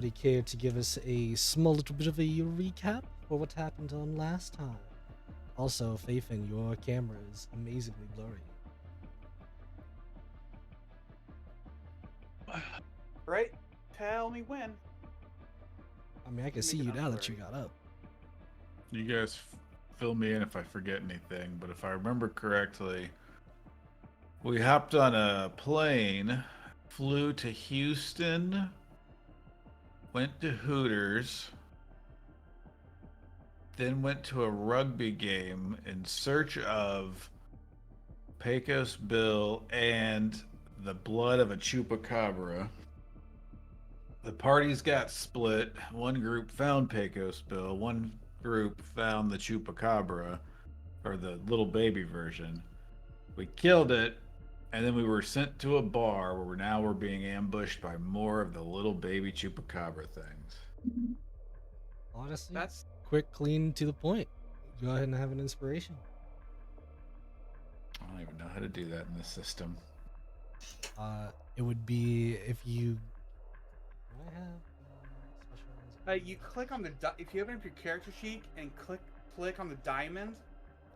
Would he care to give us a small little bit of a recap for what happened on last time? Also, Faithin, your camera is amazingly blurry. Right? Tell me when. I mean, I can see you now that you got up. You guys fill me in if I forget anything, but if I remember correctly, we hopped on a plane, flew to Houston, went to Hooters, then went to a rugby game in search of Pecos Bill and the blood of a Chupacabra. The parties got split. One group found Pecos Bill, one group found the Chupacabra, or the little baby version. We killed it, and then we were sent to a bar where we're being ambushed by more of the little baby Chupacabra things. Honestly, That's quick, clean, to the point. Go ahead and have an inspiration. I don't even know how to do that in this system. It would be if you. Do I have special? you click on the if you open up your character sheet and click on the diamond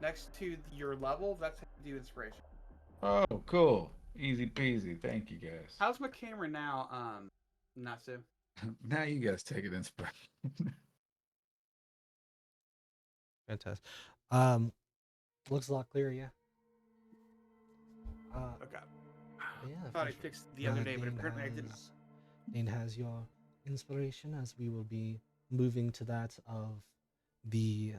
next to your level. That's how you do inspiration. Oh, cool. Easy peasy. Thank you, guys. How's my camera now? Natsu. Now you guys take an inspiration. Fantastic. Looks a lot clearer, yeah. Okay. Yeah. I thought I fixed the other day, but apparently I didn't. Dane has your inspiration as we will be moving to that of the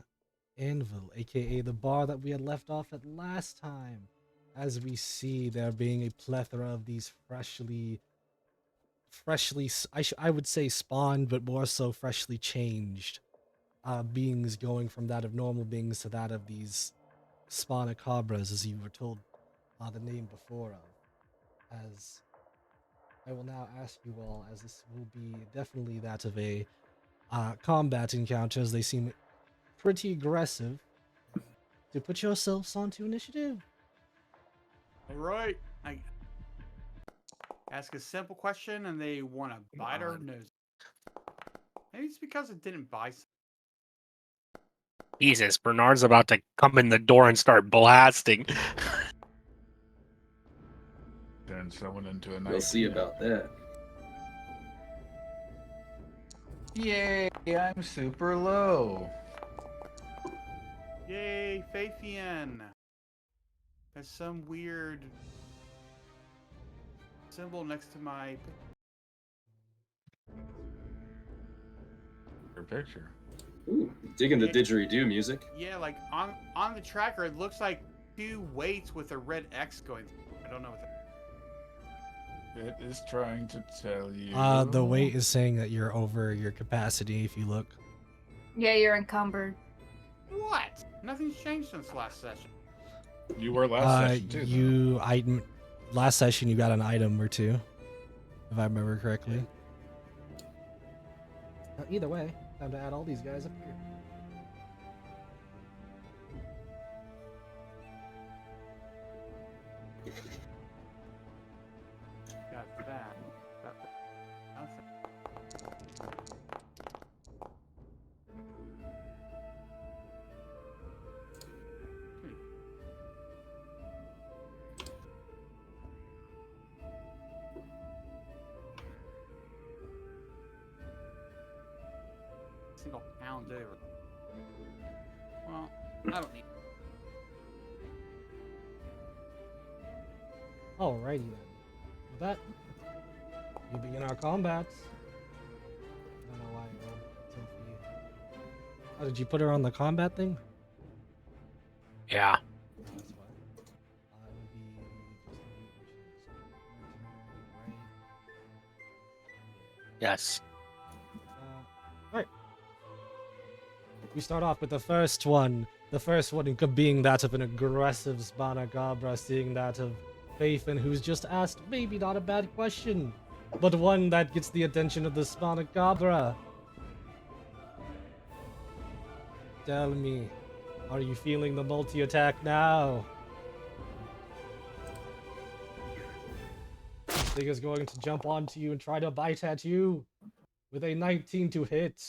anvil, aka the bar that we had left off at last time. As we see there being a plethora of these freshly, I would say spawned, but more so freshly changed beings, going from that of normal beings to that of these Chupacabras, as you were told the name before of. As I will now ask you all, as this will be definitely that of a combat encounter, as they seem pretty aggressive, to put yourselves onto initiative. All right. I ask a simple question and they want to bite our nose. Maybe it's because it didn't buy something. Jesus, Bernard's about to come in the door and start blasting. Turn someone into a nice. We'll see about that. Yay! I'm super low. Yay, Faithian! There's some weird symbol next to my picture. Ooh, digging the didgeridoo music. Yeah, like on the tracker, it looks like 2 weights with a red X going through. I don't know what that. It is trying to tell you. The weight is saying that you're over your capacity if you look. Yeah, you're encumbered. What? Nothing's changed since last session. You were last session too. Last session you got an item or two, if I remember correctly. Either way, time to add all these guys up here. Got that. Single pound over. Well, I don't need. Alrighty then. With that, we begin our combats. I don't know why I rolled Sophie. Oh, did you put her on the combat thing? Yeah. No, that's why. It would be right? Yes. Alright. We start off with the first one. The first one being that of an aggressive Chupacabra, seeing that of Faithin, who's just asked maybe not a bad question, but one that gets the attention of the Chupacabra. Tell me, are you feeling the multi-attack now? This thing is going to jump onto you and try to bite at you. with a 19 to hit.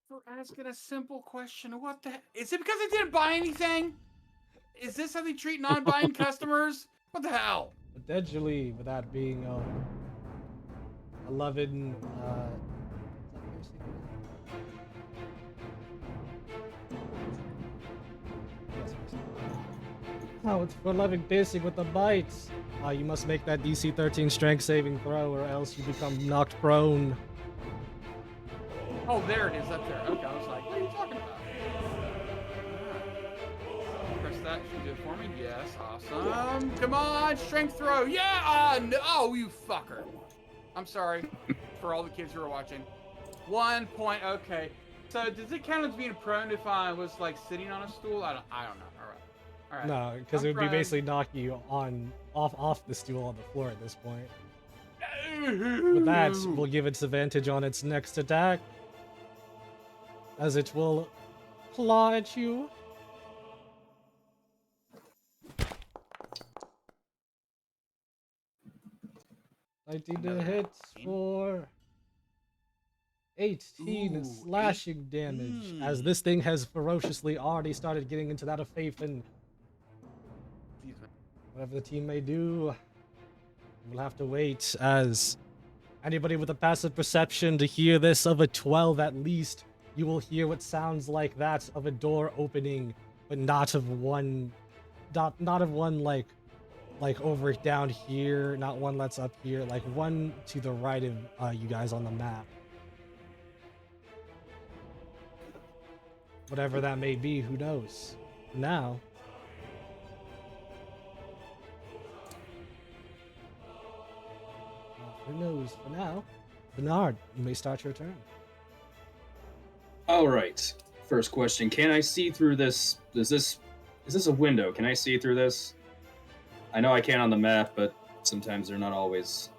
For asking a simple question, what the is it because I didn't buy anything? Is this how they treat non-buying customers? What the hell? Potentially, with that being 11. Oh, it's for 11 piercing with the bites. You must make that DC 13 strength saving throw, or else you become knocked prone. Oh, there it is up there. Okay, I was like, what are you talking about? Press that. Should you do it for me? Yes, awesome. Come on, strength throw. Yeah. No. Oh, you fucker. I'm sorry for all the kids who are watching. 1 point. Okay. So does it count as being prone if I was like sitting on a stool? I don't know. All right. All right. No, because I'm it would be prone. basically knocking you off the stool on the floor at this point. With that, we'll give its advantage on its next attack, as it will claw at you. Another hit 19. for 18 Ooh, slashing damage, as this thing has ferociously already started getting into that of Faith, and whatever the team may do, we'll have to wait. As anybody with a passive perception to hear this of a 12 at least, you will hear what sounds like that of a door opening, but not of one like over down here, not one that's up here, like one to the right of you guys on the map. Whatever that may be, who knows? Now, who knows? For now, Bernard, you may start your turn. All right. First question: can I see through this? Is this a window? Can I see through this? I know I can on the map, but sometimes they're not always.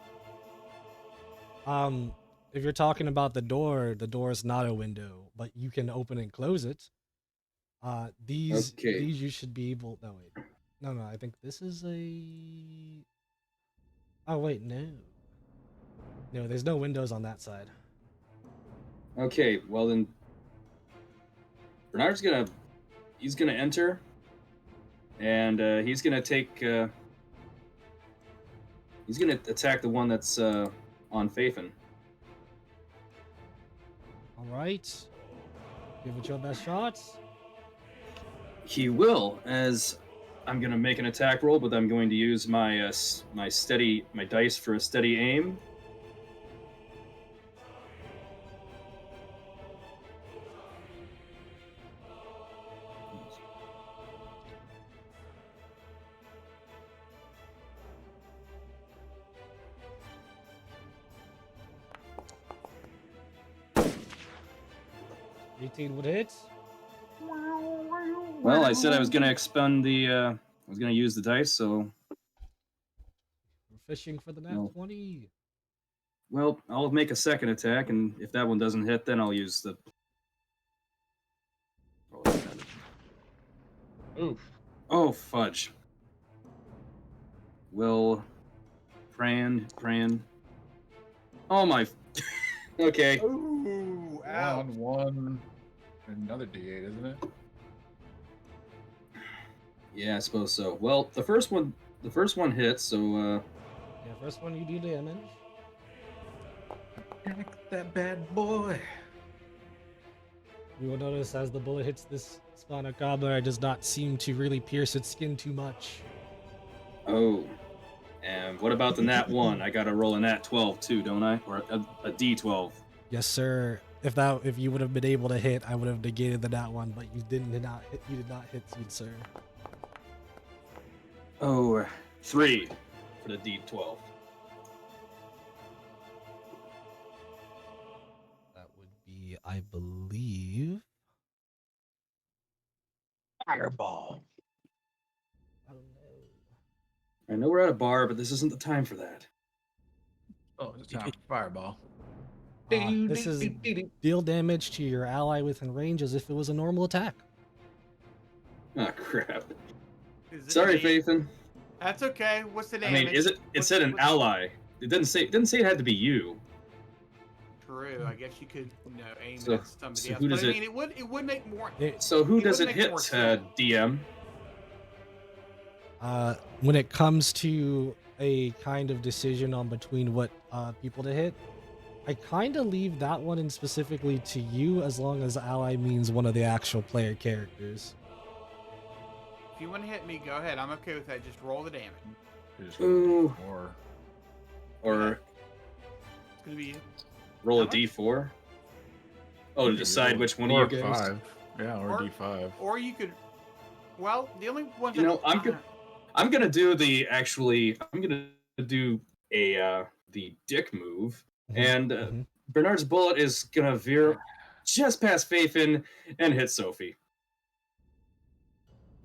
If you're talking about the door is not a window, but you can open and close it. These you should be able. No, wait. No, I think this is a. Oh wait, no. No, there's no windows on that side. Okay, well then, Bernard's gonna enter, and he's gonna attack the one that's on Faithin. All right. Give it your best shots. He will, as I'm gonna make an attack roll, but I'm going to use my my dice for a steady aim. Would hit. Well, I said I was gonna expend the. I was gonna use the dice, so. We're fishing for the nat 20. Well, I'll make a second attack, and if that one doesn't hit, then I'll use the. Oof. Oh, fudge. Will. Pran. Oh my. Okay. Ooh, ouch. One, another D8, isn't it? Yeah, I suppose so. Well, the first one hits, so Yeah, first one you do damage. Attack that bad boy. You will notice as the bullet hits this Chupacabra, it does not seem to really pierce its skin too much. Oh. And what about the nat 1? I gotta roll a nat 12 too, don't I? Or a D12. Yes, sir. If you would have been able to hit, I would have negated the nat 1, but you did not hit, sir. Oh, 3 for the D12. That would be, I believe, Fireball. oh no. I know we're at a bar, but this isn't the time for that. Oh, it's time for fireball. This is deal damage to your ally within range as if it was a normal attack. Oh crap. Is it Sorry, an Faithin. That's okay. What's the I damage? mean, is it? It said an ally. It didn't say it had to be you. true. I guess you could, aim So- it at somebody so else. who But does I it- mean, it would make more. So who It does would it make hit, more sense. DM? When it comes to a kind of decision on between what people to hit, I kind of leave that one in specifically to you, as long as ally means one of the actual player characters. If you want to hit me, go ahead. I'm okay with that. Just roll the damage. You're just Ooh. gonna do 4. Or It's gonna be roll a How much? D4? Oh, to You decide roll which one 4 of you or guys? 5. Yeah, or Or- D5. or you could. Well, the only ones. You know, that, I'm gonna do I'm gonna do the dick move, and Mhm. Bernard's bullet is gonna veer just past Faithin and hit Sophie.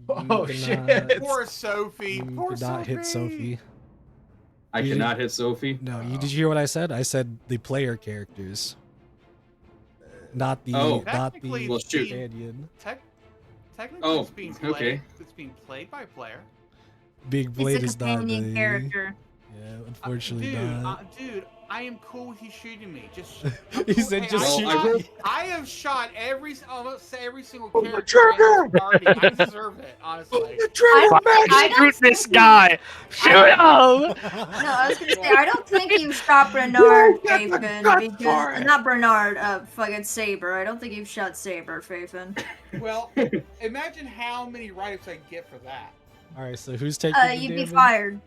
Oh, You shit. cannot- Poor Sophie. You Poor did not hit Sophie. I You cannot hit Sophie. No, did you hear what I said? I said the player characters, not the Oh. not Technically, the Well, shoot. companion. Technically, Oh, it's being played. okay. It's being played by a player. Big Blade It's is a not companion the character. Yeah, unfortunately dude, not. dude, I am cool with you shooting me. Just He said, "Just Well, shoot I me." rolled- I have shot almost every single Oh, character in this party. I deserve it, honestly. I don't Shoot this think guy! Shoot him! No, I was gonna say I don't think you've shot Bernard, Faithin, because not Bernard, fucking Saber. I don't think you've shot Saber, Faithin. Well, imagine how many write-ups I get for that. All right, so who's taking the You'd be damage? fired.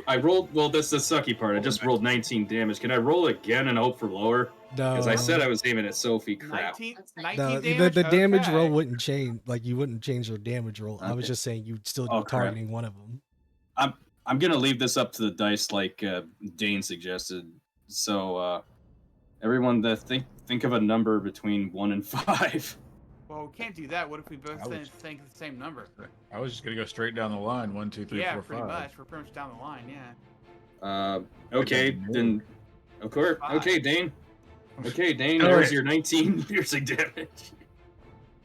I rolled. Well, that's the sucky part. I just rolled 19 damage. Can I roll again and hope for lower? No, Because I said I was aiming at Sophie. Crap. 19 no, damage. the damage roll Okay. wouldn't change. Like you wouldn't change your damage roll. I was Okay. just saying you'd still Oh, be crap. targeting one of them. I'm gonna leave this up to the dice, like Dane suggested. So everyone, think of a number between 1 and 5. Well, we can't do that. What if we both I was- think the same number? I was just gonna go straight down the line. 1, 2, 3, Yeah, 4, pretty 5. much. We're pretty much down the line. Yeah. Okay, Good then. Of course. 5. Okay, Dane. Okay, Dane. All There's right. your 19 piercing damage.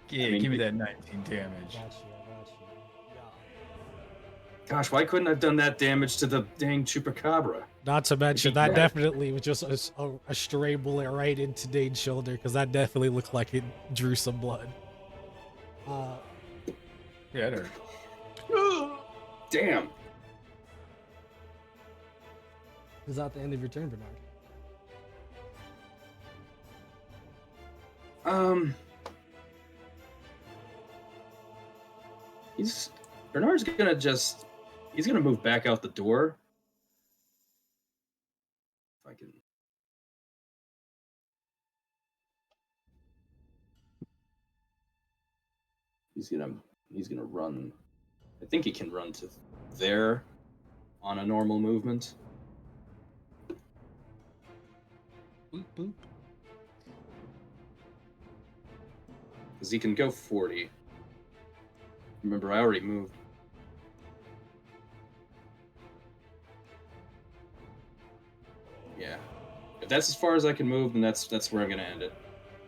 Yeah, I mean, give me that 19 damage. Got you. Gosh, why couldn't I have done that damage to the dang Chupacabra? Not to mention that Yeah. definitely was just a stray bullet right into Dane's shoulder, because that definitely looked like it drew some blood. Yeah, it hurt. Damn. Is that the end of your turn, Bernard? Bernard's gonna he's gonna move back out the door. If I can. He's gonna run. I think he can run to there on a normal movement. Boop boop. Because he can go 40. Remember, I already moved. Yeah. If that's as far as I can move, then that's where I'm gonna end it.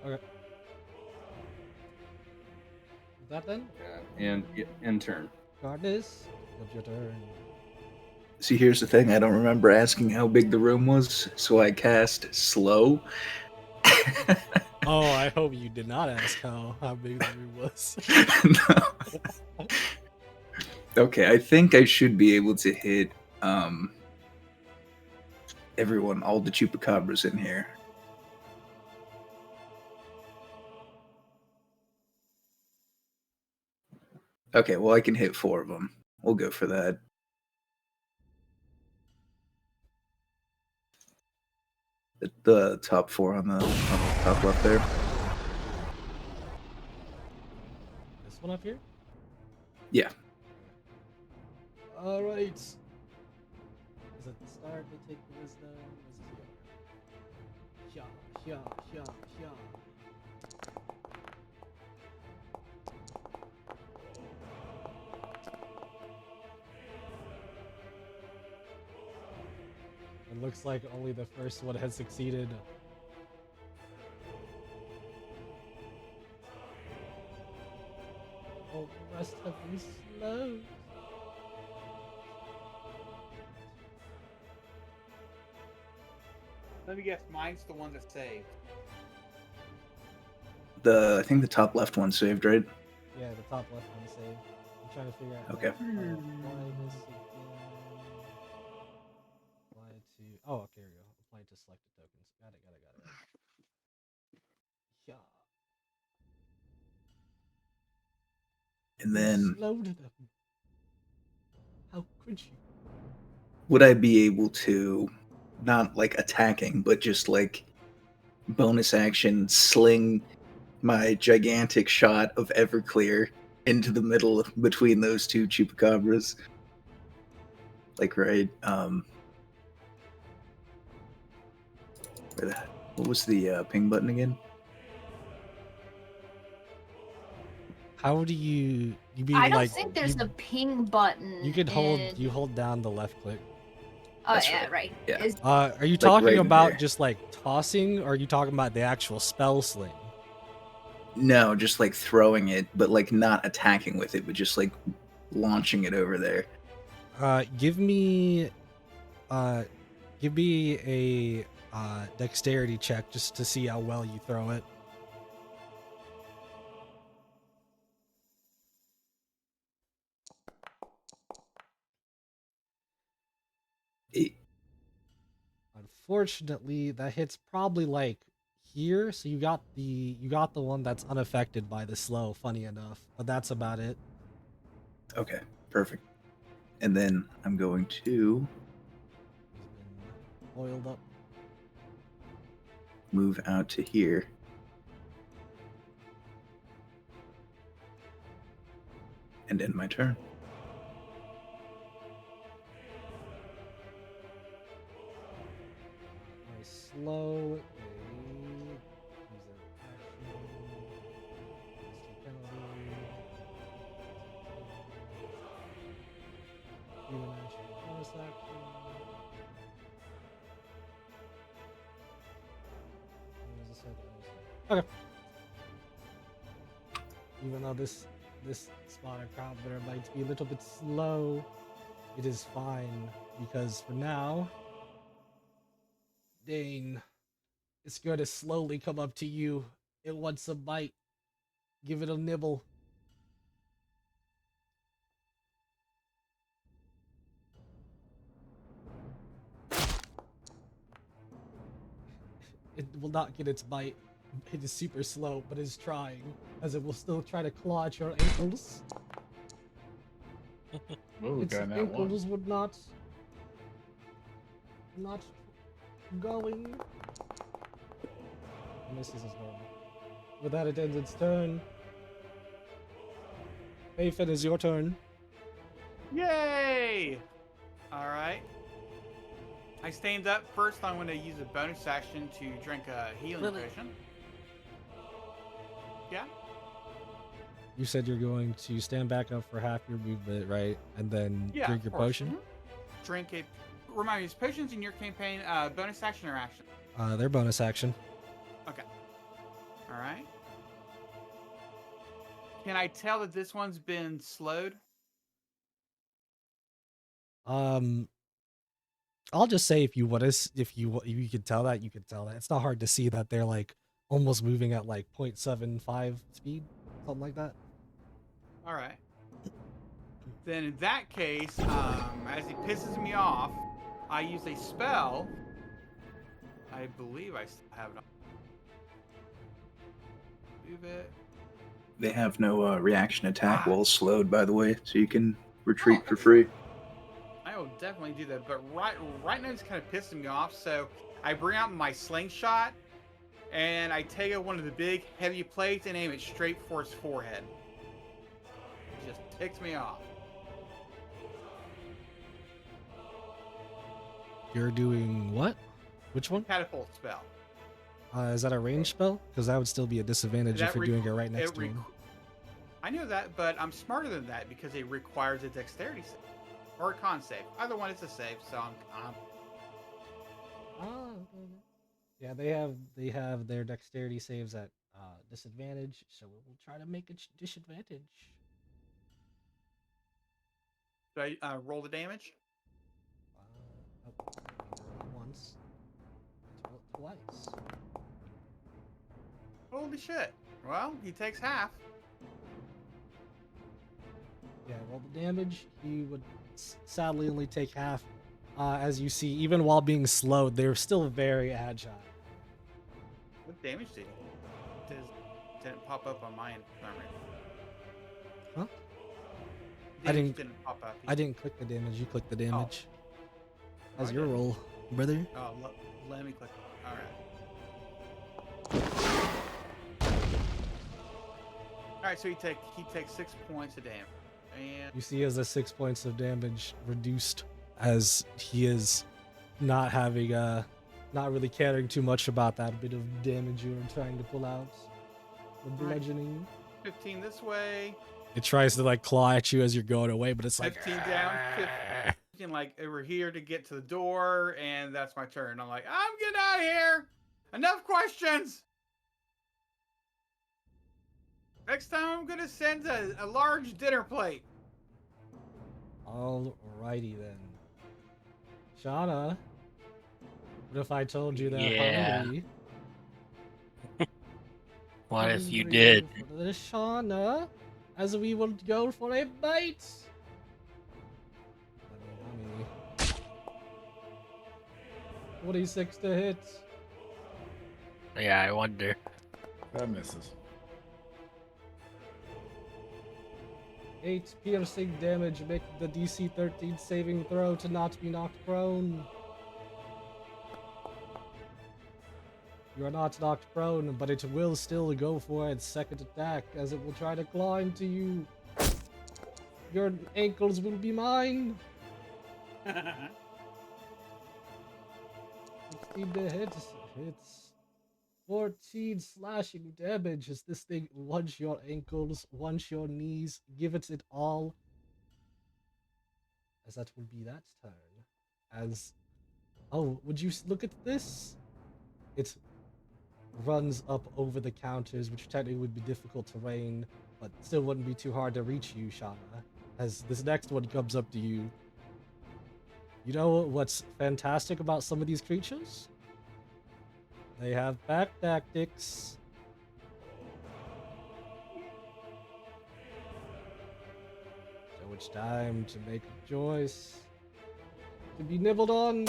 Is that then? And end turn. Cardinus, what's your turn? See, here's the thing. I don't remember asking how big the room was, so I cast slow. Oh, I hope you did not ask how big the room was. No. Okay, I think I should be able to hit everyone, all the chupacabras in here. Okay, well I can hit 4 of them. We'll go for that. The top 4 on the top left there. This one up here? Yeah. All right. Is it the start? They take the wisdom. Is it here? Yeah. It looks like only the first one has succeeded. All the rest have been slow. Let me guess. Mine's the one that saved. I think the top left one saved, right? Yeah, the top left one saved. I'm trying to figure out Okay. how to apply this again. Apply to. Oh, okay, here we go. Apply to selected tokens. Got it. Yeah. And You then slowed them. How could you? would I be able to, not like attacking, but just like bonus action, sling my gigantic shot of Everclear into the middle between those two chupacabras? Like, right? What was the ping button again? How do you mean I don't like think there's you, a ping button. you could hold down the left click. Oh That's yeah, right. right. Yeah. Are you Like talking right in about here. just like tossing, or are you talking about the actual spell sling? No, just like throwing it, but like not attacking with it, but just like launching it over there. Give me a dexterity check just to see how well you throw it. Unfortunately, that hits probably like here, so you got the one that's unaffected by the slow, funny enough, but that's about it. Okay, perfect. And then I'm going to He's been oiled up. move out to here. And end my turn. My slow is use an action. Instant penalty. Even action bonus action. What was the second? Okay. Even though this Chupacabra might be a little bit slow, it is fine because for now, Dane, it's going to slowly come up to you. It wants a bite. Give it a nibble. It will not get its bite. It is super slow, but is trying, as it will still try to claw at your ankles. Ooh, Its got that one. ankles would not going. Misses is normal. With that, it ends its turn. Hayfen, is your turn. Yay! All right. I stand up. First, I'm going to use a bonus action to drink a healing potion. Yeah. You said you're going to stand back up for half your movement, right? And then Yeah. drink your of course. potion? Mhm. Drink it. Remind me, is potions in your campaign bonus action or action? Their bonus action. Okay. All right. Can I tell that this one's been slowed? I'll just say if you could tell that, you could tell that. It's not hard to see that they're like almost moving at like 0.75 speed, something like that. All right. Then in that case, as he pisses me off, I use a spell. I believe I still have it on. Move it. They have no reaction attack while slowed, by the way, so you can retreat for free. I will definitely do that, but right now it's kind of pissing me off. So I bring out my slingshot and I take out one of the big heavy plates and aim it straight for his forehead. It just ticks me off. You're doing what? Which one? Catapult spell. Is that a range spell? Because that would still be a disadvantage That if you're doing it right next to him. I know that, but I'm smarter than that because it requires a dexterity save or a con save. Either one is a save, so I'm Yeah, they have their dexterity saves at disadvantage, so we'll try to make it disadvantage. Do I roll the damage? Once. twice. Holy shit. Well, he takes half. Yeah, roll the damage. He would sadly only take half. As you see, even while being slowed, they're still very agile. What damage did he? Didn't pop up on my memory. Huh? Damage I didn't- didn't pop up. I didn't click the damage. You clicked the damage. Oh, As I your did. roll, brother. Oh, let me click. All right. All right, so he takes 6 points of damage, and You see, as the 6 points of damage reduced, as he is not having not really caring too much about that bit of damage you were trying to pull out. The bludgeoning. 15 this way, It tries to like claw at you as you're going away, but it's like 15 down, 15 like over here to get to the door, and that's my turn. I'm like, I'm getting out of here. Enough questions. Next time I'm gonna send a large dinner plate. Alrighty then. Shauna, what if I told you they're Yeah. hungry? What if you Hungry did? for the Shauna, as we will go for a bite. Yummy. 46 to hit. Yeah, I wonder. That misses. 8 piercing damage. Make the DC 13 saving throw to not be knocked prone. You are not knocked prone, but it will still go for its second attack, as it will try to claw into you. Your ankles will be mine. 16 to hit. Hits. 14 slashing damage as this thing wants your ankles, wants your knees, give it all. As that will be that turn. As, oh, would you look at this? It runs up over the counters, which technically would be difficult terrain, but still wouldn't be too hard to reach you, Shauna. As this next one comes up to you. You know what's fantastic about some of these creatures? They have back tactics. So it's time to make a choice. To be nibbled on.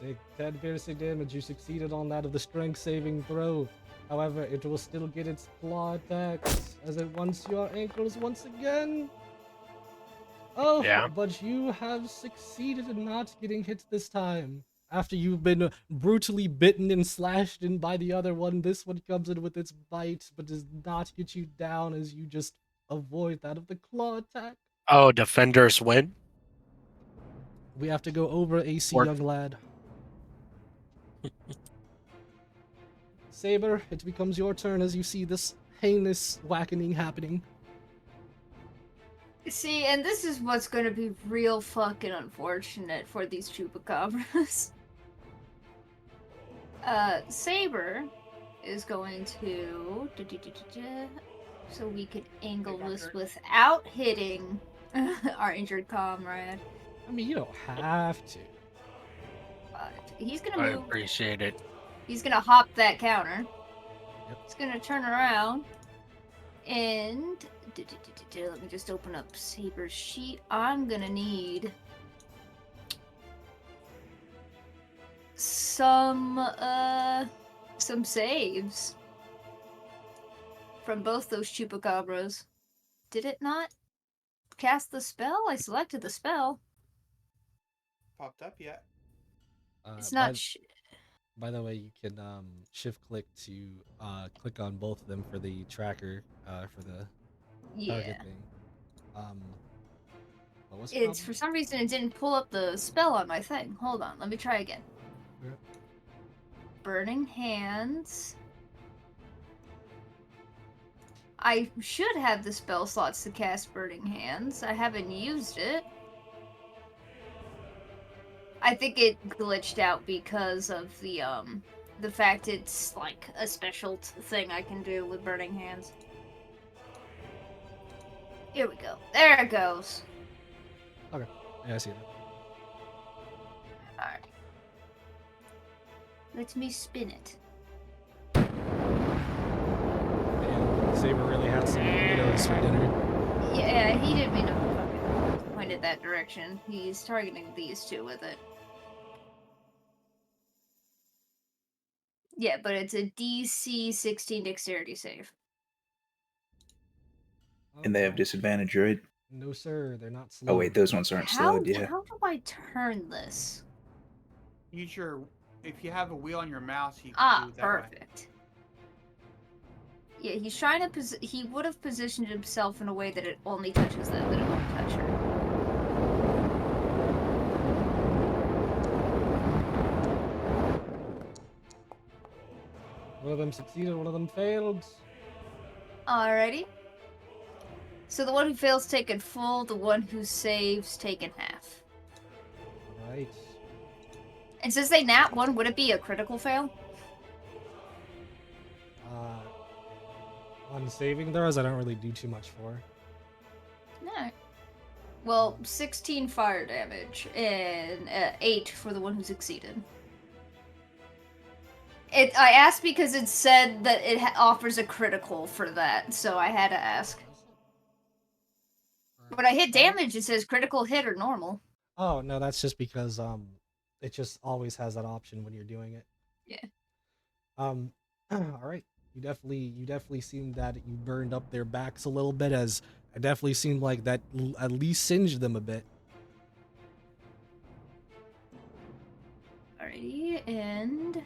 Take 10 piercing damage. You succeeded on that of the strength saving throw. However, it will still get its claw attacks as it wants your ankles once again. Oh, Yeah. but you have succeeded in not getting hit this time. After you've been brutally bitten and slashed in by the other one, this one comes in with its bite, but does not get you down as you just avoid that of the claw attack. Oh, defenders win? We have to go over AC, Or- young lad. Saber, it becomes your turn as you see this heinous whackening happening. See, and this is what's gonna be real fucking unfortunate for these chupacabras. Saber is going to so we could angle this without hitting our injured comrade. I mean, you don't have to. But he's gonna I move. appreciate it. He's gonna hop that counter. Yep. He's gonna turn around and let me just open up Saber's sheet. I'm gonna need some saves from both those chupacabras. Did it not cast the spell? I selected the spell. Popped up yet? It's not. By the way, you can shift click to click on both of them for the tracker for the target Yeah. thing. What was the It's problem? for some reason it didn't pull up the spell on my thing. Hold on, let me try again. Yeah. Burning Hands. I should have the spell slots to cast Burning Hands. I haven't used it. I think it glitched out because of the the fact it's like a special thing I can do with burning hands. Here we go. There it goes. Yeah, I see that. Alright. Let me spin it. And Saber really had some potatoes for dinner. Yeah, he didn't mean to fucking point it that direction. He's targeting these two with it. Yeah, but it's a DC 16 dexterity save. And they have disadvantage, right? No, sir, they're not slowed. Oh wait, those ones aren't slowed. Yeah. How do I turn this? Use your, if you have a wheel on your mouse, you can Ah, do it that way. perfect. Yeah, he's trying to he would have positioned himself in a way that it only touches them, that it won't touch her. One of them succeeded, one of them failed. Alrighty. So the one who fails taken full, the one who saves taken half. Alright. And since they nat one, would it be a critical fail? On saving throws, I don't really do too much for. No. Well, 16 fire damage and 8 for the one who succeeded. I asked because it said that it offers a critical for that, so I had to ask. When I hit damage, it says critical hit or normal. Oh no, that's just because it just always has that option when you're doing it. Yeah. All right. You definitely seemed that you burned up their backs a little bit, as it definitely seemed like that at least singed them a bit. Alrighty, and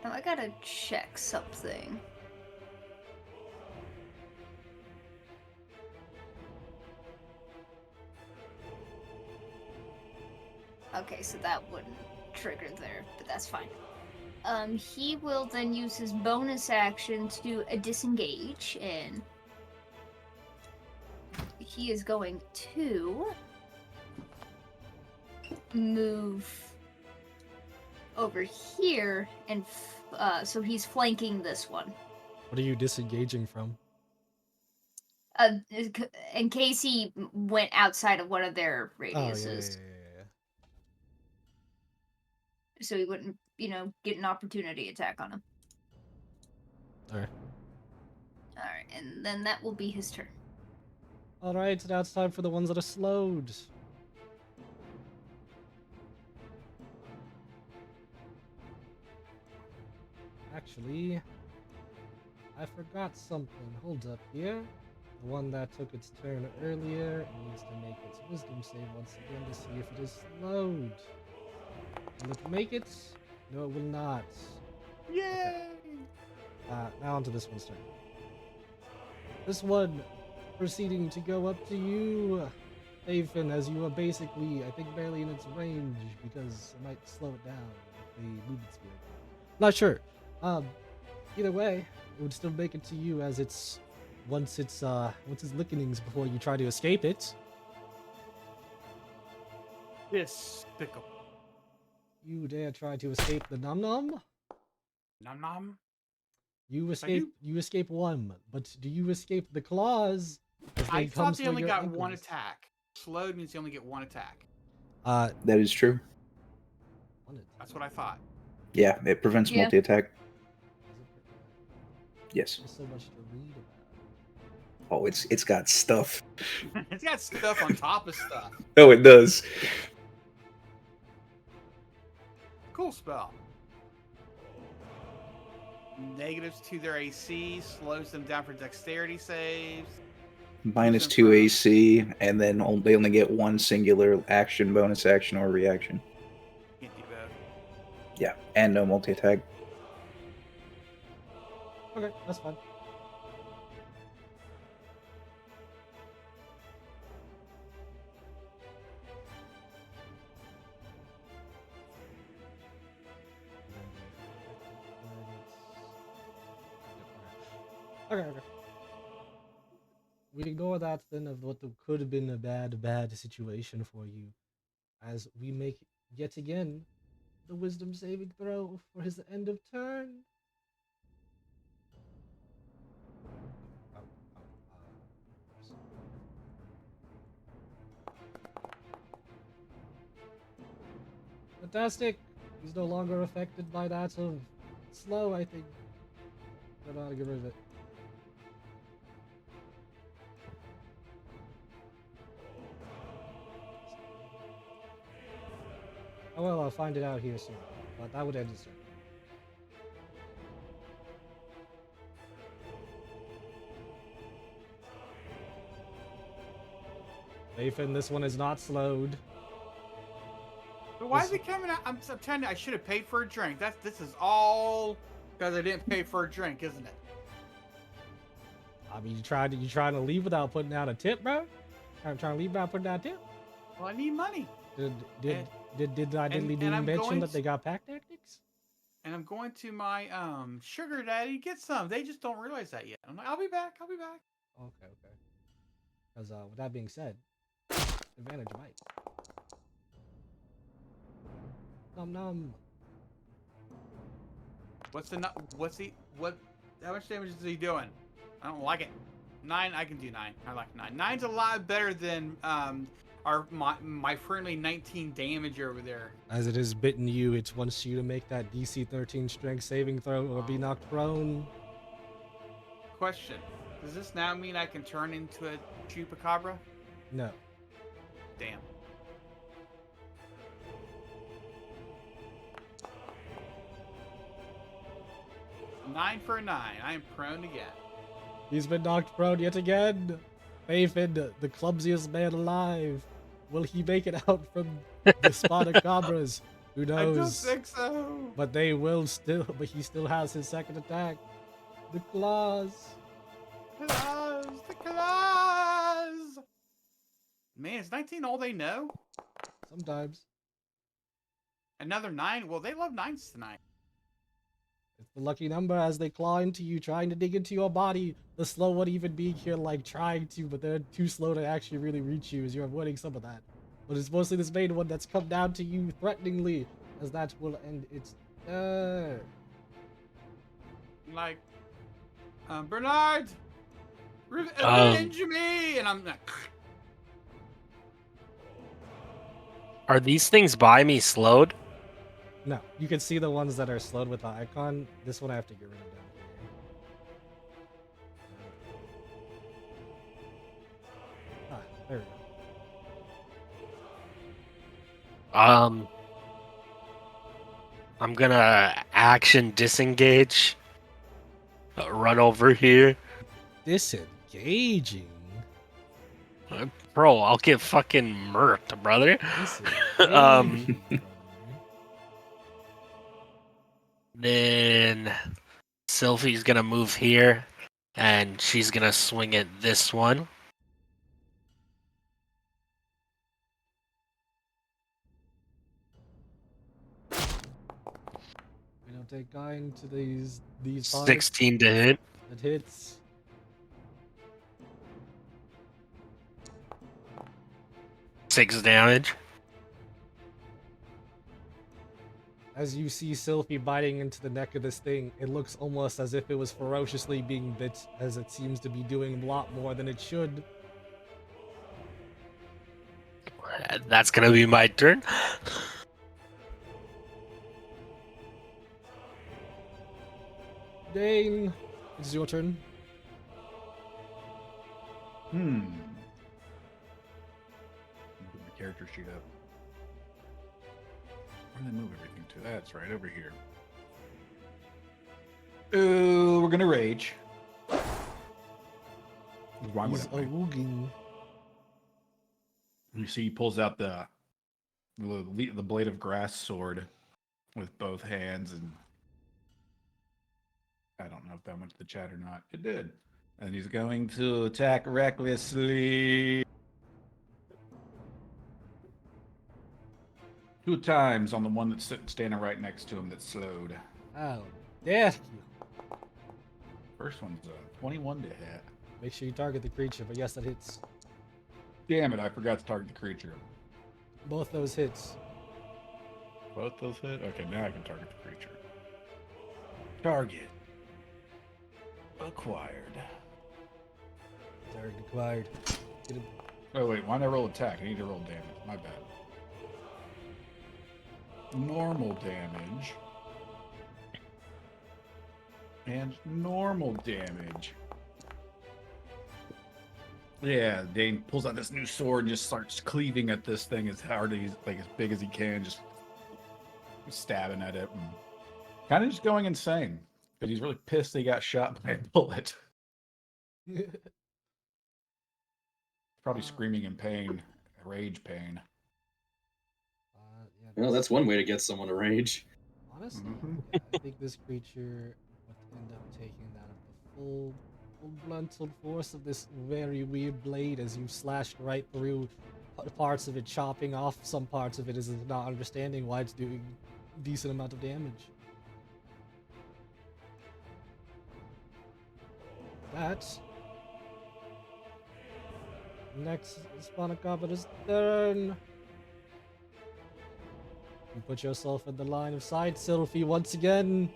Now I gotta check something. Okay, so that wouldn't trigger there, but that's fine. He will then use his bonus action to disengage, and he is going to move over here, and so he's flanking this one. What are you disengaging from? In case he went outside of one of their Oh yeah, radiuses. yeah. So he wouldn't, get an opportunity attack on him. Alright. Alright, and then that will be his turn. Alright, so now it's time for the ones that are slowed. Actually, I forgot something. Hold up here. The one that took its turn earlier, it needs to make its wisdom save once again to see if it is slowed. Will it make it? No, it will not. Yay! Now onto this one's turn. This one proceeding to go up to you, Athan, as you are basically, I think, barely in its range because it might slow it down with the movement speed. Not sure. Either way, it would still make it to you, as it's once its lickenings before you try to escape it. Despicable. You dare try to escape the num num? Nom nom. You I do. escape one, but do you escape the claws? as I come thought they for only your got one ankles? attack. Slowed means they only get one attack. That is true. One attack. That's what I thought. Yeah, it prevents Yeah. multi-attack. Does it- Yes. There's so much to read about. Oh, it's got stuff. It's got stuff on top of stuff. Oh, it does. Cool spell. Negatives to their AC, slows them down for dexterity saves. Minus Push them 2 from- AC, and then they only get one singular action, bonus action, or reaction. Can't do both. Yeah, and no multi-attack. Okay, that's fine. Okay. we ignore that then of what could have been a bad situation for you, as we make yet again the wisdom saving throw for his end of turn. Oh, oops. Fantastic. He's no longer affected by that of slow, I think. I don't know how to get rid of it. Oh well, I'll find it out here soon. But that would end his turn. Nathan, this one is not slowed. But why is it coming out? I'm telling you, I should have paid for a drink. This is all because I didn't pay for a drink, isn't it? I mean, you trying to leave without putting out a tip, bro? I'm trying to leave without putting out a tip. Well, I need money. Did I and mention I'm going that they got pack tactics? And I'm going to my sugar daddy to get some. They just don't realize that yet. I'm like, I'll be back. Okay. Because with that being said, advantage might. Nom. How much damage is he doing? I don't like it. 9, I can do 9. I like 9. 9's a lot better than my friendly 19 damage over there. As it has bitten you, it wants you to make that DC 13 strength saving throw or be knocked prone. Question. Does this now mean I can turn into a Chupacabra? No. Damn. Nine for a 9. I am prone again. He's been knocked prone yet again. Mayfin, the clumsiest man alive. Will he make it out from the Spotacabras? Who knows? I don't think so. But he still has his second attack. The claws. The claws. Man, is 19 all they know? Sometimes. Another 9? Well, they love 9s tonight. It's the lucky number as they claw into you, trying to dig into your body. The slow one even being here, like, trying to, but they're too slow to actually really reach you as you're avoiding some of that. But it's mostly this main one that's come down to you threateningly, as that will end its turn. Like, Bernard! Revenge me! And I'm like... Are these things by me slowed? No, you can see the ones that are slowed with the icon. This one I have to get rid of down here. Ah, there we go. I'm gonna action disengage. Run over here. Disengaging? Bro, I'll get fucking murked, brother. Disengaging, brother. Then Sylvie's gonna move here, and she's gonna swing at this one. We don't take kind to these fights. 16 to hit. It hits. Six damage. As you see Sylphie biting into the neck of this thing, it looks almost as if it was ferociously being bit, as it seems to be doing a lot more than it should. That's gonna be my turn. Dane, it's your turn. Put my character sheet up. Where did I move everything to? That's right, over here. Ooh, we're gonna rage. What's wrong with it? Wooging. You see, he pulls out the blade of grass sword with both hands, and I don't know if that went to the chat or not. It did. And he's going to attack recklessly. 2 times on the one that's standing right next to him that's slowed. How dare you? First one's a 21 to hit. Make sure you target the creature, but yes, that hits. Damn it, I forgot to target the creature. Both those hits. Both those hit? Okay, now I can target the creature. Target acquired. Target acquired. Get him. Oh wait, why did I roll attack? I need to roll damage. My bad. Normal damage. And normal damage. Yeah, Dane pulls out this new sword and just starts cleaving at this thing as hard as like as big as he can, just stabbing at it, and kind of just going insane. But he's really pissed he got shot by a bullet. Probably screaming in pain, rage pain. Yeah, Well, that's one way to get someone to rage. honestly, Mhm. yeah, I think this creature would end up taking that of the full blunted force of this very weird blade as you slashed right through parts of it, chopping off some parts of it as it's not understanding why it's doing a decent amount of damage. That next Spanacabra's turn. You put yourself in the line of sight, Sylphie, once again.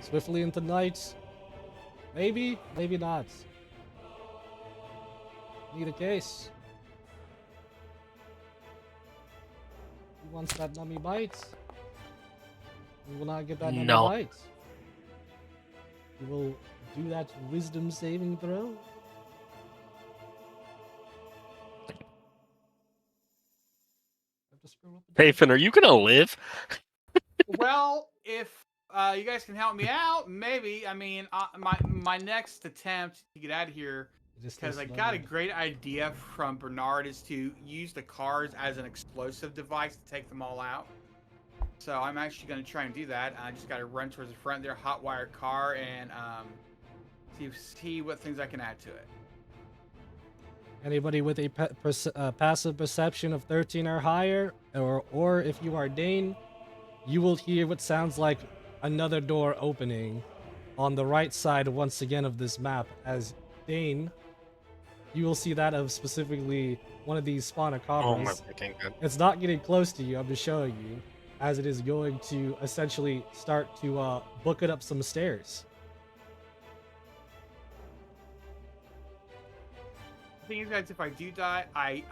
Swiftly into night. Maybe, maybe not. Neither case. He wants that nummy bite. You will not get that nummy No. bite. You will do that wisdom saving throw. Have to scroll up and down. Pathan, are you gonna live? Well, if you guys can help me out, maybe. I mean, my next attempt to get out of here, Just because I this got a level. great idea from Bernard, is to use the cars as an explosive device to take them all out. So I'm actually going to try and do that. I just got to run towards the front there, hotwire car, and see what things I can add to it. Anybody with a passive perception of 13 or higher, or if you are Dane, you will hear what sounds like another door opening on the right side once again of this map. As Dane, you will see that of specifically one of these Oh my Spawner-Cabras. freaking god. It's not getting close to you, I'm just showing you, as it is going to essentially start to book it up some stairs. The thing is, guys, if I do die, I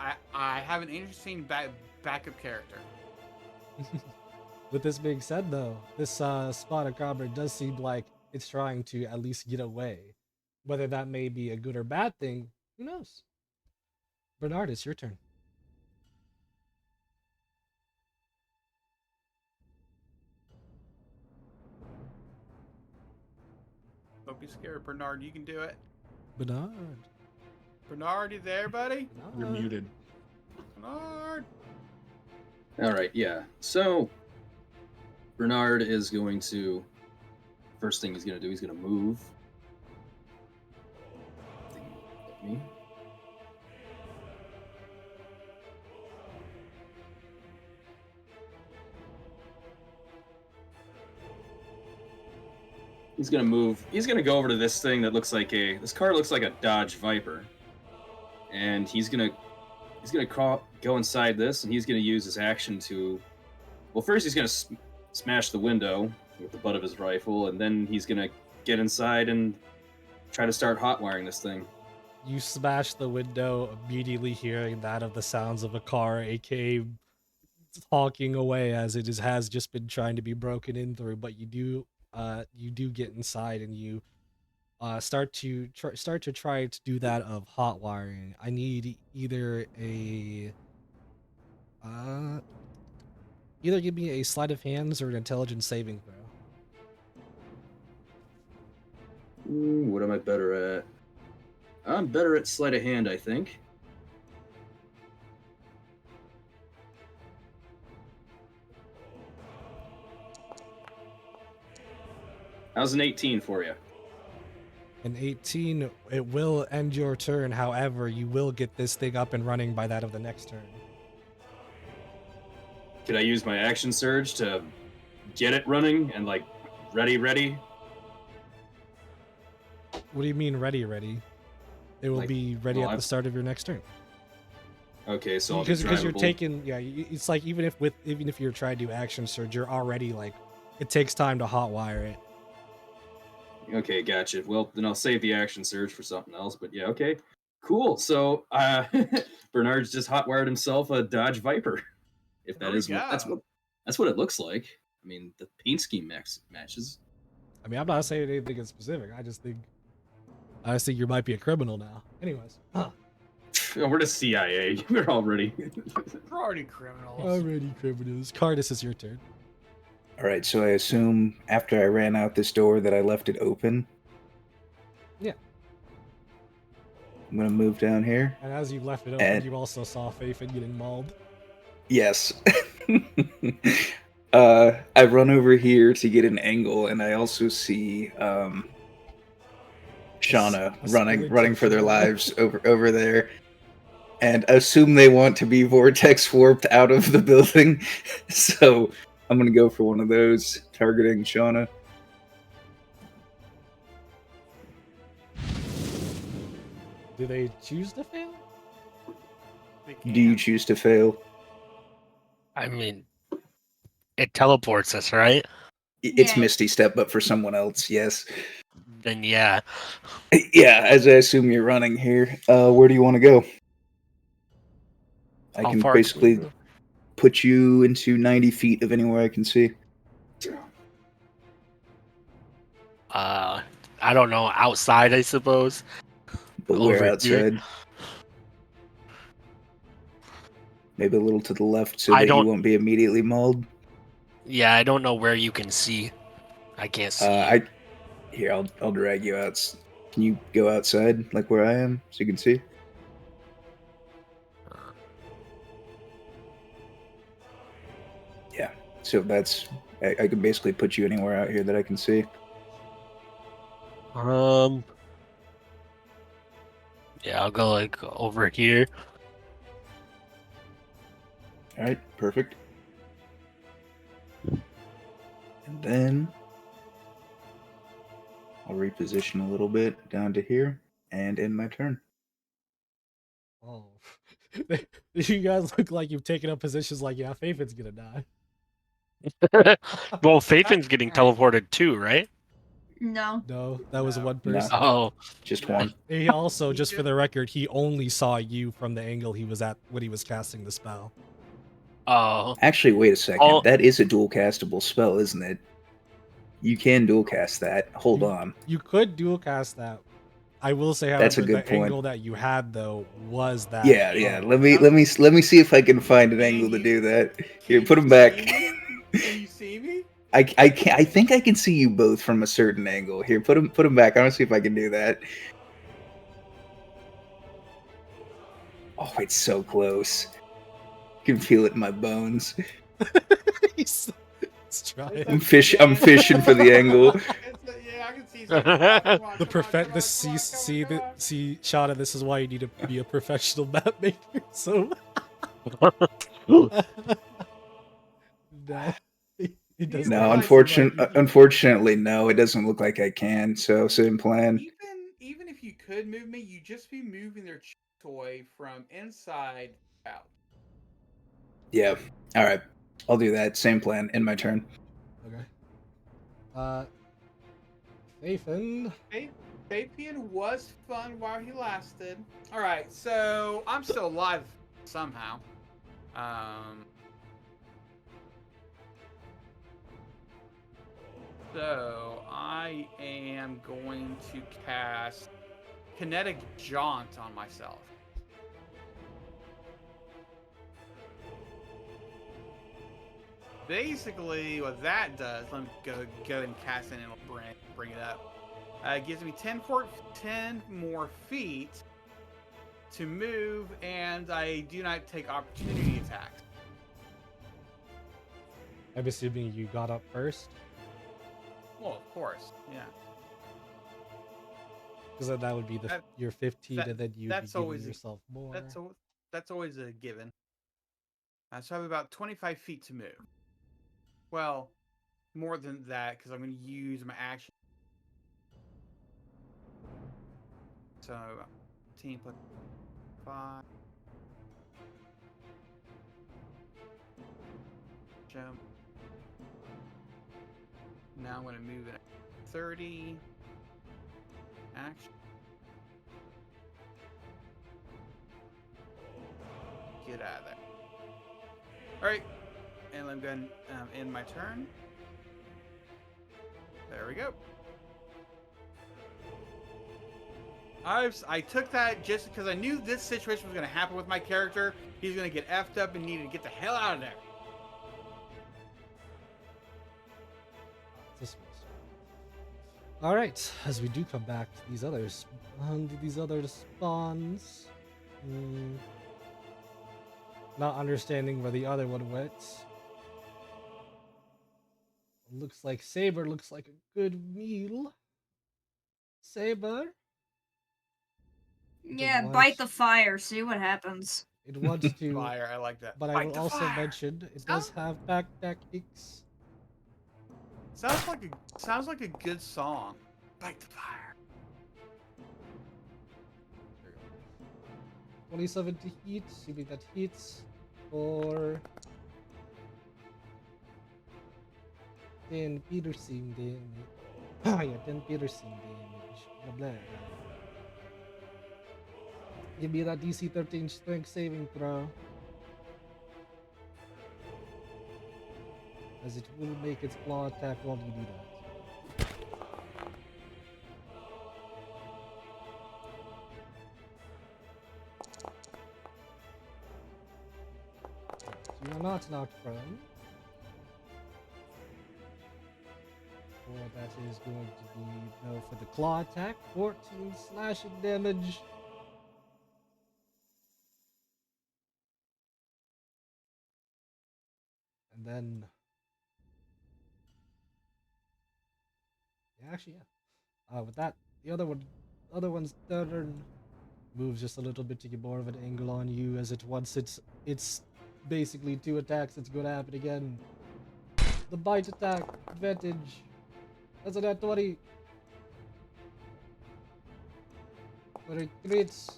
have an interesting backup character. With this being said, though, this Spawner-Cabra does seem like it's trying to at least get away. Whether that may be a good or bad thing, who knows? Bernard, it's your turn. Don't be scared, Bernard. You can do it. Bernard. Bernard, you there, buddy? You're Bernard. muted. Bernard. All right, yeah. So Bernard is going to. First thing he's going to do, he's going to move. At me. He's going to move. He's going to go over to this thing that looks like a. This car looks like a Dodge Viper, and he's going to go inside this, and he's going to use his action to. Well, first he's going to smash the window with the butt of his rifle, and then he's going to get inside and try to start hotwiring this thing. You smash the window, immediately hearing that of the sounds of a car, aka honking away as it has just been trying to be broken in through. But you do get inside and you start to try to do that of hot wiring. I need either give me a sleight of hands or an intelligence saving throw. What am I better at? I'm better at sleight of hand, I think. How's an 18 for you? An 18, it will end your turn. However, you will get this thing up and running by that of the next turn. Could I use my action surge to get it running and like ready? What do you mean ready? It will Like, be ready well, at the start of your next turn. Okay, so I'll be Because you're drivable. taking, yeah, it's like even if you're trying to do action surge, you're already like, it takes time to hotwire it. Okay, gotcha. Well, then I'll save the action surge for something else. But yeah, okay, cool. So Bernard's just hotwired himself a Dodge Viper. If There that we is what go. that's what it looks like. I mean, the paint scheme matches. I mean, I'm not saying anything in specific. I just think you might be a criminal now. Anyways, We're the CIA. We're already. We're already criminals. already criminals. Cardis, is your turn. All right, so I assume after I ran out this door that I left it open. Yeah. I'm gonna move down here. And as you left it open, And- you also saw Fafen getting mauled. Yes. I run over here to get an angle, and I also see Shauna A running skeleton for their Shauna. lives over there, and assume they want to be vortex warped out of the building. So I'm gonna go for one of those, targeting Shauna. Do they choose to fail? They Do you can. choose to fail? I mean, it teleports us, right? It's Yeah. Misty Step, but for someone else, yes. Then yeah. Yeah, as I assume you're running here. Where do you want to go? I How can far can we basically move? put you into 90 feet of anywhere I can see. I don't know. Outside, I suppose. But Over we're here? outside. Maybe a little to the left so I that you don't- won't be immediately mauled. Yeah, I don't know where you can see. I can't see. I'll drag you out. Can you go outside like where I am so you can see? Yeah. So I can basically put you anywhere out here that I can see. Yeah, I'll go like over here. All right, perfect. And then I'll reposition a little bit down to here and end my turn. Oh. You guys look like you've taken up positions like, yeah, Fafen's gonna die. Well, Fafin's getting teleported too, right? No. No, that was No. one No. person. Oh, Just one. He also, just for the record, he only saw you from the angle he was at when he was casting the spell. oh, Actually, wait a second. Oh. That is a dual castable spell, isn't it? You can dual cast that. Hold on. You could dual cast that. I will say, however, That's a good the point. angle that you had though was that. Yeah. Let me see if I can find an angle to do that. Here, put them back. Can you see me? I can't. I think I can see you both from a certain angle. Here, put them back. I want to see if I can do that. Oh, it's so close. You can feel it in my bones. He's trying. I'm fishing for the angle. Yeah, I can see something. See, Shauna, this is why you need to be a professional map maker. So no, it doesn't. No, Like, unfortunately, no. It doesn't look like I can. So same plan. Even if you could move me, you'd just be moving their toy from inside out. Yeah. All right. I'll do that. Same plan. In my turn. Okay. Nathan. Fabian was fun while he lasted. All right, so I'm still alive somehow. So I am going to cast Kinetic Jaunt on myself. Basically, what that does, let me go and cast it and it'll bring it up. It gives me 10 more feet to move, and I do not take opportunity attacks. I'm assuming you got up first, Well, of course, yeah. because then that would be your 15, and then you'd be that's giving always yourself more. That's always a given. So I have about 25 feet to move. Well, more than that, because I'm going to use my action. So 14 plus 5. Jump. Now I'm going to move it at 30. Action. Get out of there. Alright. And I'm going to end my turn. There we go. I took that just because I knew this situation was going to happen with my character. He's going to get effed up and needed to get the hell out of there. This was. All right, as we do come back to these other spawns. Not understanding where the other one went. Looks like Saber looks like a good meal. Saber. Yeah, wants- bite the fire, see what happens. It wants to. Fire, I like that. But I Fight will the also fire. mention it does have back tactics. Sounds like a good song. Fight the fire. 27 to hit, assuming that hits, for 10 piercing damage. Yeah, 10 piercing damage. Blah, blah. Give me that DC 13 strength saving throw. As it will make its claw attack while you do that. So you're not knocked prone. Or that is going to be no for the claw attack. 14 slashing damage. And then actually, yeah. With that, the other one's turn moves just a little bit to get more of an angle on you, as it once it's basically 2 attacks. It's going to happen again. The bite attack advantage. That's a nat 20. But it crits.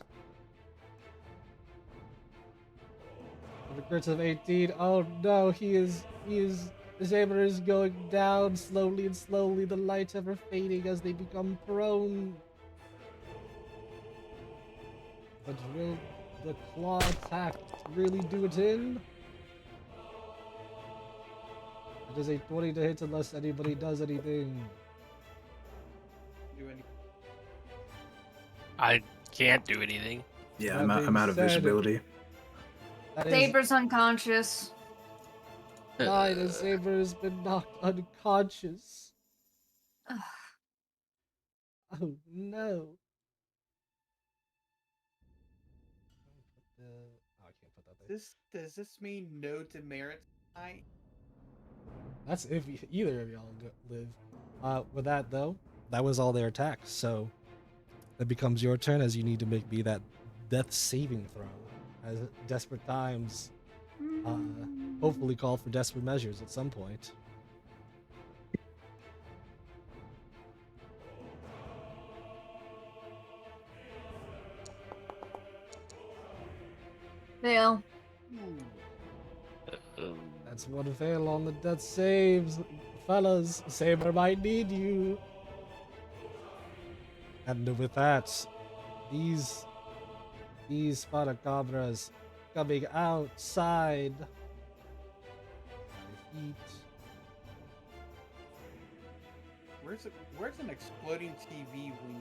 With a crit of 18. Oh no, the Saber is going down slowly and slowly, the light ever fading as they become prone. But will the claw attack really do it in? It is a 20 to hit unless anybody does anything. I can't do anything. Yeah, That I'm being out of said- visibility. That is Saber's unconscious. fine, the Saber has been knocked unconscious. Oh no. Oh, I can't put that there. Does this mean no demerit tonight? That's if either of y'all live. With that though, that was all their attacks. So that becomes your turn, as you need to make me that death saving throw. As desperate times, hopefully call for desperate measures at some point. Fail. That's one fail on the death saves, fellas. Saber might need you. And with that, these Chupacabras coming outside. Eat. Where's an exploding TV when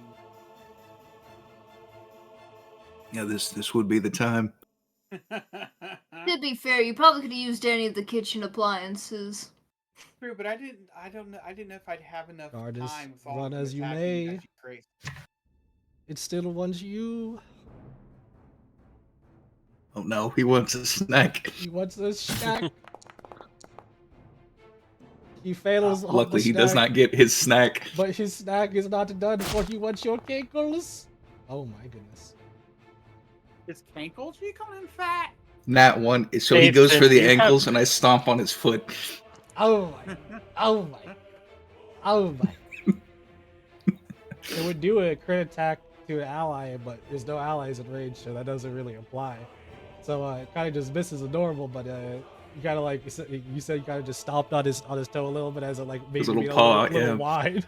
Yeah, this would be the time. To be fair, you probably could have used any of the kitchen appliances. True, but I didn't know if I'd have enough Artist, time with all run of as them you attacking may. as you crazy. It still wants you. Oh no, he wants a snack. He wants a snack. He fails on Luckily, the he does snack, not get his snack. but his snack is not done, for he wants your cankles. Oh my goodness. Is Cankles becoming fat? Nat 1. So he goes for the ankles, and I stomp on his foot. Oh my. Oh my. Oh my. It would do a crit attack to an ally, but there's no allies in range, so that doesn't really apply. So it kind of just misses a normal, but you kind of like you said you kind of just stomped on his toe a little bit as it like made His it little be a paw, little yeah. wide.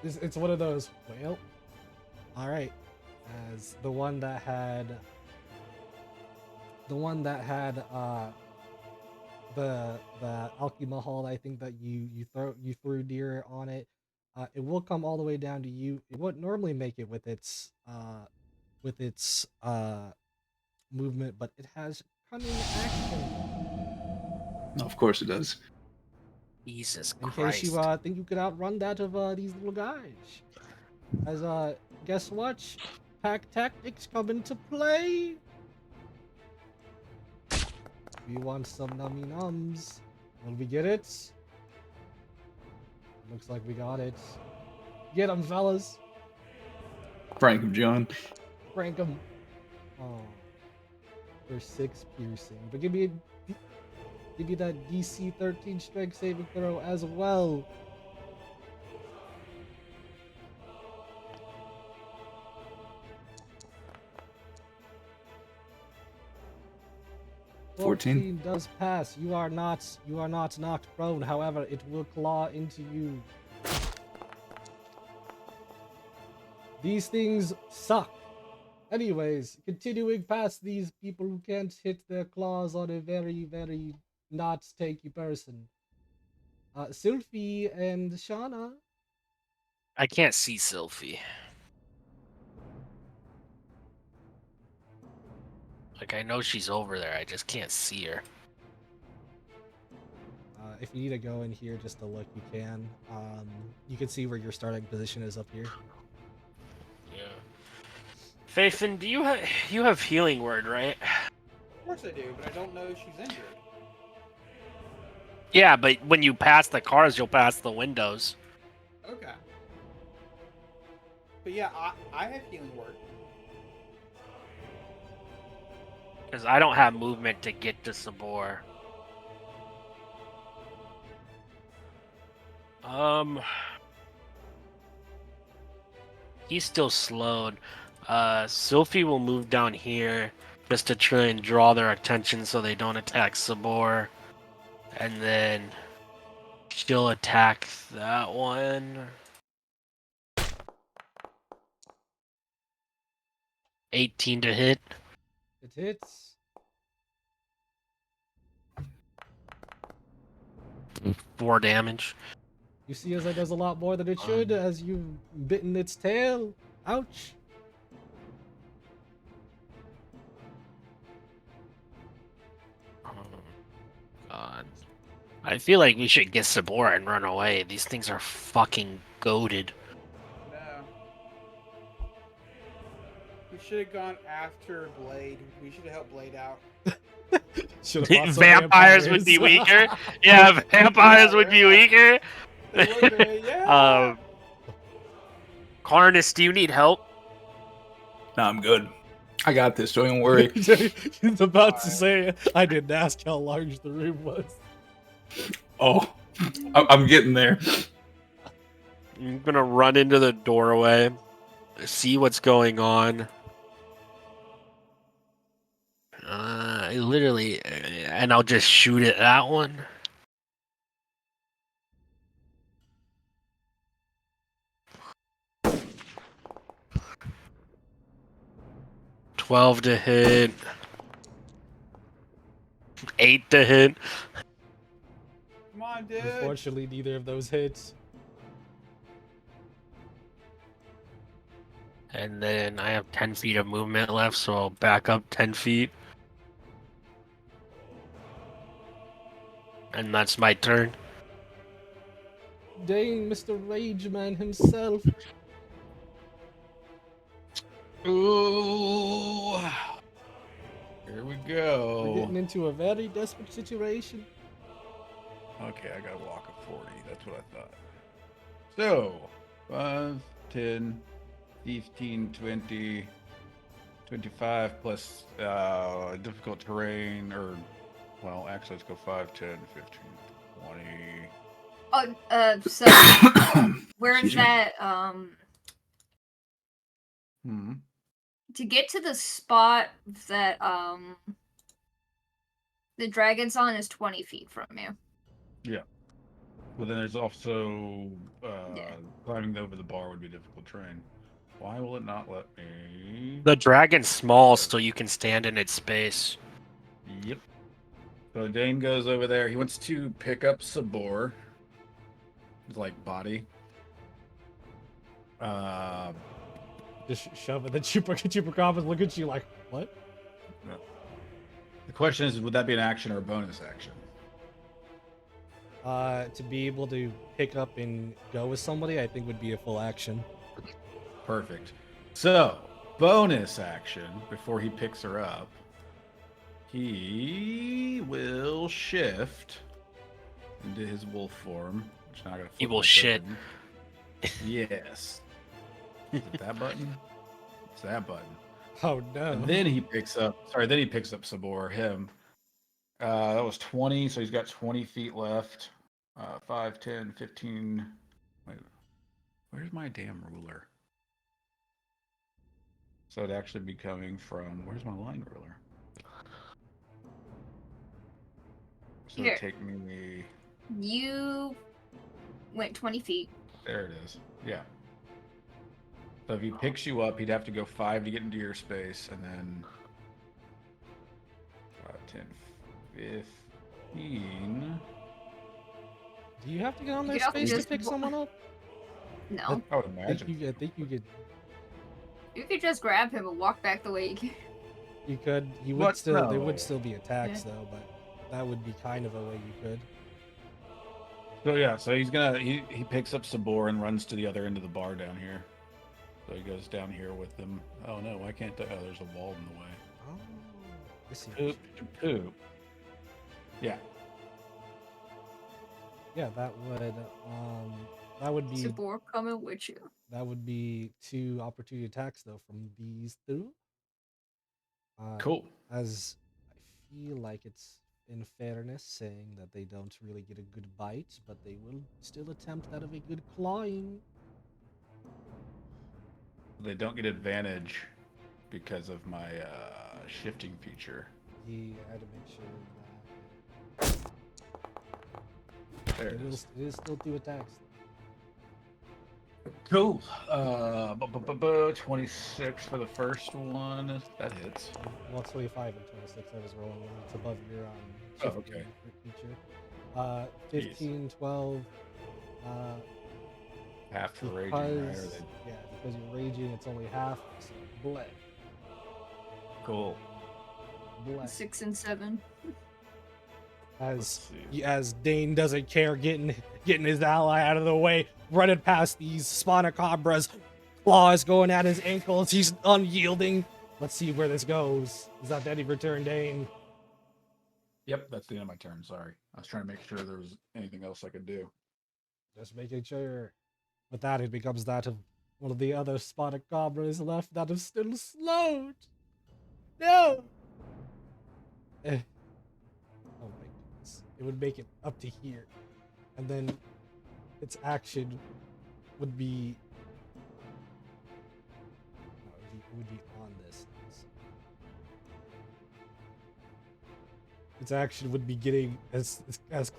It's one of those. Well, all right. As the one that had the alchemy I think that you threw deer on it. It will come all the way down to you. It wouldn't normally make it with its movement, but it has cunning action. Of course it does. Jesus In Christ. case you think you could outrun that of these little guys. As guess what? Pack tactics come into play. We want some nummy nums. Will we get it? Looks like we got it. Get them, fellas. Frank him, John. Crank them. Oh, for 6 piercing. But give me that DC 13 strength saving throw as well. $14 does pass. You are not knocked prone. However, it will claw into you. These things suck. Anyways, continuing past these people who can't hit their claws on a very, very not tanky person. Sylphie and Shauna. I can't see Sylphie. Like, I know she's over there, I just can't see her. If you need to go in here just to look, you can. You can see where your starting position is up here. Yeah. Faithin, do you have healing word, right? Of course I do, but I don't know if she's injured. Yeah, but when you pass the cars, you'll pass the windows. Okay. But yeah, I have healing word. Because I don't have movement to get to Sabor. He's still slowed. Sylphie will move down here just to try and draw their attention so they don't attack Sabor. And then she'll attack that one. 18 to hit. It hits. 4 damage. You see as that does a lot more than it should as you've bitten its tail. Ouch. Oh, God. I feel like we should get Sabor and run away. These things are fucking goated. No. We should have gone after Blade. We should have helped Blade out. Should've fought some Vampires would be weaker. Yeah, vampires would be weaker. They would be, yeah. Carnus, do you need help? No, I'm good. I got this, don't worry. He's about to say, I didn't ask how large the room was. Oh, I'm getting there. I'm gonna run into the doorway, see what's going on. Literally, and I'll just shoot at that one. $12 to hit. 8 to hit. Come on, dude. Unfortunately, neither of those hits. And then I have 10 feet of movement left, so I'll back up 10 feet. And that's my turn. Dang, Mr. Rageman himself. Ooh. Here we We're go. getting into a very desperate situation. Okay, I got a walk of 40. That's what I thought. So, 5, 10, 15, 20, 25 plus difficult terrain, or, well, actually, let's go 5, 10, 15, 20. So where's Excuse me. that? Hmm. To get to the spot that the dragon's on is 20 feet from you. Yeah. Well, then there's also Yeah. climbing over the bar would be difficult terrain. Why will it not let me? The dragon's small, so you can stand in its space. Yep. So Dane goes over there. He wants to pick up Sabor. His like body. Just shove it. The Chupacabras look at you like, what? The question is, would that be an action or a bonus action? To be able to pick up and go with somebody, I think would be a full action. Perfect. So, bonus action before he picks her up. He will shift into his wolf form. Which now I gotta He flip will my shit. token. Yes. Is it that button? It's that button. Oh no. And then he picks up. Sorry, then he picks up Sabor. Him. That was 20, so he's got 20 feet left. 5, 10, 15. Wait, where's my damn ruler? So it'd actually be coming from. Where's my line ruler? So Here. it'd take me. You went 20 feet. There it is. Yeah. So if he picks you up, he'd have to go 5 to get into your space, and then 5, 10, 15. Do you have to get on You their could also space to just pick someone up? No. I would I imagine. think you could. You could just grab him and walk back the way you came. You could. You would What? still. There No. would still be attacks Yeah. though, but that would be kind of a way you could. So yeah, so he's gonna he picks up Sabor and runs to the other end of the bar down here. So he goes down here with them. Oh no, why can't? Oh, there's a wall in the way. Oh, I see. Poop to poop. Yeah. Yeah, that would be Sabor coming with you. that would be 2 opportunity attacks though from these two. Cool. As I feel like it's in fairness saying that they don't really get a good bite, but they will still attempt that of a good clawing. They don't get advantage because of my shifting feature. Yeah, I had to make sure that There it is. it is still 2 attacks. Cool. 26 for the first one. That hits. Well, 25 and 26 I was rolling. It's above your Oh, shifting okay. feature. 15, 12. Half for raging, right? Or Because, they... yeah, because you're raging, it's only half. So bleh. Cool. Bleh. 6 and 7. Let's see. As Dane doesn't care getting his ally out of the way, running past these Spinacabras, claws going at his ankles, he's unyielding. Let's see where this goes. Is that the end of your turn, Dane? Yep, that's the end of my turn. Sorry. I was trying to make sure there was anything else I could do. Just making sure. With that, it becomes that of one of the other Spinacabras left that is still slowed. No! Oh my goodness. It would make it up to here. And then its action would be... no, it would be on this. Its action would be getting as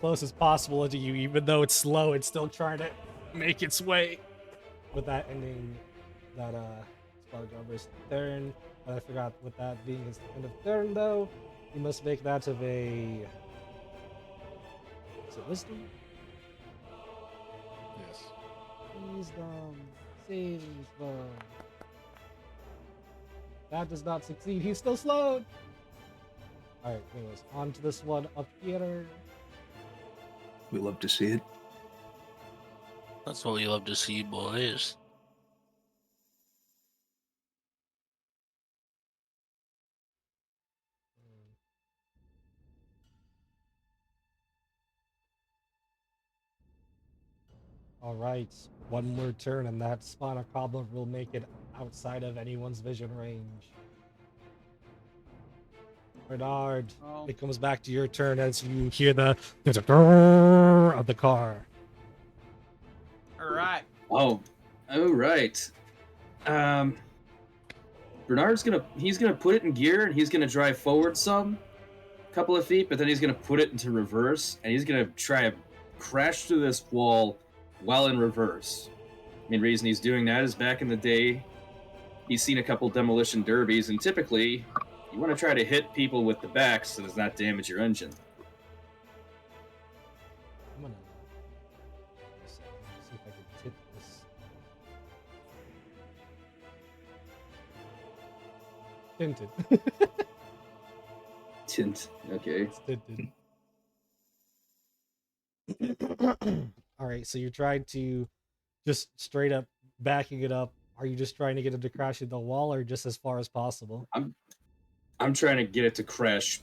close as possible to you, even though it's slow, it's still trying to make its way. With that ending that Spinacabra's turn. But I forgot with that being his end of turn though. You must make that of a... is it wisdom? Yes. Wisdom. Save throw. That does not succeed. He's still slowed. Alright, anyways, on to this one up here. We love to see it. That's what we love to see, boys. Alright, one more turn and that Spinacabra will make it outside of anyone's vision range. Bernard, Oh. it comes back to your turn as you hear the grrr of the car. All right. Oh, right. Bernard's he's gonna put it in gear and he's gonna drive forward some couple of feet, but then he's gonna put it into reverse and he's gonna try to crash through this wall while in reverse. Main reason he's doing that is back in the day, he's seen a couple demolition derbies, and typically you want to try to hit people with the back so it does not damage your engine. I'm gonna see if I can tip this. Tinted. Tint. Okay. It's tinted. All right, so you're trying to just straight up backing it up. Are you just trying to get it to crash into the wall, or just as far as possible? I'm trying to get it to crash.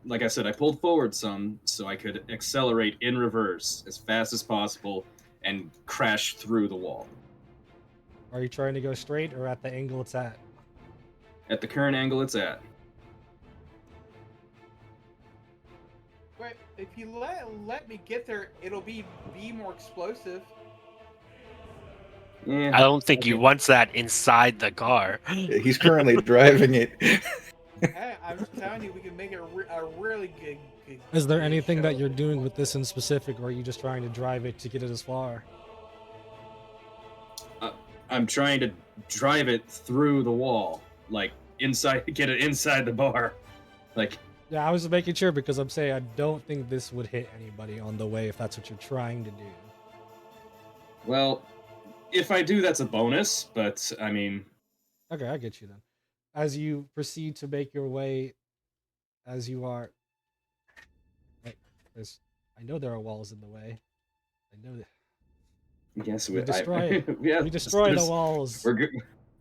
Like I said, I pulled forward some so I could accelerate in reverse as fast as possible and crash through the wall. Are you trying to go straight or at the angle it's at? At the current angle it's at. But if you let me get there, it'll be more explosive. Yeah. I don't think he wants that inside the car. He's currently driving it. Hey, I'm just telling you, we can make it a really good. Is there good anything show. that you're doing with this in specific, or are you just trying to drive it to get it as far? I'm trying to drive it through the wall, like get it inside the bar. Like, Yeah, I was making sure because I'm saying I don't think this would hit anybody on the way if that's what you're trying to do. well, if I do, that's a bonus, but I mean, Okay, I get you then. As you proceed to make your way, as you are, wait, I know there are walls in the way. I know that yes, we destroy. yeah, We destroy the there's- walls.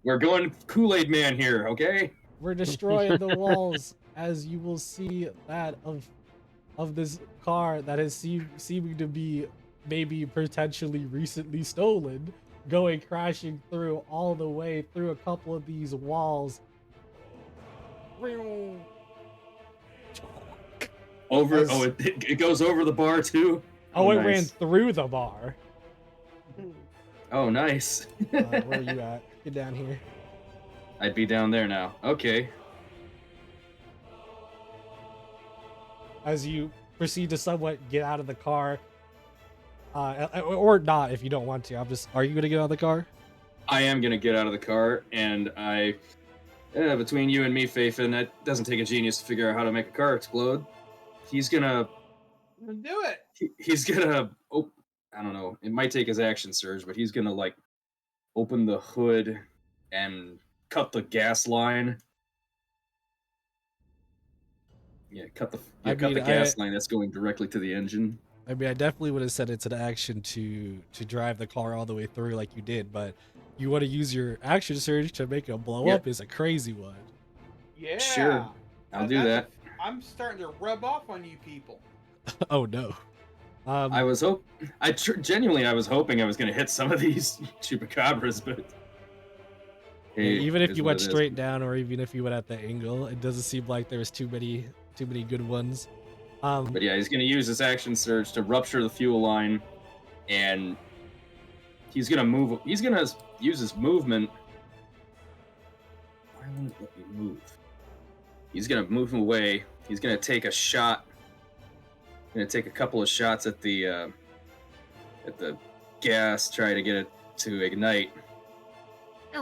We're going Kool-Aid Man here, okay? We're destroying the walls, as you will see that of this car that has seeming to be maybe potentially recently stolen, going crashing through all the way through a couple of these walls. Over. As- Oh, it goes over the bar too. Oh, it nice. ran through the bar. Oh, nice. Where are you at? Get down here. I'd be down there now. Okay. As you proceed to somewhat get out of the car, or not if you don't want to. Are you gonna get out of the car? I am gonna get out of the car, and between you and me, Faithin, that doesn't take a genius to figure out how to make a car explode. He's gonna Do it. he's gonna I don't know, it might take his action surge, but he's gonna like open the hood and cut the gas line. Yeah, cut the gas line that's going directly to the engine. I mean, I definitely would have said it's an action to drive the car all the way through like you did, but you want to use your action surge to make it blow up is a crazy one. Yeah. Sure. I'll do that. I'm starting to rub off on you people. Oh no. I was genuinely I was hoping I was going to hit some of these chupacabras, but hey, even it if is you what went it is. straight down, or even if you went at the angle, it doesn't seem like there's too many good ones. But yeah, he's going to use his action surge to rupture the fuel line, and he's going to move. He's going to use his movement. Why won't it let me move? He's going to move him away. He's going to take a shot. Going to take a couple of shots at the gas, try to get it to ignite. I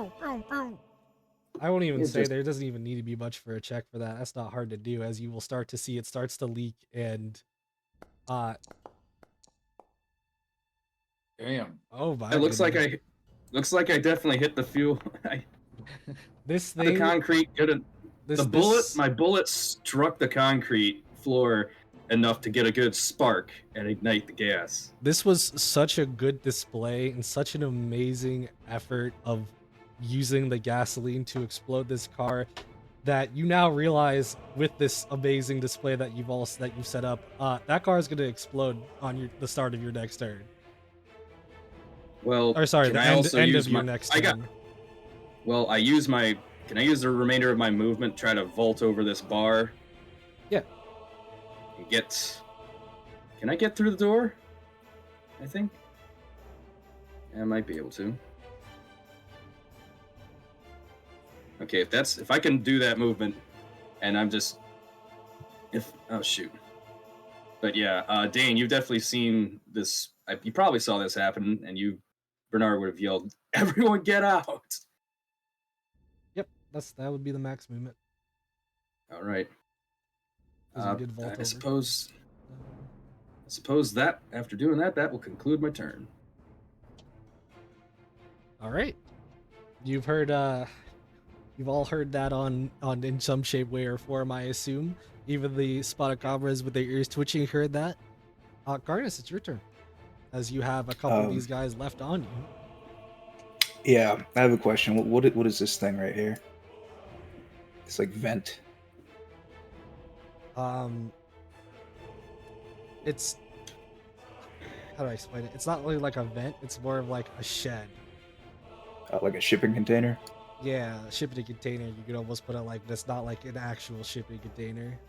won't even It's say just- there doesn't even need to be much for a check for that. That's not hard to do, as you will start to see it starts to leak and Damn. oh my It looks goodness. like I definitely hit the fuel. This The thing concrete my bullet struck the concrete floor enough to get a good spark and ignite the gas. This was such a good display and such an amazing effort of using the gasoline to explode this car that you now realize with this amazing display that you've set up, that car is going to explode on the start of your next turn. Well, Or sorry, can the I end also of use your my- next I turn. got. Well, can I use the remainder of my movement, try to vault over this bar? Yeah. And can I get through the door? I think. I might be able to. Okay, if I can do that movement, and I'm just oh shoot. But yeah, Dane, you've definitely seen this. You probably saw this happen, and Bernard would have yelled, "Everyone, get out!" Yep, that would be the max movement. All right. Because you did vault I over. suppose that after doing that, that will conclude my turn. All right. You've heard you've all heard that on in some shape, way, or form, I assume. Even the Spotacabras with their ears twitching heard that. Garnus, it's your turn. As you have a couple of these guys left on you. Yeah, I have a question. What is this thing right here? It's like vent. It's, how do I explain it? It's not really like a vent. It's more of like a shed. Like a shipping container? Yeah, shipping container. You could almost put it like that's not like an actual shipping container.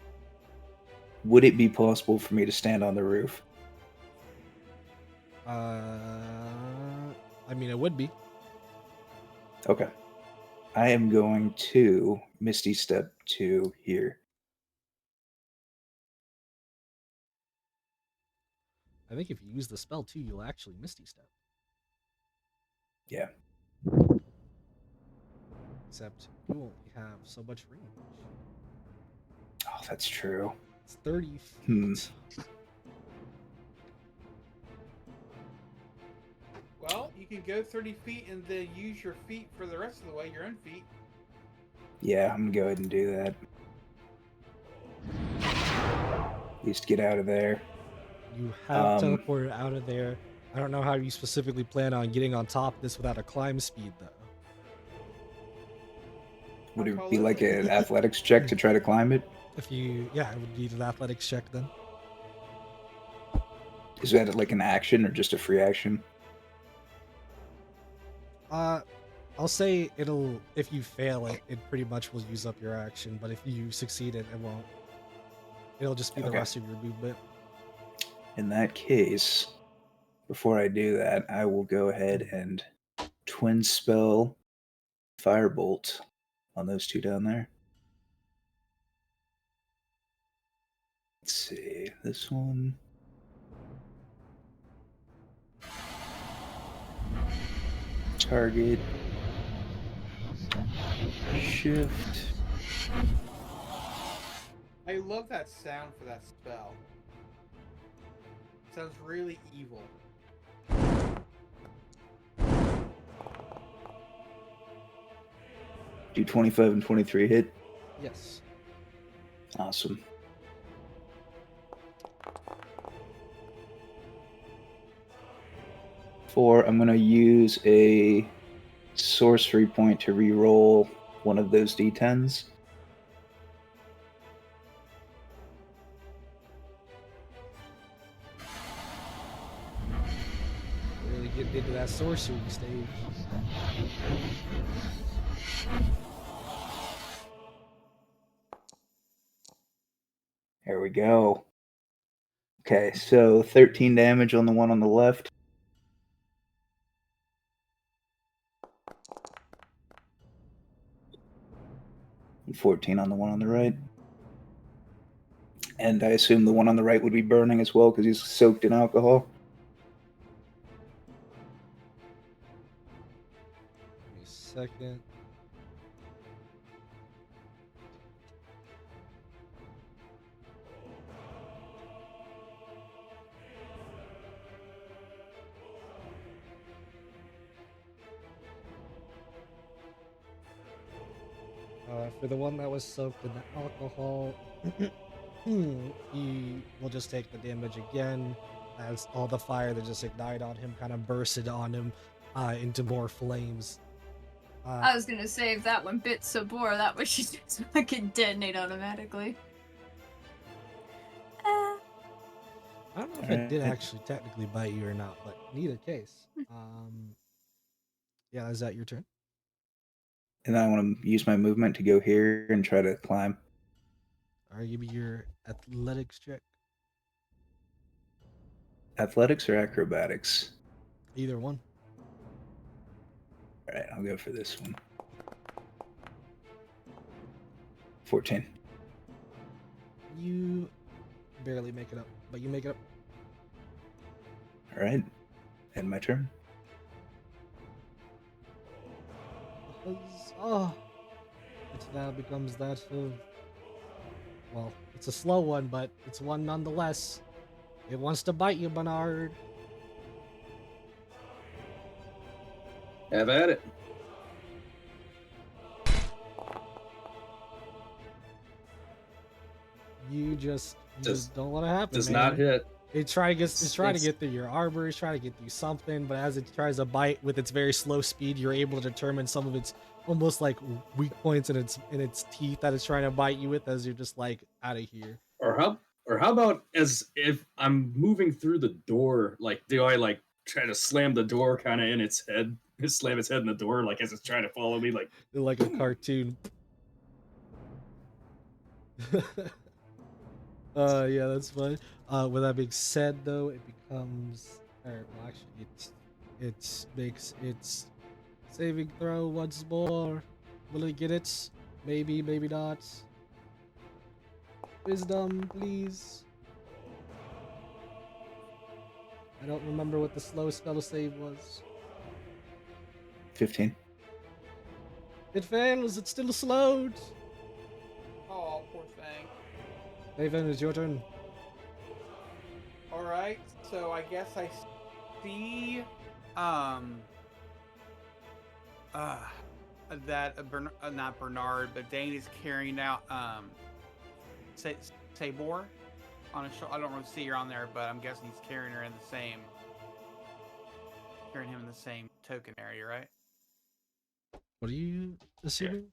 Would it be possible for me to stand on the roof? I mean, it would be. Okay. I am going to Misty Step to here. I think if you use the spell too, you'll actually Misty Step. Yeah. Except you only have so much range. Oh, that's true. It's 30 feet. Well, you can go 30 feet and then use your feet for the rest of the way, your own feet. Yeah, I'm gonna go ahead and do that. At least get out of there. You have teleported out of there. I don't know how you specifically plan on getting on top of this without a climb speed, though. Would it be like an athletics check to try to climb it? Yeah, it would need an athletics check then. Is that like an action or just a free action? I'll say if you fail it, it pretty much will use up your action, but if you succeed it, it won't. It'll just be the rest of your movement. In that case, before I do that, I will go ahead and twin spell Firebolt on those two down there. Let's see, this one. Target. Shift. I love that sound for that spell. It sounds really evil. Do 25 and 23 hit? Yes. Awesome. I'm going to use a sorcery point to re-roll one of those d10s. Really getting into that sorcery stage. There we go. Okay, so 13 damage on the one on the left. And 14 on the one on the right. And I assume the one on the right would be burning as well because he's soaked in alcohol. Give me a second. For the one that was soaked in the alcohol, he will just take the damage again as all the fire that just ignited on him kind of bursted on him into more flames. I was gonna say, if that one bit Sabor, that would just fucking detonate automatically. I don't know if it did actually technically bite you or not, but in either case. Yeah, is that your turn? And then I want to use my movement to go here and try to climb. Alright, give me your athletics check. Athletics or acrobatics? Either one. All right, I'll go for this one. 14. You barely make it up, but you make it up. All right, end my turn. It now becomes that of. Well, it's a slow one, but it's one nonetheless. It wants to bite you, Bernard. Have at it. You just don't let it happen. Does man. not hit. It's trying to It's- get through your arbor. It's trying to get through something, but as it tries to bite with its very slow speed, you're able to determine some of its almost like weak points in its teeth that it's trying to bite you with. As you're just like out of here. Or how about as if I'm moving through the door, like do I like try to slam the door kind of in its head, slam its head in the door like as it's trying to follow me, like A cartoon. Yeah, that's fine. With that being said, though, it becomes. Or, well, actually, it makes its saving throw once more. Will it get it? Maybe, maybe not. Wisdom, please. I don't remember what the slow spell save was. 15. It fails. It's still slowed. Oh, poor thing. Haven, it's your turn. All right, so I guess I see, that not Bernard, but Dane is carrying out Sabor on his shoulder. I don't really see her on there, but I'm guessing he's carrying him in the same token area, right? What are you assuming?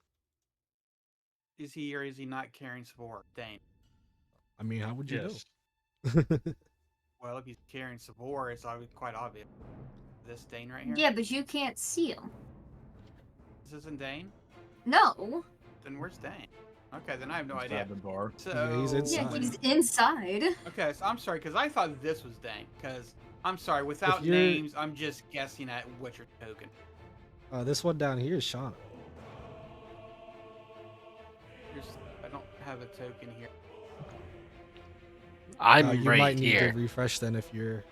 Is he or is he not carrying Sabor? Dane. I mean, how would you Yes. know? Well, if he's carrying Sabor, it's quite obvious. This Dane right here? Yeah, but you can't see him. This isn't Dane? No. Then where's Dane? Okay, then I have no Inside idea. the bar. So Yeah, he's inside. Yeah, he's inside. Okay, so I'm sorry, because I thought this was Dane. Because I'm sorry, without you're- names, I'm just guessing at what your token. This one down here is Shauna. I don't have a token here. I'm you right might need here. to refresh then if you're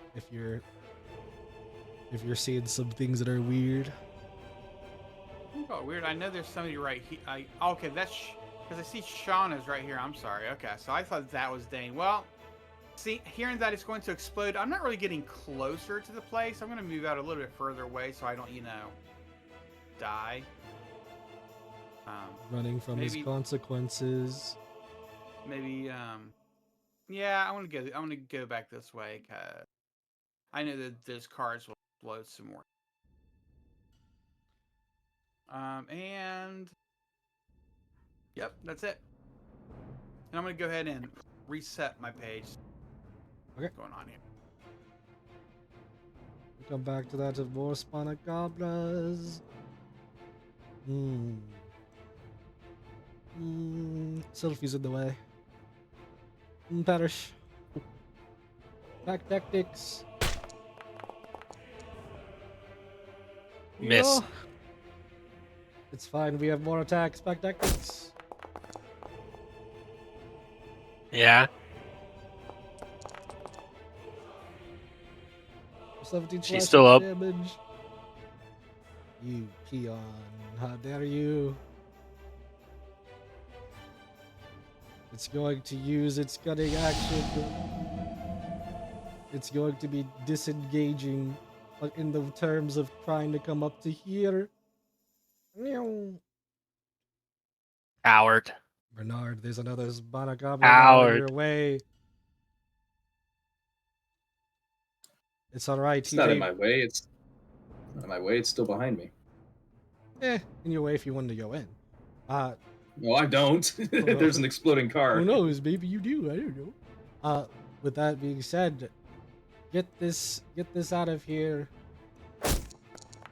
seeing some things that are weird. Oh, weird. I know there's somebody right here. Okay, that's because I see Shauna's right here. I'm sorry. Okay, so I thought that was Dane. Well, see, hearing that it's going to explode, I'm not really getting closer to the place. I'm going to move out a little bit further away so I don't, die. Running from his Maybe- consequences. Maybe, yeah, I want to go back this way because I know that those cars will explode some more. And yep, that's it. And I'm gonna go ahead and reset my page. Okay. What's going on here? We come back to that of more Spinacabras. Sylphie's in the way. Perish. Back tactics. Miss. Oh. It's fine, we have more attacks. Back tactics. Yeah. 17 She's slashing still up. damage. You peon. How dare you? It's going to use its cutting action. It's going to be disengaging in the terms of trying to come up to here. Meow. Howard. Bernard, there's another Spinacabra in Howard. your way. It's alright, It's not in my way. It's not in my way. It's still behind me. in your way if you wanted to go in. No, I don't. There's an exploding car. Who knows? Maybe you do. I don't know. With that being said, get this out of here.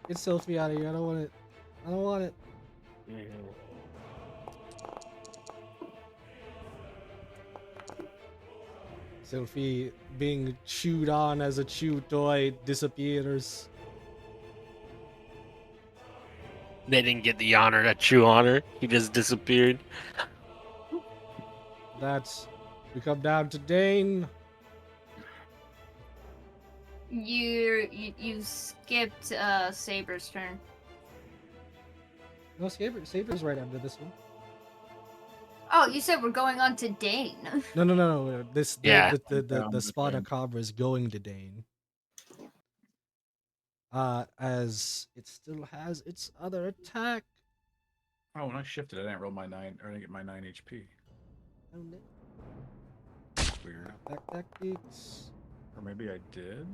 Get Sophie out of here. I don't want it. I don't want it. Sophie, being chewed on as a chew toy, disappears. They didn't get the honor, a true honor. He just disappeared. We come down to Dane. You skipped Saber's turn. No, Saber's right under this one. Oh, you said we're going on to Dane. No. Yeah. The Down to Spotacabra is going to Dane. As it still has its other attack. Oh, when I shifted, I didn't roll my 9, or I didn't get my 9 HP. Oh no. Weird. Attack tactics. Or maybe I did?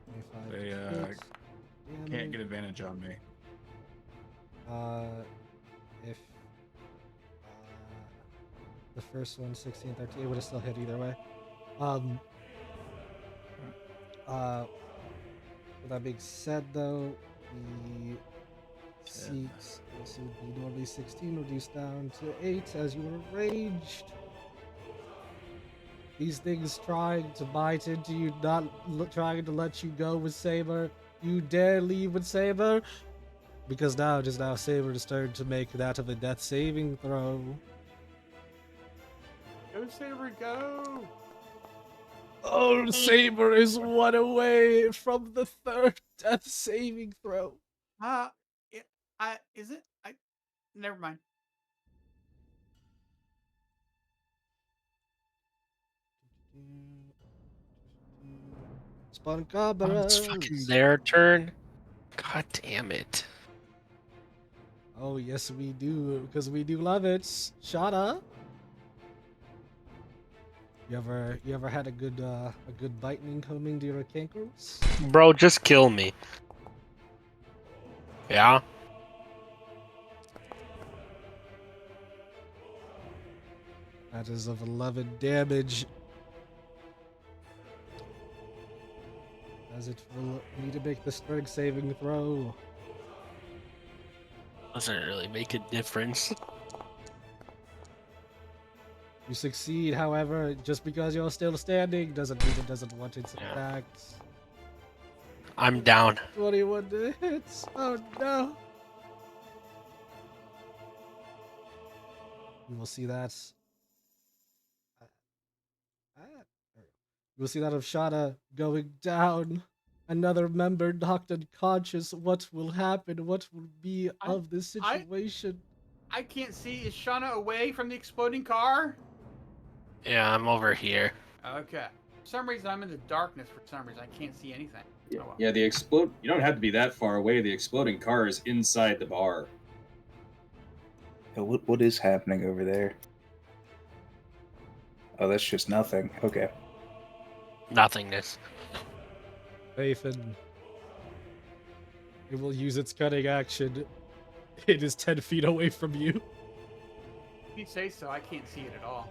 25 They, hits, Can't damage. get advantage on me. If the first one, 16, 13, it would have still hit either way. With that being said, though, the seats, this would be normally 16, reduced down to 8 as you were enraged. These things trying to bite into you, not trying to let you go with Saber. You dare leave with Saber? Because now Saber is starting to make that of a death saving throw. Go, Saber, go! Oh, Saber is one away from the third death saving throw. Is it? Never mind. Oh, it's Spotacabras. fucking their turn. God damn it. Oh, yes, we do, because we do love it. Shada. You ever had a good biting coming to your cankles? Bro, just kill me. Yeah? That is of 11 damage. As it will need to make the strength saving throw. Doesn't really make a difference. You succeed, however, just because you're still standing doesn't mean it doesn't want its Yeah. attacks. I'm down. 21 to hits. Oh no. You will see that. You will see that of Shada going down. Another member knocked unconscious. What will happen? What will be of this situation? I can't see. Is Shauna away from the exploding car? Yeah, I'm over here. Okay. For some reason, I'm in the darkness. For some reason, I can't see anything. Yeah, Oh, well. yeah. You don't have to be that far away. The exploding car is inside the bar. What is happening over there? Oh, that's just nothing. Okay. Nothingness. Nathan. It will use its cutting action. It is 10 feet away from you. If you say so, I can't see it at all.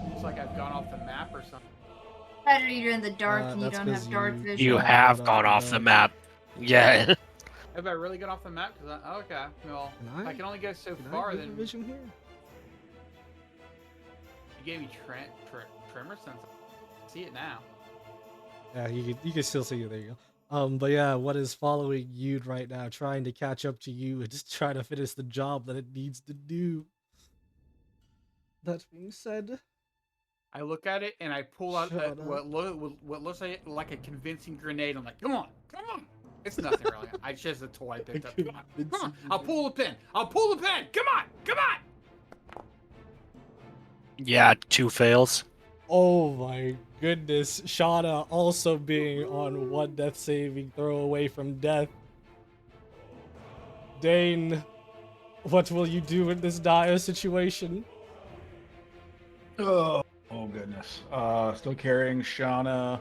Looks like I've gone off the map or something. Better you're in the dark and you That's don't 'cause have dark you- vision. You Yeah, have gone gone off off the the map. Yeah. Have I really got off the map? Okay. Well, Can I can only go so Can far. I Then you vision here? gave me tremor sense. I see it now. Yeah, you can still see it. There you go. But yeah, what is following you right now, trying to catch up to you and just trying to finish the job that it needs to do. That being said, I look at it and I pull out Shut up. what looks like a convincing grenade. I'm like, come on. It's nothing really. It's just a toy I picked up. Come on. Convincing I'll pull the pin. Come on. Yeah, 2 fails. oh my goodness, Shauna also being on one death saving throw away from death. Dane, what will you do in this dire situation? Oh goodness. Still carrying Shauna.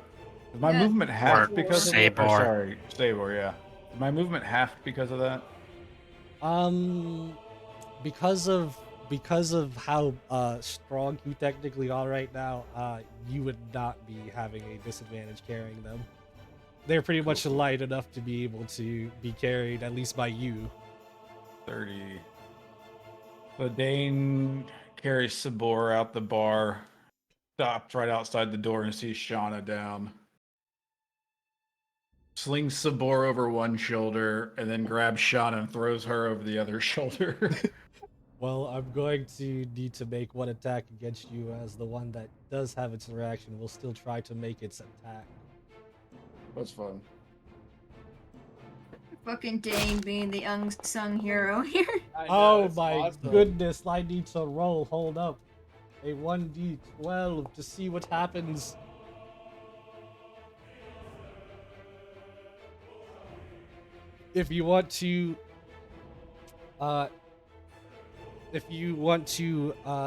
Is my Yeah. movement half Or because of it? Sabor. Or sorry, Sabor, yeah. Is my movement half because of that? Because of how strong you technically are right now, you would not be having a disadvantage carrying them. They're pretty much light enough to be able to be carried, at least by you. 30. So Dane carries Sabor out the bar, stops right outside the door and sees Shauna down. slings Sabor over one shoulder, and then grabs Shauna and throws her over the other shoulder. Well, I'm going to need to make one attack against you, as the one that does have its reaction will still try to make its attack. That's fun. Fucking Dane being the unsung hero here. I know, Oh it's my awesome. goodness, I need to roll. Hold up. A 1d12 to see what happens. If you want to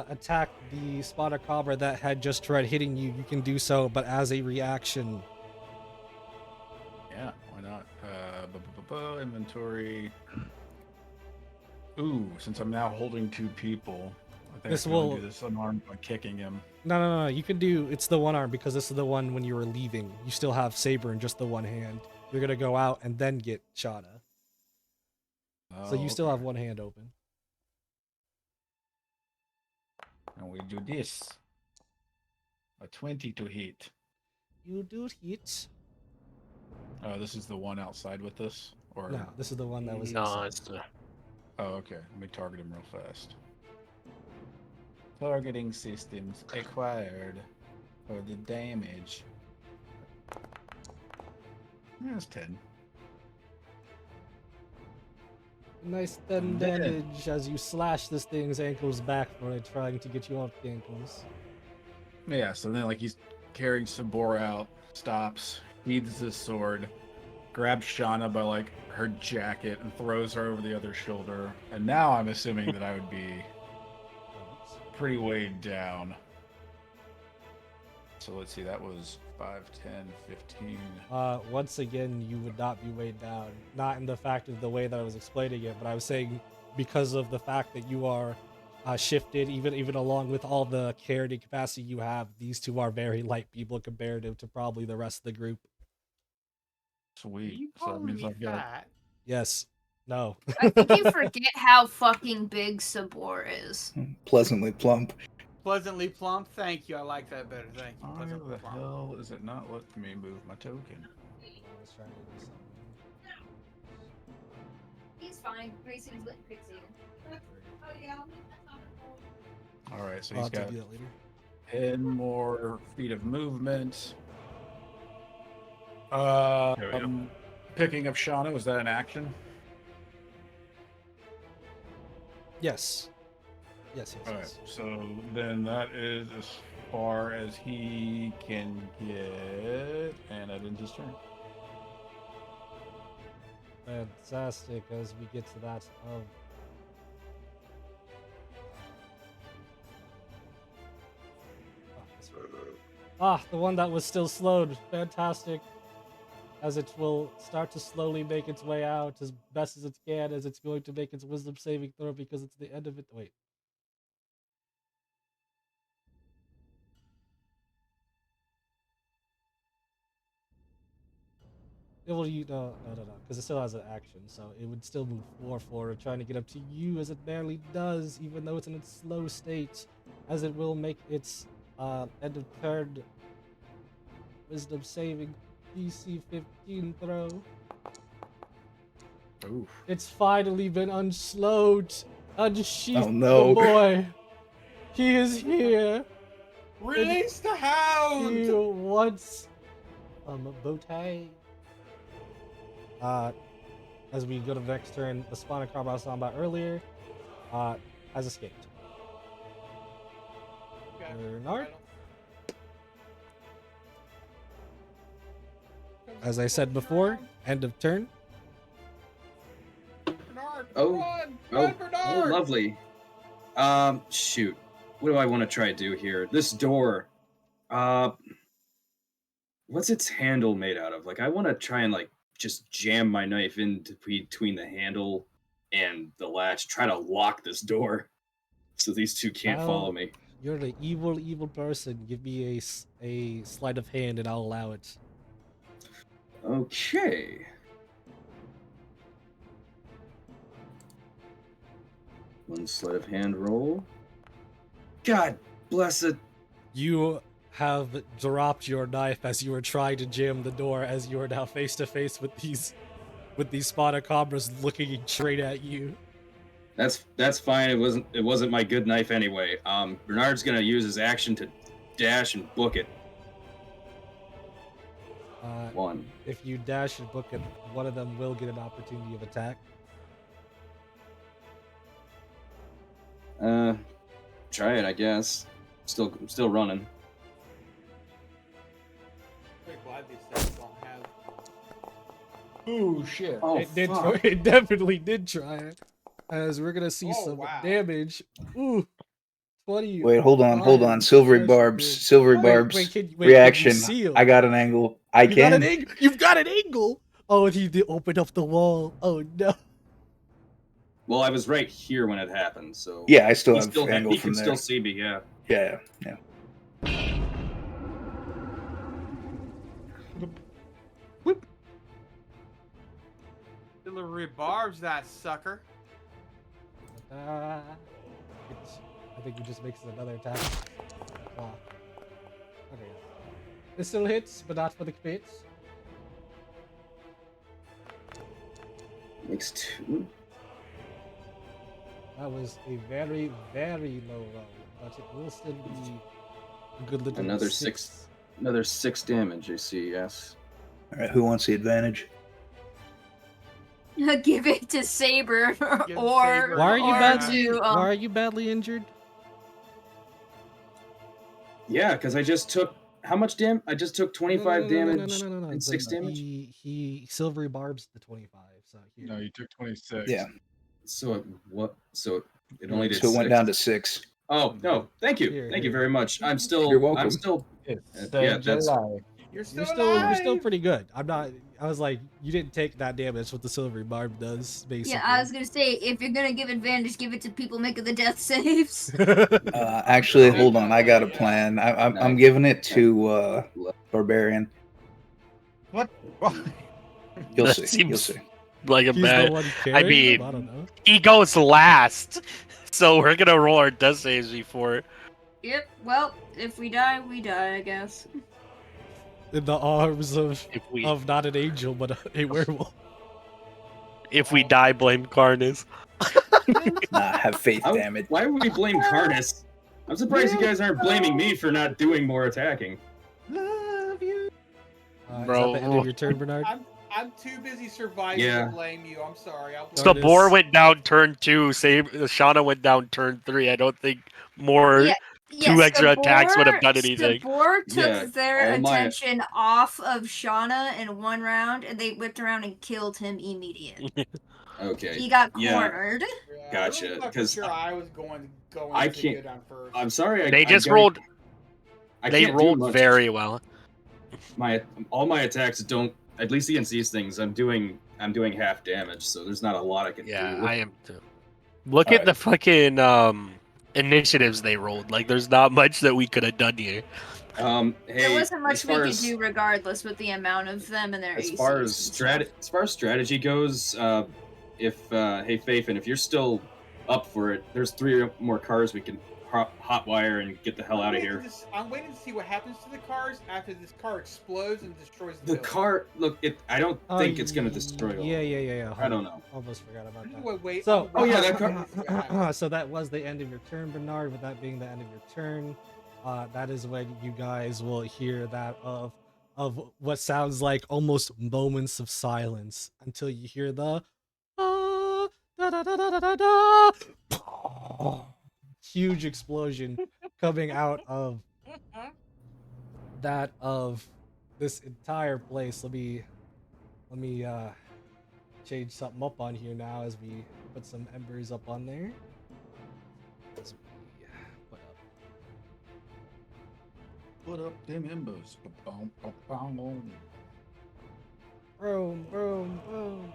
attack the Spotacabra that had just tried hitting you, you can do so, but as a reaction. Yeah, why not? Inventory. Ooh, since I'm now holding two people, I think This I can only will- do this unarmed by kicking him. No, you can do, it's the one arm, because this is the one when you were leaving. You still have Saber in just the one hand. You're gonna go out and then get Shauna. So you still have one hand open. And we do this. A 20 to hit. You do hit. Oh, this is the one outside with this? Or No, this is the one that was No, inside. it's the. Oh, okay. Let me target him real fast. Targeting systems acquired for the damage. That's 10. Nice 10 And then- damage as you slash this thing's ankles back for it, trying to get you off the ankles. Yeah, so then like he's carrying Sabor out, stops, heathes his sword, grabs Shauna by like her jacket and throws her over the other shoulder. And now I'm assuming that I would be pretty weighed down. So let's see, that was 5, 10, 15. Once again, you would not be weighed down. Not in the fact of the way that I was explaining it, but I was saying because of the fact that you are shifted, even along with all the carrying capacity you have, these two are very light people comparative to probably the rest of the group. Sweet. You So that calling means me I've got fat? Yes. No. I think you forget how fucking big Sabor is. Pleasantly plump. Pleasantly plump. Thank you. I like that better. Thank you. why Pleasantly the plump. hell is it not letting me move my token? Let's try to do something. He's fine. Grayson lit Pixie. Alright, so I'll he's have got to do that later. 10 more feet of movement. There we go. Picking up Shauna, was that an action? Yes. Yes. Alright, so then that is as far as he can get, and that ends his turn. Fantastic. As we get to that of the one that was still slowed. Fantastic. As it will start to slowly make its way out as best as it can, as it's going to make its wisdom saving throw because it's the end of it. Wait. It will no, because it still has an action, so it would still move 4 forward, trying to get up to you as it barely does, even though it's in its slow state, as it will make its end of turn wisdom saving DC 15 throw. Oof. It's finally been unslowed. Unsheath Oh, no. the boy. He is here. Release the hound! He wants bow tie. As we go to the next turn, the Spotacabra I was talking about earlier has escaped. Okay. Bernard? As I said before, end of turn. Bernard, Oh, run! Oh, Run, oh, Bernard! lovely. Shoot. What do I want to try to do here? This door. What's its handle made out of? Like, I want to try and like just jam my knife into between the handle and the latch, try to lock this door, so these two can't follow me. You're the evil person. Give me a sleight of hand and I'll allow it. Okay. One sleight of hand roll. God bless it. You have dropped your knife as you were trying to jam the door, as you are now face to face with these Spotacabras looking straight at you. That's fine. It wasn't my good knife anyway. Bernard's gonna use his action to dash and book it. One. If you dash and book it, one of them will get an opportunity of attack. Try it, I guess. I'm still running. Very glad these sets don't have. Ooh, shit. Oh, It it definitely did try it. As we're gonna see Oh, some wow. damage. Ooh, 20. Wait, hold on. Silvery barbs. Can you Reaction. see him? I got an angle. I You got can. an angle. You've got an angle. Oh, and he did open up the wall. Oh no. Well, I was right here when it happened, so Yeah, I still he have still angle he from can there. still see me. Yeah. Yeah. Delivery barbs, that sucker. I think he just makes another attack. Oh. Okay. This still hits, but not for the crits. Makes 2. That was a very, very low roll, but it will still be a good little Another 6. Another 6 damage. I see. Yes. All right. Who wants the advantage? Give it to Saber, Give or Saber- Why are you or badly? to, Why are you badly injured? Yeah, because I just took how much damage? I just took 25 damage and 6 damage. He silvery barbs the 25. So here. No, you took 26. Yeah. So it only did. So it went 6. down to 6. Oh no! Thank you, Here, thank you here. very much. I'm You're welcome. Yeah, that's- You're You're alive. still pretty good. I'm not. I was like, you didn't take that damage. That's what the silvery barb does, basically. yeah, I was gonna say if you're gonna give advantage, give it to people making the death saves. Actually, hold on. I got a plan. I'm giving it to Barbarian. What? You'll That see. seems- You'll see. Like a He's the bad. one carrying mean- them? I don't know. He goes last, so we're gonna roll our death saves before. Yep. Well, if we die, we die, I guess. In the arms of If we not an angel, but a werewolf. die, blame Carnus. Nah, have faith, damn it. Why would we blame Carnus? I'm surprised you guys aren't blaming me for not doing more attacking. Love you. Is Bro. that the end of your turn, Bernard? I'm too busy surviving Yeah. to blame you. I'm sorry. I'll blame So- Sabor Carnus. went down turn 2. Shauna went down turn 3. I don't think more. Yeah. Two extra attacks would have done anything. Sabor took Yeah, their all my- attention off of Shauna in one round, and they whipped around and killed him immediately. Okay. He got Yeah. cornered. Yeah, Gotcha, I'm not fucking 'cause sure I was going I to can't- go down first. I'm sorry. They just rolled. I They can't do rolled much. very well. All my attacks don't. At least against these things, I'm doing half damage, so there's not a lot I can Yeah, do. I am too. Look at Alright. the fucking initiatives they rolled. Like, there's not much that we could have done here. Hey, There wasn't much as we far could as- do regardless with the amount of them and their As ACs far and as stuff. strategy goes, if hey Faith, and if you're still up for it, there's 3 more cars we can hotwire and get the hell out of here. I'm waiting to see what happens to the cars after this car explodes and destroys the The building. car, look, I don't think it's gonna Oh, destroy all. Yeah. I don't know. Almost forgot about I'm that. gonna wait. So, Oh, yeah, that car- so that was the end of your turn, Bernard. With that being the end of your turn, that is when you guys will hear that of what sounds like almost moments of silence until you hear the da, da, da, da, da, da, da. Huge explosion coming out of this entire place. Let me change something up on here now as we put some embers up on there. As we put up Put up them embers. Ba-bum, ba-bum. boom, boom, boom, boom,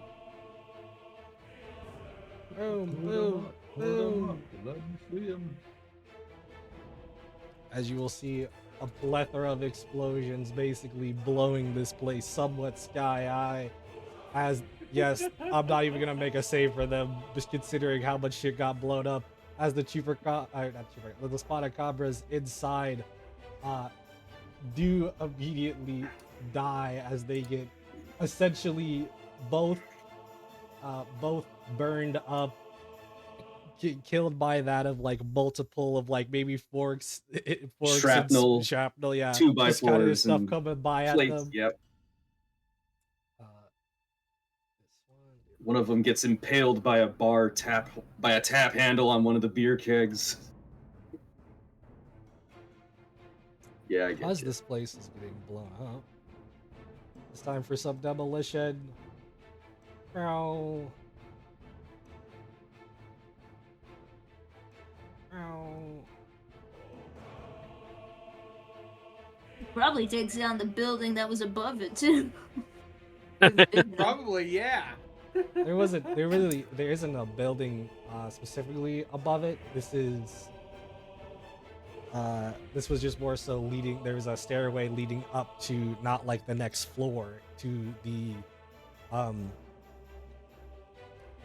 Put 'em boom, up, put 'em boom. up, let 'em see 'em. As you will see a plethora of explosions basically blowing this place somewhat sky high. As, yes, I'm not even gonna make a save for them, just considering how much shit got blown up. As the Spotacabras inside do immediately die as they get essentially both both burned up, get killed by that of like multiple of like maybe forks Shrapnel, and shrapnel, yeah, 2x4s just kind of stuff and coming by at plates. them. Yep. Uh, One of them gets impaled by a tap handle on one of the beer kegs. Yeah, I get as you. this place is getting blown up, it's time for some demolition. Ow. Ow. Probably takes down the building that was above it too. Probably, yeah. There isn't a building specifically above it. This was just more so leading. There was a stairway leading up to not like the next floor to the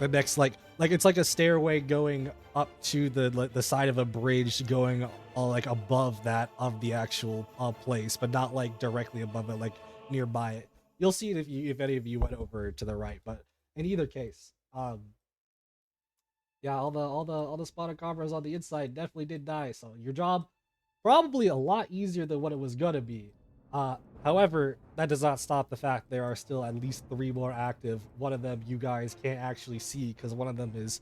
next like it's like a stairway going up to the side of a bridge going like above that of the actual place, but not like directly above it, like nearby it. You'll see it if any of you went over to the right, but in either case, yeah, all the spotted cobras on the inside definitely did die. So your job probably a lot easier than what it was gonna be. However, that does not stop the fact there are still at least 3 more active. One of them you guys can't actually see because one of them is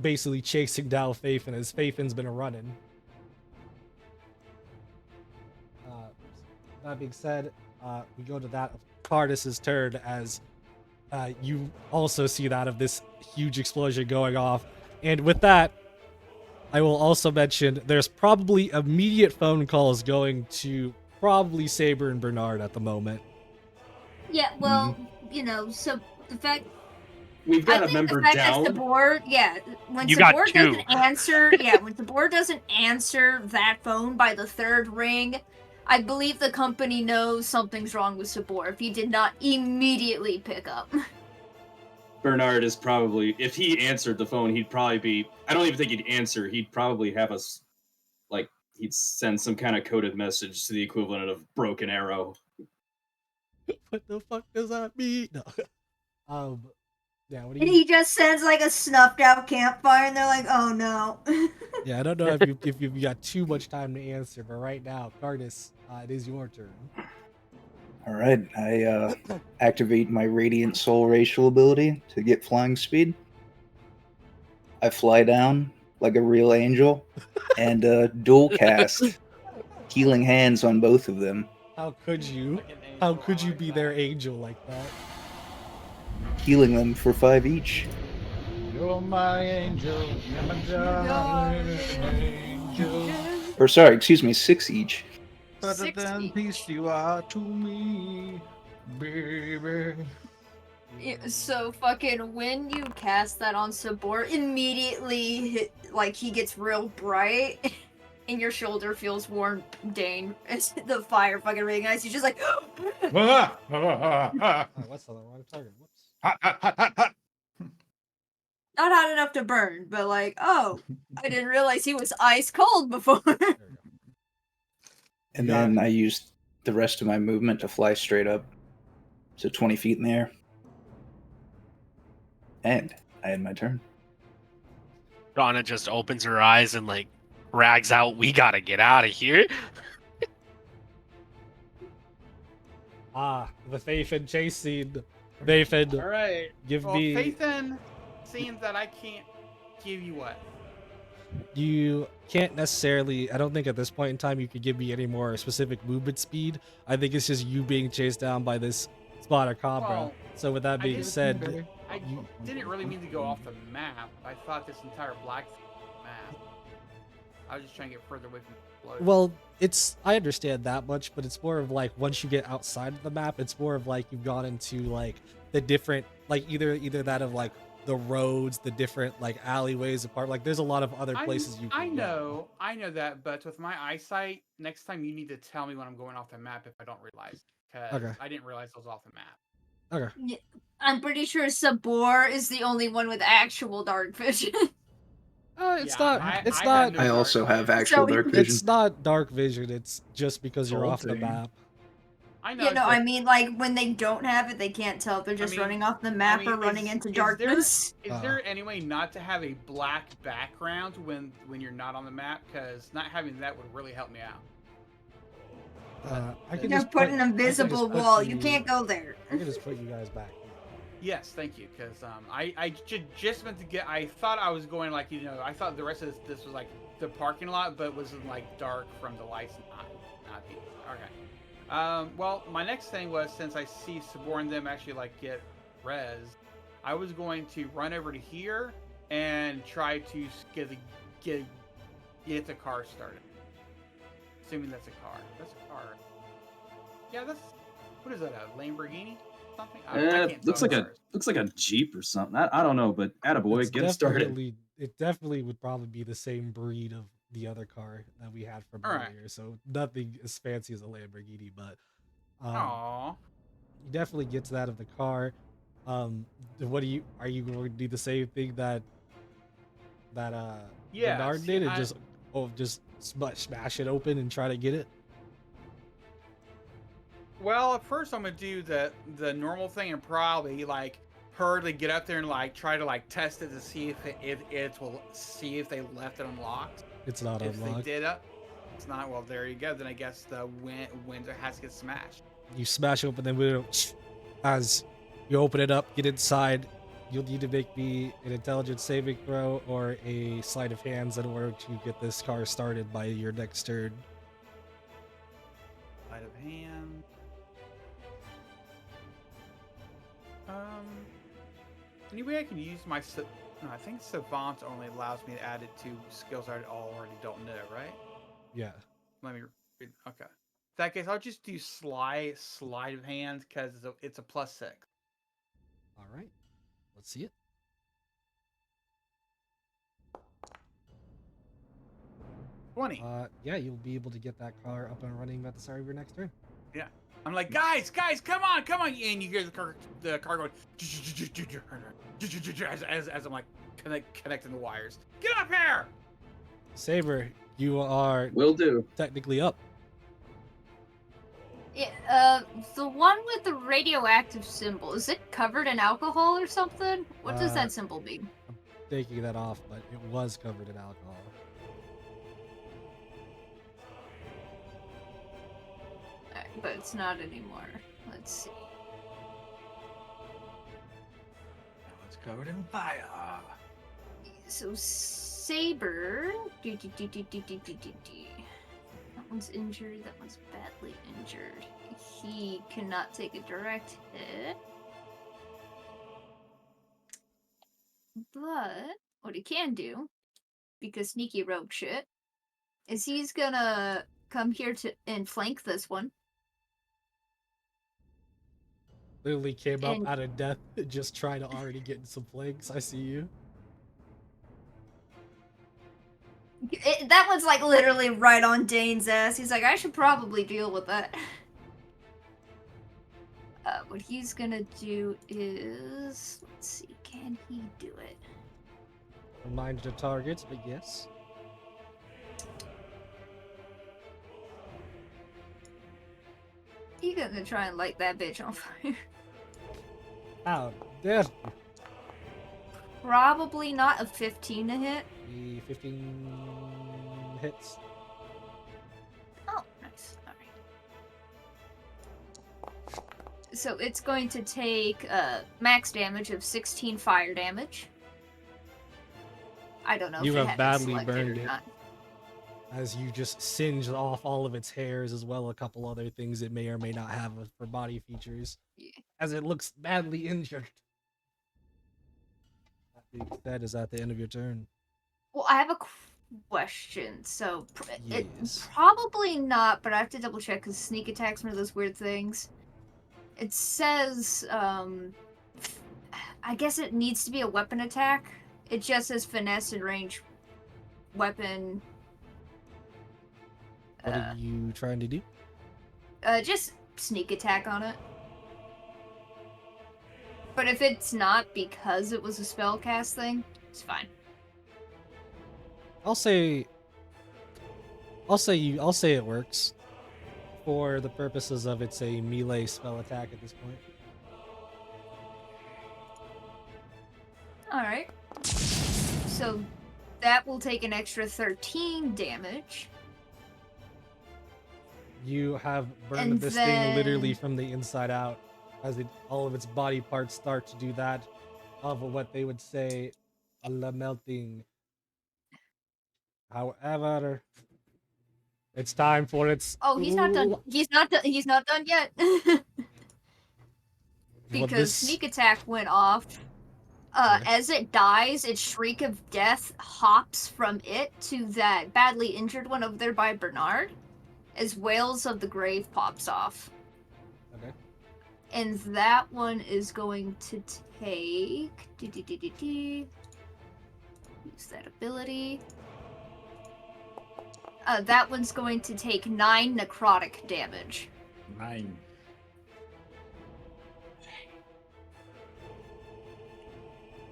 basically chasing down Faithin as Faithin's been running. That being said, we go to that of Cardis's turn as you also see that of this huge explosion going off. And with that, I will also mention there's probably immediate phone calls going to probably Saber and Bernard at the moment. Yeah, well, you know, so the fact We've got I a think member the fact down. that Sabor, yeah, when You got Sabor two. doesn't answer, yeah, when Sabor doesn't answer that phone by the 3rd ring, I believe the company knows something's wrong with Sabor if he did not immediately pick up. Bernard is probably, if he answered the phone, he'd probably be. I don't even think he'd answer. He'd probably have us, like, he'd send some kind of coded message to the equivalent of broken arrow. What the fuck does that mean? No. Yeah, what do And you? he just sends like a snuffed out campfire, and they're like, "Oh no." Yeah, I don't know if you've got too much time to answer, but right now, Cardis, it is your turn. All right, I activate my Radiant Soul racial ability to get flying speed. I fly down like a real angel and dual cast Healing Hands on both of them. How could you? Like an angel, How could I you like be that. their angel like that? Healing them for 5 each. You're my angel, you're my darling angel. Or sorry, excuse me, 6 each. Better 6 than each. peace you are to me, baby. Yeah, so fucking when you cast that on Sabor, immediately he gets real bright, and your shoulder feels warm, Dane, as the fire fucking reignites. You're just like, Hot, Oh, what's on the wrong target? Whoops. hot, hot, hot. not hot enough to burn, but like, oh, I didn't realize he was ice cold before. There we go. And You got then it. I used the rest of my movement to fly straight up. So 20 feet in the air. And I had my turn. Donna just opens her eyes and like rags out, "We gotta get out of here." The Faithin chase scene. Faithin, All right. give Well, me. Faithin, seeing that I can't give you what? You can't necessarily. I don't think at this point in time you could give me any more specific movement speed. I think it's just you being chased down by this spotted cobra. Well, So with that I being didn't- said, I didn't really mean to go off the map. I thought this entire black map. I was just trying to get further away from the explosion. well, I understand that much, but it's more of like once you get outside of the map, it's more of like you've gone into like the different like either that of like the roads, the different like alleyways apart. Like there's a lot of other places you can I go. know that, but with my eyesight, next time you need to tell me when I'm going off the map if I don't realize, because Okay. I didn't realize I was off the map. Okay. I'm pretty sure Sabor is the only one with actual dark vision. It's Yeah, not. I It's had not. no I dark also have vision. actual So dark vision. It's not dark vision. It's just because you're off the Faulty. map. I know. You know, it's I like- mean, like when they don't have it, they can't tell if they're just mean- running off the I map mean, or running is- into is darkness. Is there any way not to have a black background when you're not on the map? Because not having that would really help me out. I can They're just putting put, an I can just invisible put wall. You can't go there. I can just put you guys back. Yes, thank you. Because I just meant to get. I thought I was going like I thought the rest of this was like the parking lot, but wasn't like dark from the lights not being okay. Well, my next thing was since I see Sabor and them actually like get res, I was going to run over to here and try to get the car started. Assuming that's a car. That's a car. Yeah, that's what is that? A Lamborghini? Something? I can't Looks tell like cars. looks like a Jeep or something. I don't know, but attaboy, It's get it started. It definitely would probably be the same breed of the other car that we had from Alright. earlier. So nothing as fancy as a Lamborghini, but Aww. you definitely get to that of the car. What are you going to do the same thing that Yeah, Bernard see, did and just smash it open and try to get it? Well, at first I'm gonna do the normal thing and probably like hurriedly get up there and like try to like test it to see if it will see if they left it unlocked. It's not If they unlocked. did it's not. Well, there you go. Then I guess the window has to get smashed. You smash open the window. As you open it up, get inside. You'll need to make me an intelligence saving throw or a sleight of hands in order to get this car started by your next turn. Sleight of hand. Any way I can use my no, I think Savant only allows me to add it to skills I already don't know, right? Yeah. Let me read. Okay. In that case, I'll just do sleight of hand because it's a +6. All right. Let's see it. Yeah, you'll be able to get that car up and running at the start of your next turn. Yeah. I'm like, guys, come on. And you hear the car going as I'm like connecting the wires. Get up here! Saber, you are Will do. technically up. Yeah, the one with the radioactive symbol, is it covered in alcohol or something? What does that symbol mean? I'm taking that off, but it was covered in alcohol. Alright, but it's not anymore. Let's see. Now it's covered in fire. So Saber, that one's injured. That one's badly injured. He cannot take a direct hit. But what he can do, because sneaky rogue shit, is he's gonna come here and flank this one. Literally came up And- out of death and just trying to already get in some flanks. I see you. That one's like literally right on Dane's ass. He's like, I should probably deal with that. What he's gonna do is, let's see, can he do it? Remind the targets, but yes. He's gonna try and light that bitch on fire. How dare you. Probably not a 15 to hit. The 15 hits. Oh, nice. Alright. So it's going to take max damage of 16 fire damage. I don't know You if have it had badly selected burned or it. not. As you just singed off all of its hairs, as well a couple other things it may or may not have for body features. Yeah. As it looks badly injured. That being said, is at the end of your turn. Well, I have a question. So, Yes. probably not, but I have to double check because sneak attack's one of those weird things. It says, I guess it needs to be a weapon attack. It just says finesse and range weapon. What are you trying to do? Just sneak attack on it. But if it's not because it was a spellcast thing, it's fine. I'll say it works for the purposes of it's a melee spell attack at this point. All right. So that will take an extra 13 damage. You have burned And this thing literally then- from the inside out, as all of its body parts start to do that, of what they would say a melting. However, it's time for its. Oh, he's not done. He's not done. He's not done yet. Well, Because this- sneak attack went off. Okay. As it dies, its shriek of death hops from it to that badly injured one over there by Bernard, as Wails of the Grave pops off. Okay. And that one is going to take. Use that ability. That one's going to take 9 necrotic damage. 9.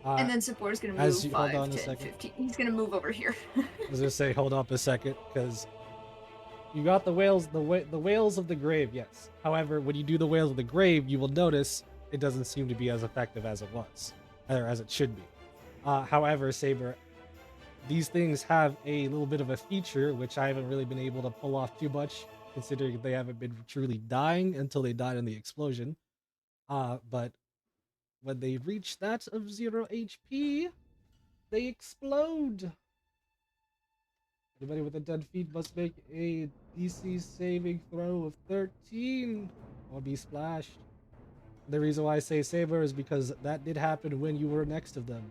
And then Support's gonna as move you- hold 5, on a 10, second. 15. He's gonna move over here. I was gonna say, hold up a second, because you got the whales of the grave, yes. However, when you do the whales of the grave, you will notice it doesn't seem to be as effective as it was, or as it should be. However, Saber, these things have a little bit of a feature which I haven't really been able to pull off too much, considering they haven't been truly dying until they died in the explosion. But when they reach that of 0 HP, they explode. Anybody with a 10 feet must make a DC saving throw of 13 or be splashed. The reason why I say Saber is because that did happen when you were next to them.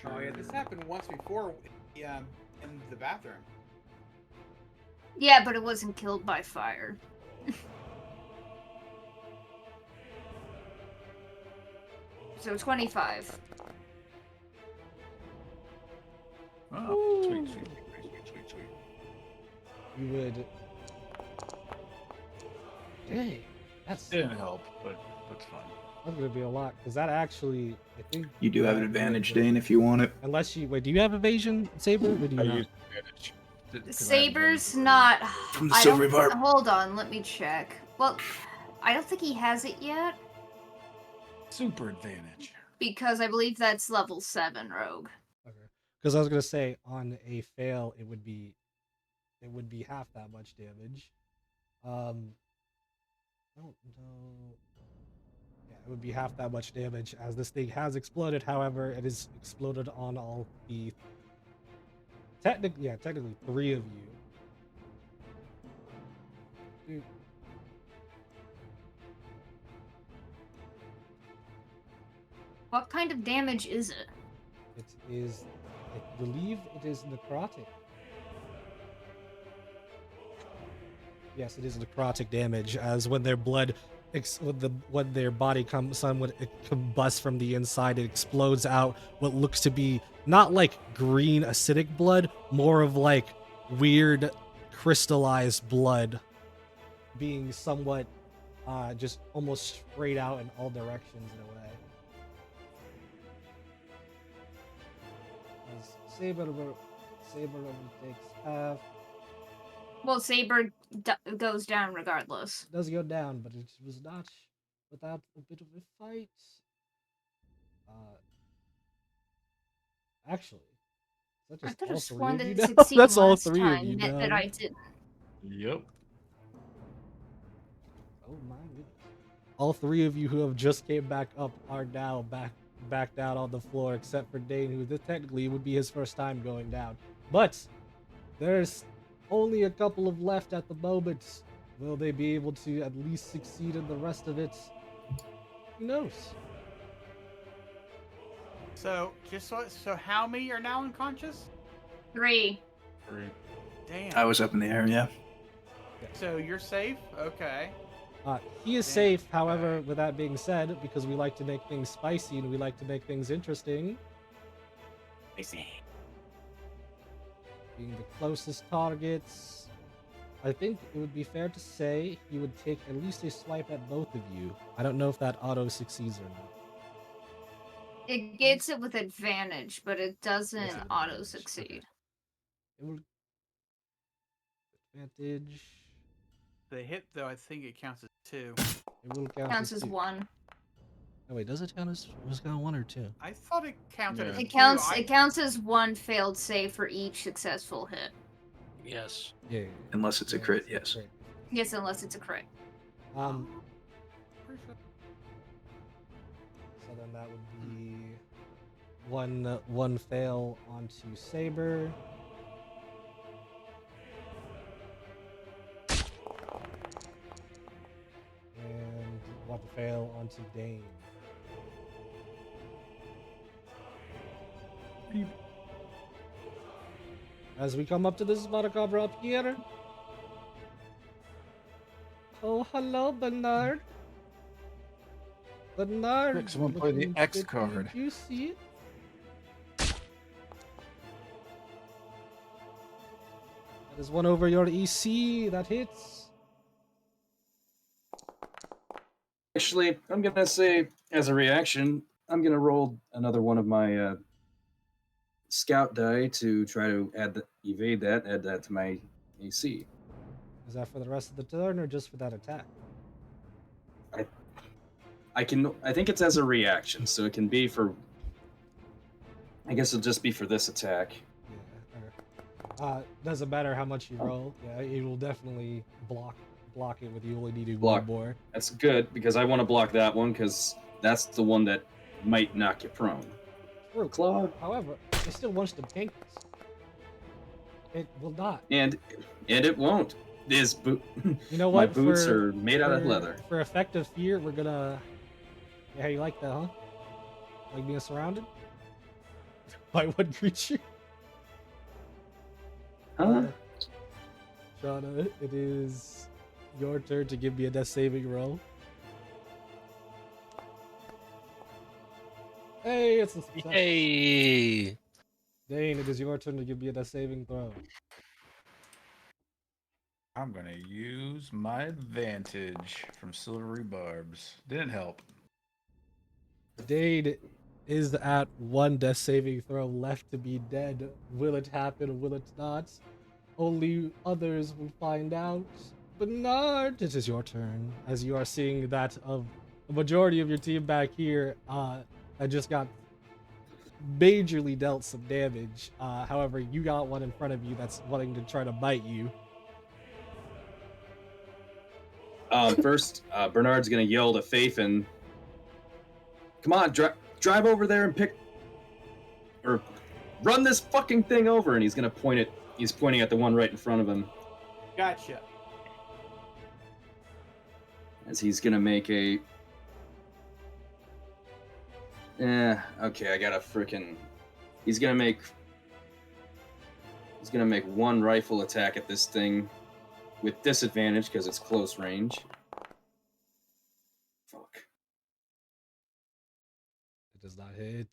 Oh yeah, this happened once before in the bathroom. Yeah, but it wasn't killed by fire. So 25. Oh, sweet, sweet, sweet, sweet. You would. Dang, that's Didn't help, but that's fine. gonna be a lot because that actually, I think You do have an that- advantage, Dane, if you want it. Unless you wait, do you have evasion, Saber? Or do you I not? used advantage. 'Cause I had Saber's advantage. not. From the I silver don't- bar. Hold on, let me check. Well, I don't think he has it yet Super advantage. because I believe that's level 7 rogue. Okay. Because I was gonna say on a fail, it would be half that much damage. I don't know. Yeah, it would be half that much damage as this thing has exploded. However, it is exploded on all the. Technically 3 of you. Dude. What kind of damage is it? It is, I believe it is necrotic. Yes, it is necrotic damage, as when their blood, when their body somewhat combusts from the inside, it explodes out what looks to be not like green acidic blood, more of like weird crystallized blood, being somewhat just almost sprayed out in all directions in a way. As Saber takes half. Well, Saber goes down regardless. Does go down, but it was not without a bit of a fight. Actually, is that I just could all have 3 sworn of that you it now? succeeded That's all last 3 of time you that now. I didn't. Yep. Oh my goodness! All 3 of you who have just came back up are now back down on the floor, except for Dane, who technically would be his first time going down. But there's only a couple of left at the moment. Will they be able to at least succeed in the rest of it? Who knows? So so how many are now unconscious? 3. 3. Damn. I was up in the air, yeah. So you're safe? Okay. He is Damn. safe, however, with that being said, because we like to make things spicy and we like to make things interesting, I see. being the closest targets, I think it would be fair to say he would take at least a swipe at both of you. I don't know if that auto succeeds or not. It gets it with advantage, but it doesn't Gets it with auto advantage. succeed. Okay. It will advantage. The hit though, I think it counts as 2. It will count Counts as two. 1. Oh wait, does it count as was it count 1 or 2? I thought it counted Yeah. as It 2. counts. It counts as 1 failed save for each successful hit. Yes. Yeah. Unless it's a crit, yes. Crit. Yes, unless it's a crit. Pretty sure- So then that would be one fail onto Saber. And one fail onto Dane. As we come up to this Chupacabra up here. Oh, hello, Bernard. Bernard. Quick, someone play the looking X pretty card. juicy. That is one over your EC. That hits. Actually, I'm gonna say as a reaction, I'm gonna roll another one of my scout die to try to evade that, add that to my AC. Is that for the rest of the turn or just for that attack? I think it's as a reaction, so it can be for. I guess it'll just be for this attack. Yeah. Doesn't matter how much you roll. Yeah, it will definitely block it with you only needing Block. one more. That's good because I want to block that one because that's the one that might knock you prone. True. Claw. However, it still wants to paint this. It will not. And it won't. This boot. You know My what? boots For- are made out of for- leather. For effective fear, we're gonna. Yeah, you like that, huh? Like being surrounded by one creature. Huh? Shauna, it is your turn to give me a death saving roll. Hey, it's a success. Hey. Dane, it is your turn to give me a death saving throw. I'm gonna use my advantage from silvery barbs. Didn't help. Dane is at one death saving throw left to be dead. Will it happen or will it not? Only others will find out. Bernard, it is your turn. As you are seeing that of the majority of your team back here, that just got majorly dealt some damage. However, you got one in front of you that's wanting to try to bite you. First, Bernard's gonna yell to Faithin, "Come on, drive over there and pick, or run this fucking thing over!" And he's gonna point it. He's pointing at the one right in front of him, Gotcha. as he's gonna make a. Okay, I got a freaking. He's gonna make one rifle attack at this thing, with disadvantage because it's close range. Fuck. It does not hit.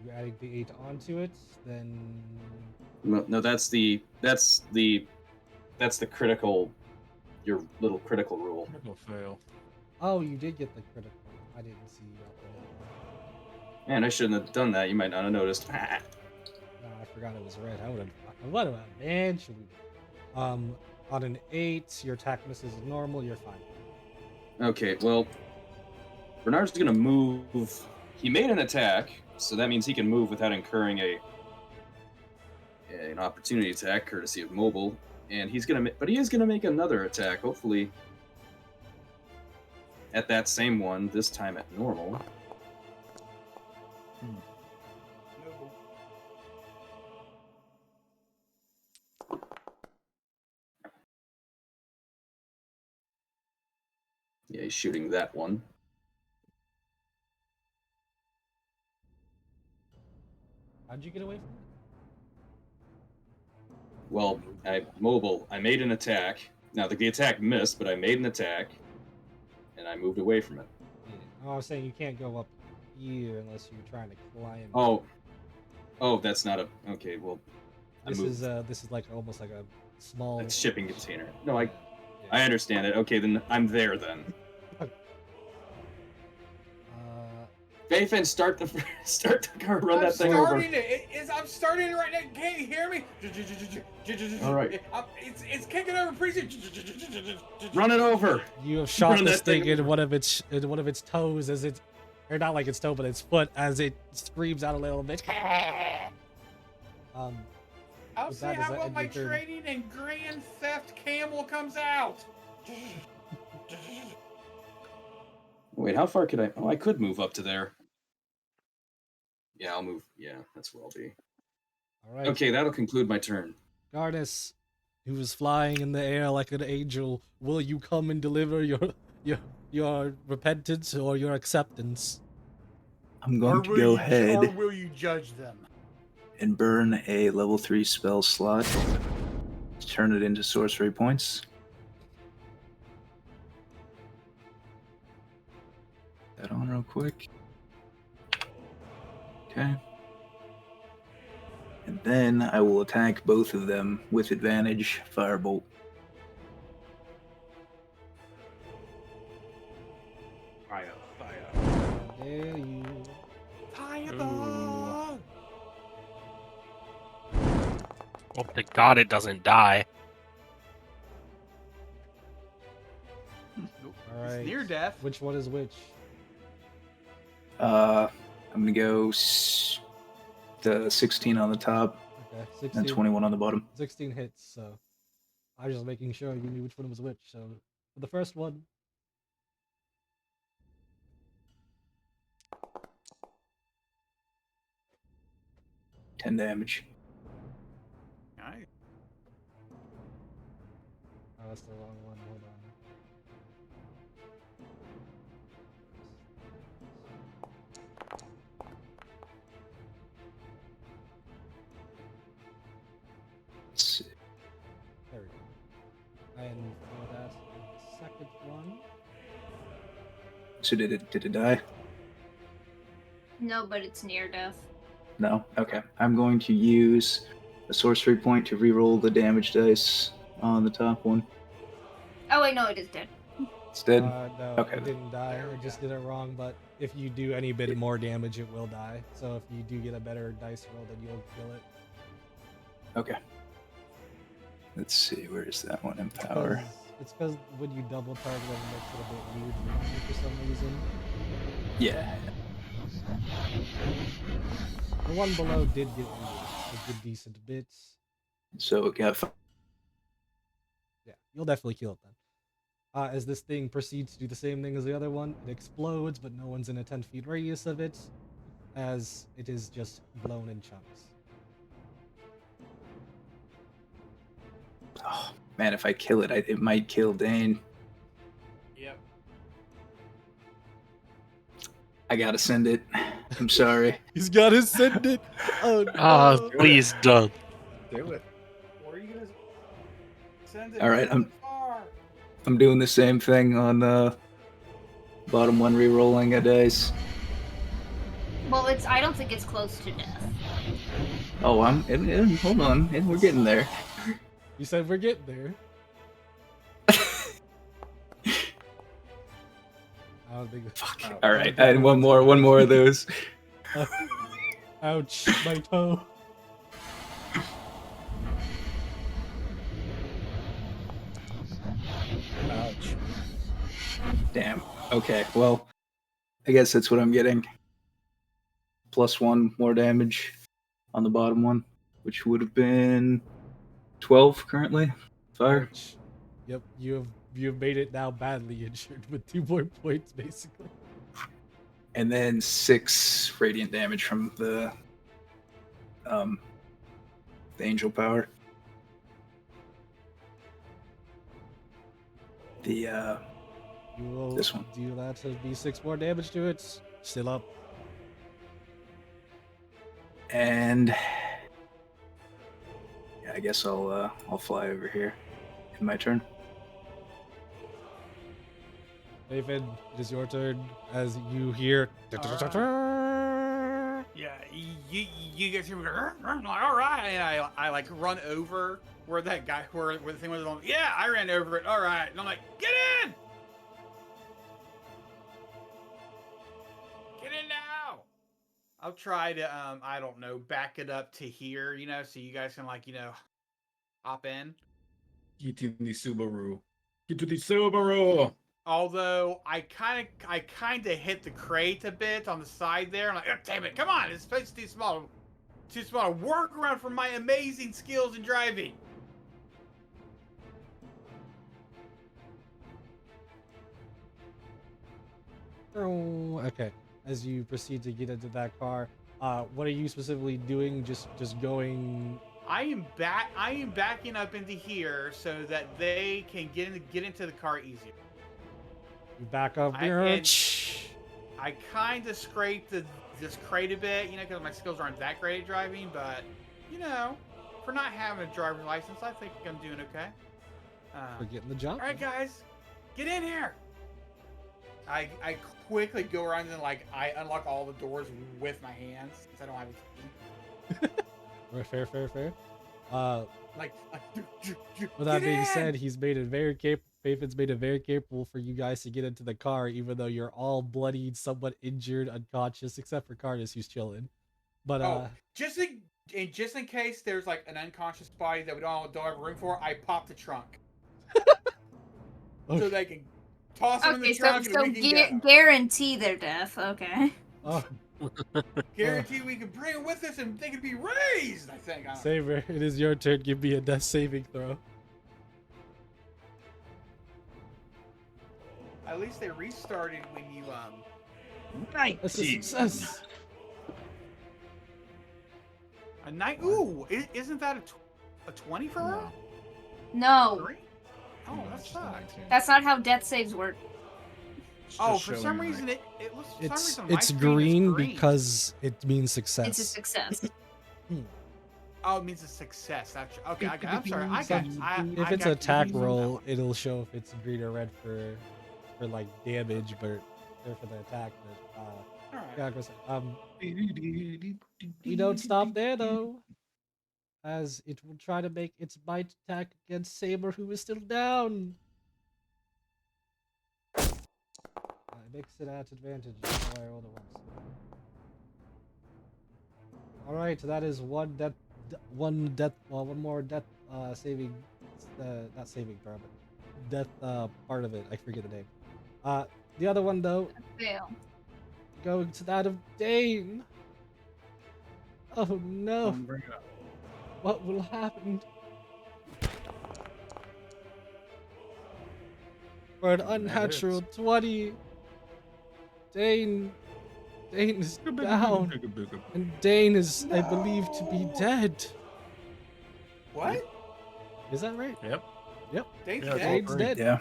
You're adding the 8 onto it, then No, that's the critical. Your little critical rule. Critical fail. oh, you did get the critical. I didn't see you up there. Man, I shouldn't have done that. You might not have noticed. No, I forgot it was red. I would have. What about eventually? On an 8, your attack misses is normal. You're fine. Okay, well, Bernard's gonna move. He made an attack, so that means he can move without incurring an opportunity attack, courtesy of mobile. And he is gonna make another attack, hopefully at that same one. This time at normal. Yeah, he's shooting that one. How'd you get away from it? Well, I made an attack. Now the attack missed, but I made an attack, and I moved away from it. Yeah. Oh, I was saying you can't go up. you unless you're trying to climb. Oh, that's not a. Okay, well, I This moved. is like almost like a small It's shipping container. No, Yeah, I yeah. understand it. Okay, then I'm there then. If anything, start the car, run I'm that thing over. starting it. I'm starting it right now. Can't you hear me? All right. It's kicking over pretty soon. Run it over. You have shot Run this that thing thing in over. one of its toes as it, or not like its toe, but its foot as it screams out a little bit. I'll With see that, is how that well end my your turn? trading and grand theft camel comes out. Wait, how far could I? Oh, I could move up to there. Yeah, I'll move. Yeah, that's where I'll be. All right. Okay, that'll conclude my turn. Garnis, who is flying in the air like an angel, will you come and deliver your repentance or your acceptance? I'm going to go ahead Or will you judge them? and burn a level 3 spell slot to turn it into sorcery points. That on real quick. Okay. And then I will attack both of them with advantage, firebolt. Fire. How dare you? Fireball! Hope to God it doesn't die. All right. It's near death. Which one is which? I'm gonna go the 16 on the top Okay, and 16. 21 on the bottom. 16 hits, so I was just making sure you knew which one was which. So for the first one, 10 damage. Nice. oh, that's the wrong one. Hold on. Let's see. There we go. And for that, the second one, So did it die? No, but it's near death. No? Okay. I'm going to use a sorcery point to reroll the damage dice on the top one. Oh wait, no, it is dead. It's dead? no, Okay. it didn't die. I just did it wrong. But if you do any bit more damage, it will die. So if you do get a better dice roll, then you'll kill it. Okay. Let's see, where is that one in power? It's because when you double target it, it makes it a bit weird for me for some reason. Yeah. The one below did get a good decent bits. So it got Yeah, you'll definitely kill it then. As this thing proceeds to do the same thing as the other one, it explodes, but no one's in a 10 feet radius of it, as it is just blown in chunks. Oh, man, if I kill it, it might kill Dane. Yep. I gotta send it. I'm sorry. He's got to send it. Oh no! Ah, please don't. Do it. Where are you gonna send it? All right, Send it far. I'm doing the same thing on bottom one, re-rolling a dice. Well, I don't think it's close to death. Oh, hold on, we're getting there. You said we're getting there. I don't think. Fuck. All right, and one more of those. Ouch, my toe. Ouch. Damn. Okay, well, I guess that's what I'm getting. +1 more damage on the bottom one, which would have been 12 currently. Fire. Ouch. Yep, you have made it now badly injured with 2 more points, basically. And then 6 radiant damage from the angel power. The You will This one. do that to be 6 more damage to it. Still up. and yeah, I guess I'll fly over here in my turn. David, it is your turn as you hear. Yeah, you guys hear me go, I'm like, all right, and I like run over where that guy, where the thing was on. Yeah, I ran over it. All right, and I'm like, get in now. I'll try to, I don't know, back it up to here, so you guys can like, hop in. Get in the Subaru. Get to the Subaru. Although I kind of hit the crate a bit on the side there. I'm like, oh, damn it, come on, it's too small to work around for my amazing skills in driving. Oh, okay. As you proceed to get into that car, what are you specifically doing? Just going. I am backing up into here so that they can get into the car easier. You back up. I kind of scraped this crate a bit, because my skills aren't that great at driving, but for not having a driver's license, I think I'm doing okay. For getting the job. All right, guys, get in here. I quickly go around and I unlock all the doors with my hands since I don't have a key. Fair. With that being said, he's made it very capable. David's made it very capable for you guys to get into the car, even though you're all bloodied, somewhat injured, unconscious, except for Cardis, who's chilling. But just in case there's like an unconscious body that we don't have room for, I pop the trunk so they can toss them in the trunk. So guarantee their death. Okay. Oh. Guarantee we can bring them with us and they can be raised. I think. Saber, it is your turn. Give me a death saving throw. At least they restarted when you That's a success. A night. Ooh, isn't that a 20 for her? No. Oh, that sucks. That's not how death saves work. Oh, for some reason it looks. It's green because it means success. It's a success. Oh, it means a success. That's okay. I'm sorry. If it's an attack roll, it'll show if it's green or red for like damage, but for the attack. But we don't stop there though, as it will try to make its bite attack against Saber, who is still down. It makes it at advantage. I rolled it once. All right, that is one more death saving, not saving throw, but death part of it. I forget the name. The other one though, Fail. going to that of Dane. Oh no! What will happen? For an unnatural 20, Dane is down, and Dane is, I believe, to be dead. What? Is that right? Yep. Dane's dead. Yeah.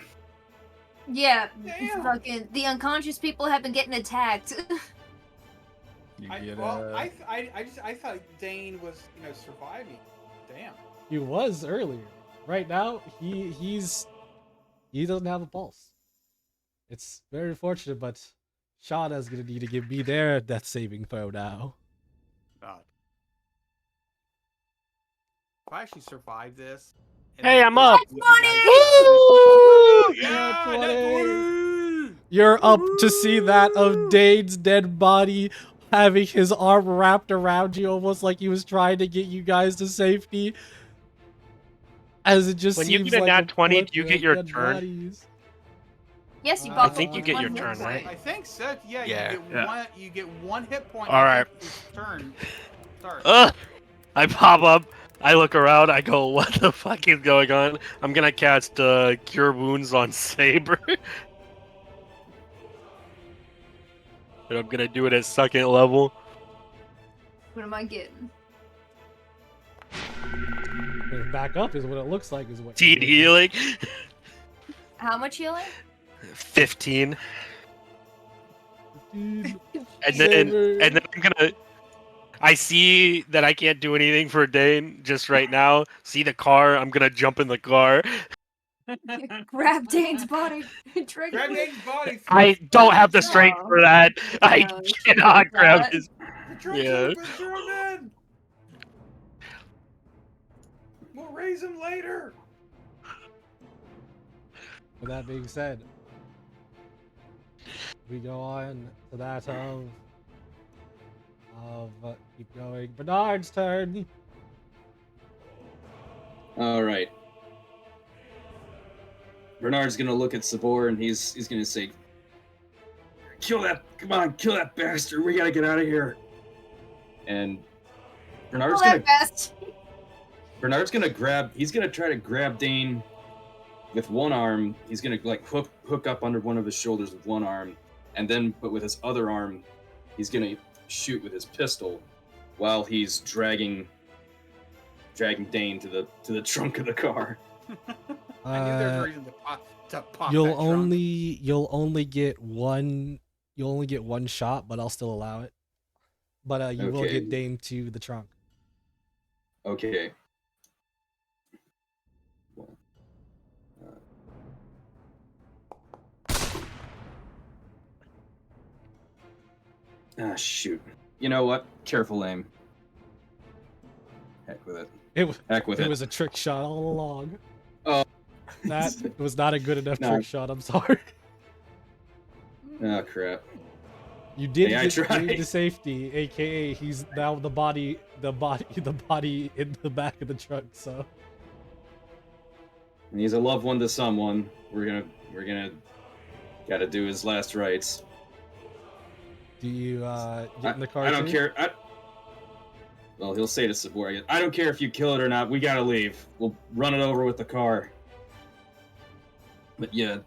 Yeah. Damn. Fucking the unconscious people have been getting attacked. I thought Dane was surviving. Damn. He was earlier. Right now, he doesn't have a pulse. It's very unfortunate, but Shauna's gonna need to give me their death saving throw now. God. If I actually survive this. Hey, I'm up. Woo! Yeah, 20. You're up to see that of Dane's dead body, having his arm wrapped around you, almost like he was trying to get you guys to safety. As it just When you seems get a like nat 20, plethora do you get of your dead turn? bodies. Yes, you I bought think the you get one your hit turn, point. right? I think so. Yeah. Yeah. You get one hit point. All right. Turn. Start. I pop up. I look around. I go, what the fuck is going on? I'm gonna cast Cure Wounds on Saber. And I'm gonna do it at second level. What am I getting? Back up is what it looks like. Is what. Teed healing. How much healing? 15. Dude, And then I'm gonna. I see that I can't do anything for Dane just right now. See the car. I'm gonna jump in the car. Grab Dane's body. Drag Grab it. Dane's body. I don't have the No. strength for that. I No, you shouldn't cannot do grab that. his. The trunk Yeah. was German. We'll raise him later. With that being said, we go on to that of keep going. Bernard's turn. All right. Bernard's gonna look at Sabor and he's gonna say, "Kill that! Come on, kill that bastard! We gotta get out of here!" And Bernard's Pull gonna that best. Bernard's gonna grab. He's gonna try to grab Dane with one arm. He's gonna like hook up under one of his shoulders with one arm, and then but with his other arm, he's gonna shoot with his pistol while he's dragging Dane to the trunk of the car. I knew there was a reason to pop You'll that trunk. only get one shot, but I'll still allow it. But you will Okay. get Dame to the trunk. Okay. Ah, shoot. You know what? Careful aim. Heck with it. Heck with It it. was a trick shot all along. Oh. That was not a good enough No. trick shot. I'm sorry. Oh, crap. You did Hey, I get tried. Dame to safety, aka he's now the body in the back of the truck. So And he's a loved one to someone. We're gonna gotta do his last rites. do you get in the car? I don't too? care. Well, he'll say to Sabor, I don't care if you kill it or not. We gotta leave. We'll run it over with the car. But yeah,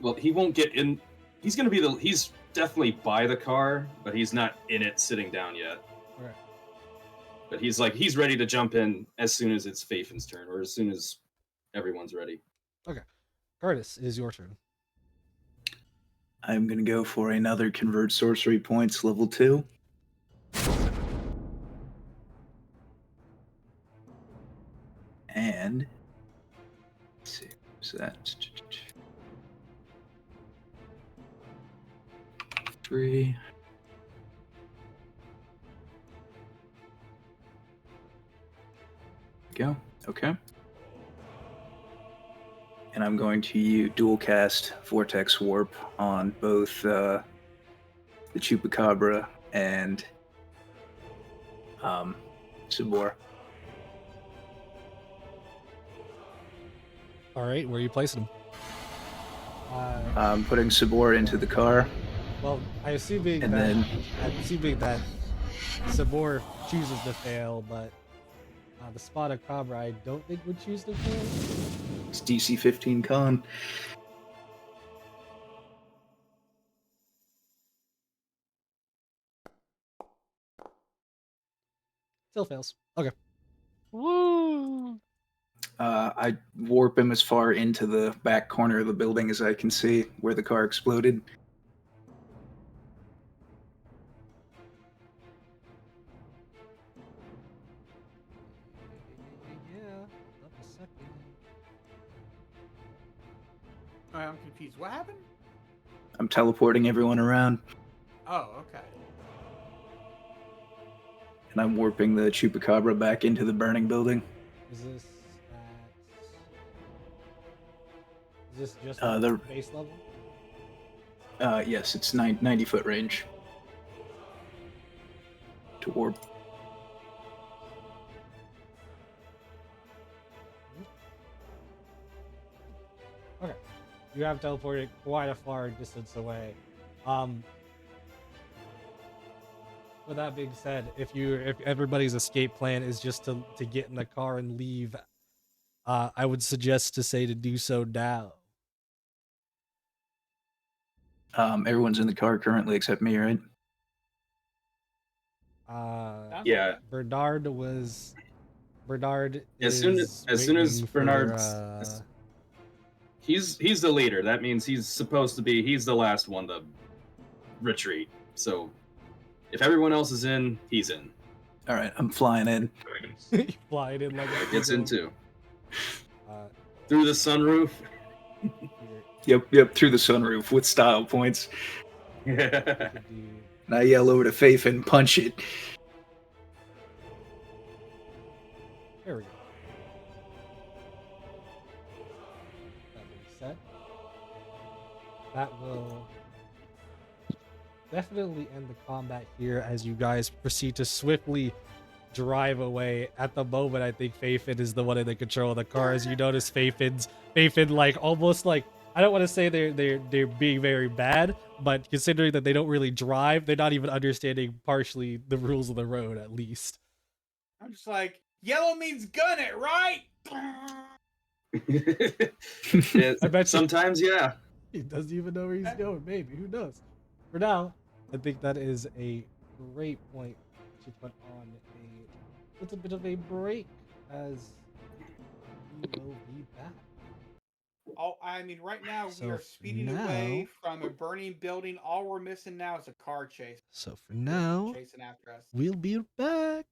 well, he won't get in. He's gonna be he's definitely by the car, but he's not in it sitting down yet. Okay. But he's ready to jump in as soon as it's Fafin's turn, or as soon as everyone's ready. Curtis, it is your turn. I'm gonna go for another convert sorcery points level 2. And let's see, what's that? 3. Go. Okay. And I'm going to dual cast Vortex Warp on both the Chupacabra and Sabor. All right, where are you placing him? I'm putting Sabor into the car, Well, assuming and that Sabor chooses to fail, but the Chupacabra I don't think would choose to fail. it's DC 15 con. Still fails. Okay. Woo! I warp him as far into the back corner of the building as I can see where the car exploded. Yeah. Up a second. I'm confused. What happened? I'm teleporting everyone around, Oh, okay. and I'm warping the Chupacabra back into the burning building. Is this just The- the base level? Yes, it's 90-foot range to warp. Okay. You have teleported quite a far distance away. With that being said, if everybody's escape plan is just to get in the car and leave, I would suggest to do so now. Everyone's in the car currently except me, right? Yeah. Bernard As soon is as waiting for, Bernard's he's the leader. That means he's the last one to retreat. So if everyone else is in, he's in. All right, I'm flying in. flying in like a Gets in eagle. too. Through the sunroof. Here, Yep, through the sunroof with style points. we could do. And I yell over to Faith and punch it. There we go. That being said, that will definitely end the combat here as you guys proceed to swiftly drive away. At the moment, I think Faithin is the one in the control of the car. As you notice, Faithin like almost like, I don't want to say they're being very bad, but considering that they don't really drive, they're not even understanding partially the rules of the road at least. I'm just like, yellow means gun it, right? Yeah, I bet you- sometimes, yeah. He doesn't even know where he's going. Maybe, who knows? For now, I think that is a great point to put on a little bit of a break as we will be back. Oh, I mean, right now we So are for speeding away from a burning building. All we're missing now is a car chase. So for now, Chasing after us. we'll be back.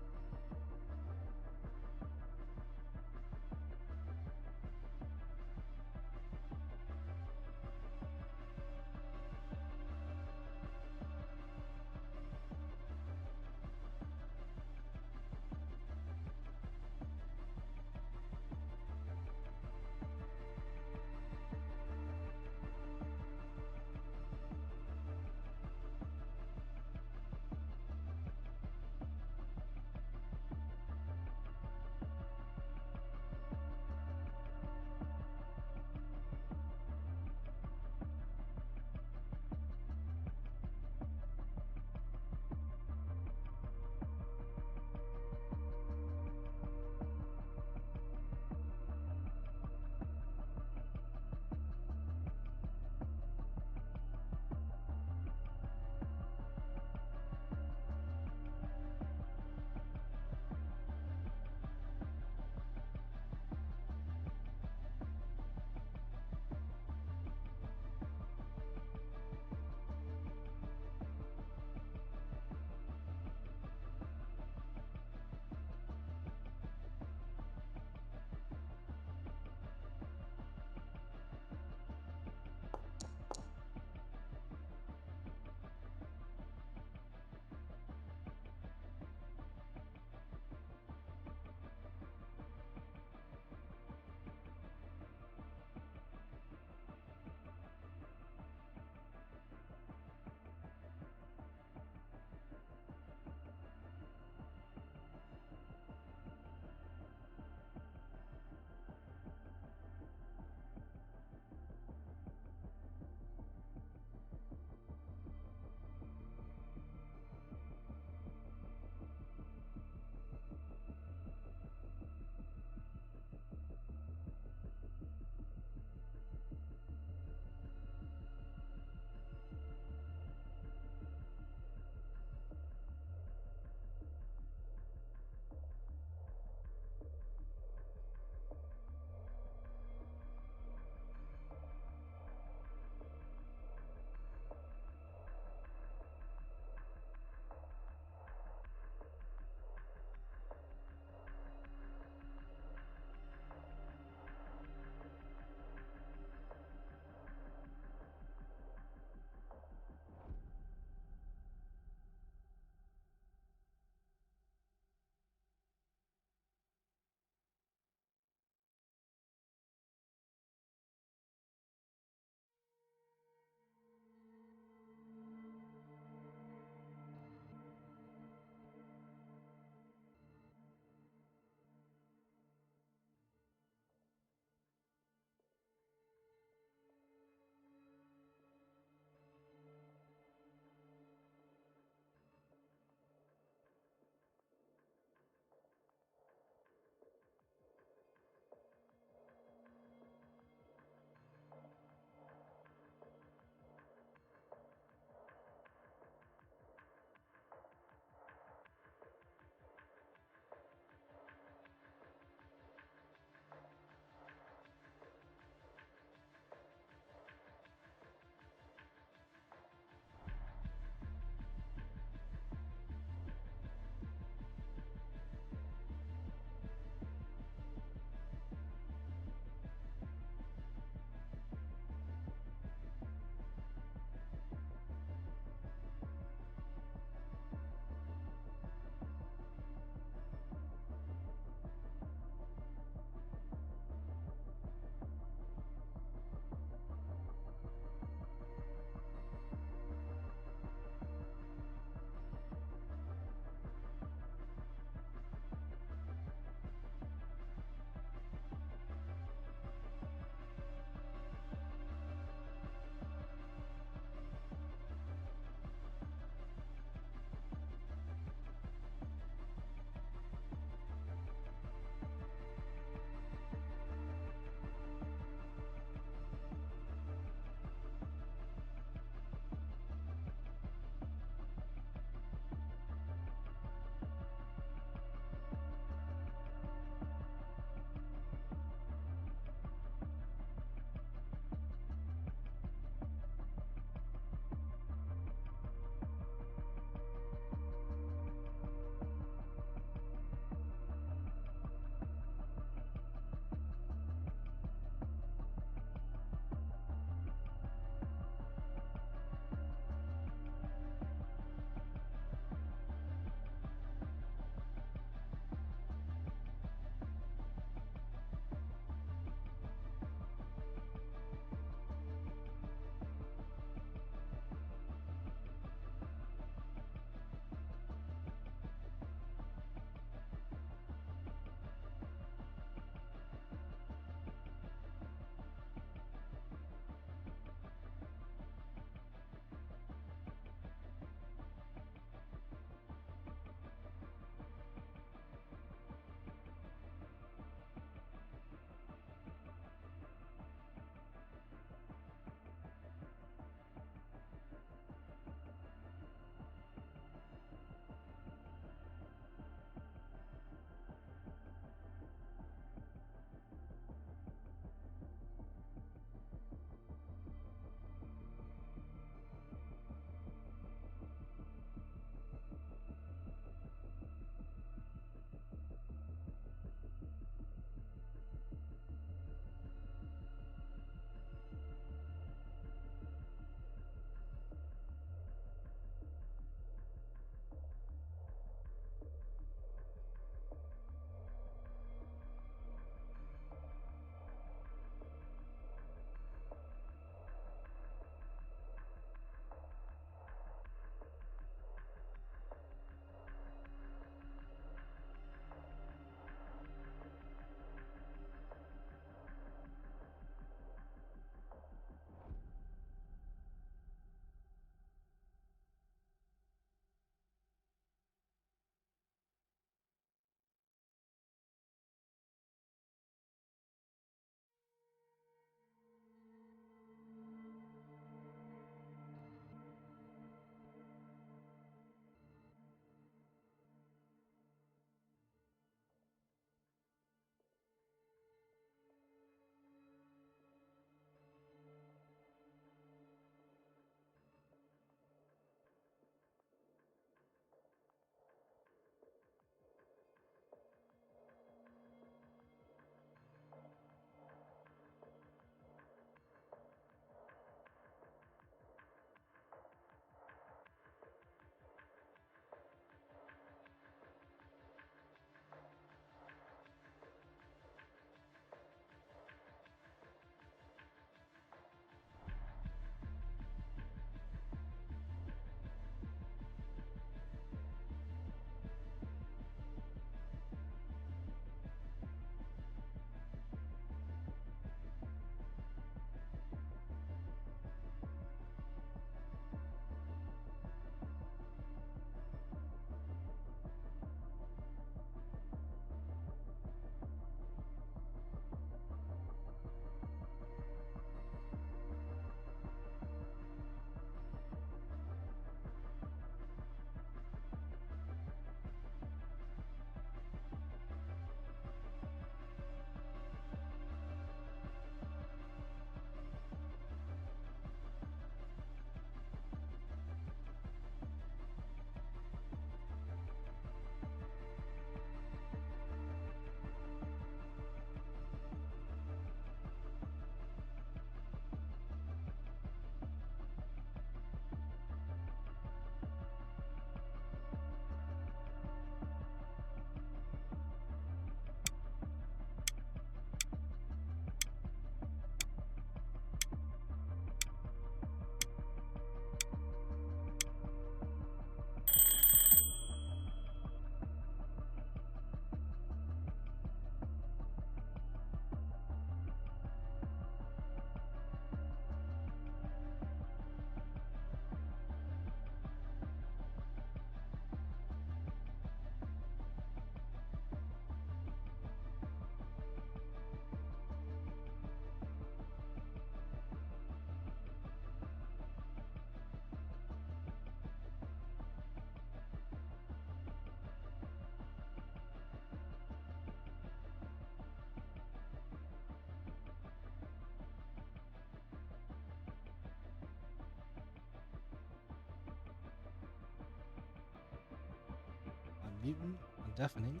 muting and deafening.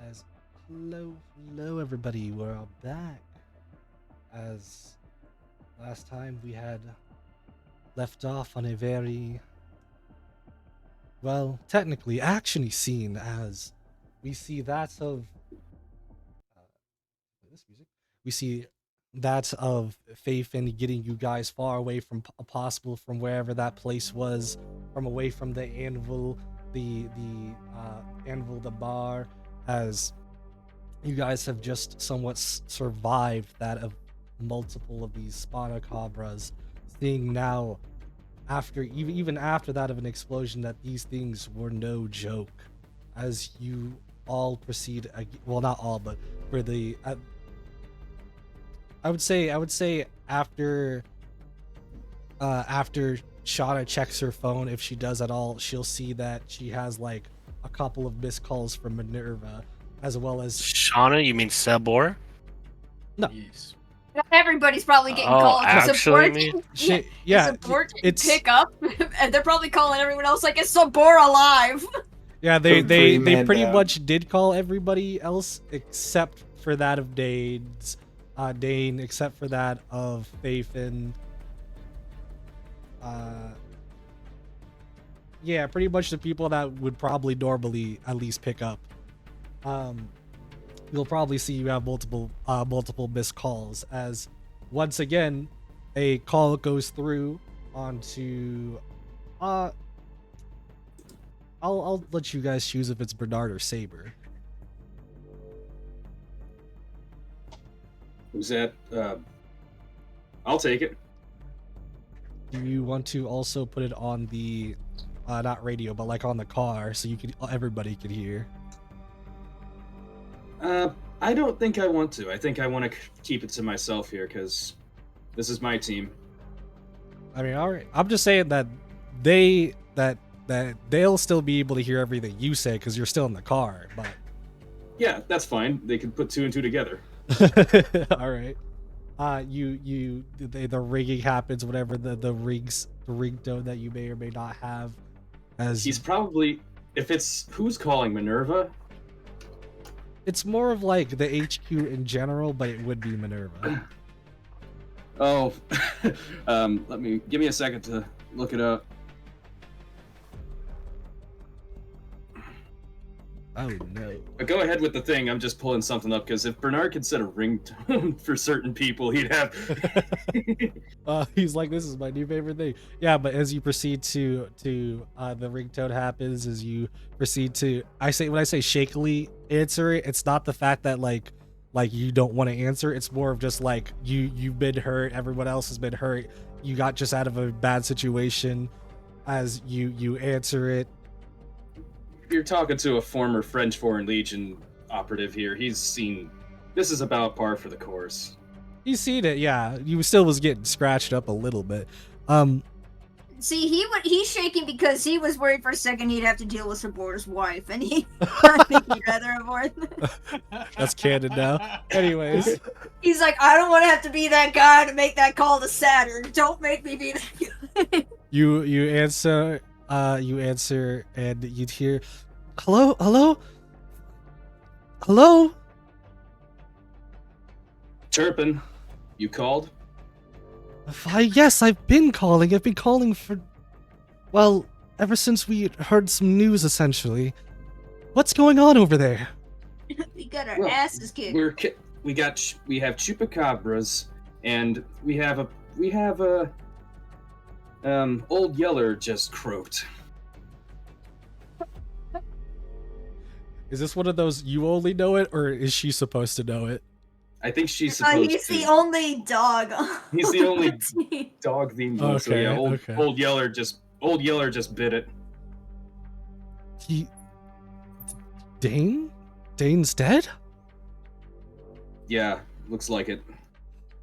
As hello everybody, we're all back. As last time we had left off on a very, well, technically actiony scene, as we see that of this music. We see that of Faith in getting you guys far away from possible from wherever that place was, from away from the anvil, the anvil, the bar, as you guys have just somewhat survived that of multiple of these Spinacabras, seeing now after even after that of an explosion that these things were no joke, as you all proceed, well, not all, but for the I would say after Shauna checks her phone, if she does at all, she'll see that she has like a couple of missed calls from Minerva, as well as Shauna, you mean Sebor? No. Yes. Not everybody's probably getting Oh, called. actually, Support, me? support it's pick up, and they're probably calling everyone else like, "Is Sabor alive?" yeah, they Three-man pretty down. much did call everybody else except for that of Dane, except for that of Faithin. Yeah, pretty much the people that would probably normally at least pick up. You'll probably see you have multiple missed calls, as once again a call goes through onto I'll let you guys choose if it's Bernard or Saber. Who's that? I'll take it. Do you want to also put it on the not radio, but like on the car, so everybody could hear? I don't think I want to. I think I want to keep it to myself here because this is my team. I mean, all right. I'm just saying that they'll still be able to hear everything you say because you're still in the car. But Yeah, that's fine. They can put two and two together. all right. The rigging happens, whatever the ringtone that you may or may not have. As He's probably, if it's, who's calling Minerva? it's more of like the HQ in general, but it would be Minerva. Oh, give me a second to look it up. Oh no. But go ahead with the thing. I'm just pulling something up because if Bernard could set a ringtone for certain people, he'd have. He's like, this is my new favorite thing. Yeah, but as you proceed to the ringtone happens, as you proceed to, when I say shakily answer it, it's not the fact that like you don't want to answer. It's more of just like you've been hurt, everyone else has been hurt, you got just out of a bad situation. As you answer it, You're talking to a former French Foreign Legion operative here. He's seen. This is about par for the course. you seen it. Yeah, you still was getting scratched up a little bit. See, he's shaking because he was worried for a second he'd have to deal with Sabor's wife, and I think he'd rather avoid that. That's canon now. Anyways, He's like, I don't want to have to be that guy to make that call to Saturn. Don't make me be that guy. you answer, and you'd hear, hello. Turpin, you called? Yes, I've been calling for, well, ever since we heard some news, essentially. What's going on over there? We got our Well, asses kicked. We have Chupacabras, and we have a Old Yeller just croaked. Is this one of those you only know it, or is she supposed to know it? I think she's supposed He's to. the only dog. He's the only dog themed one. So yeah, Okay. Old Yeller just bit it. Dane's dead? Yeah, looks like it.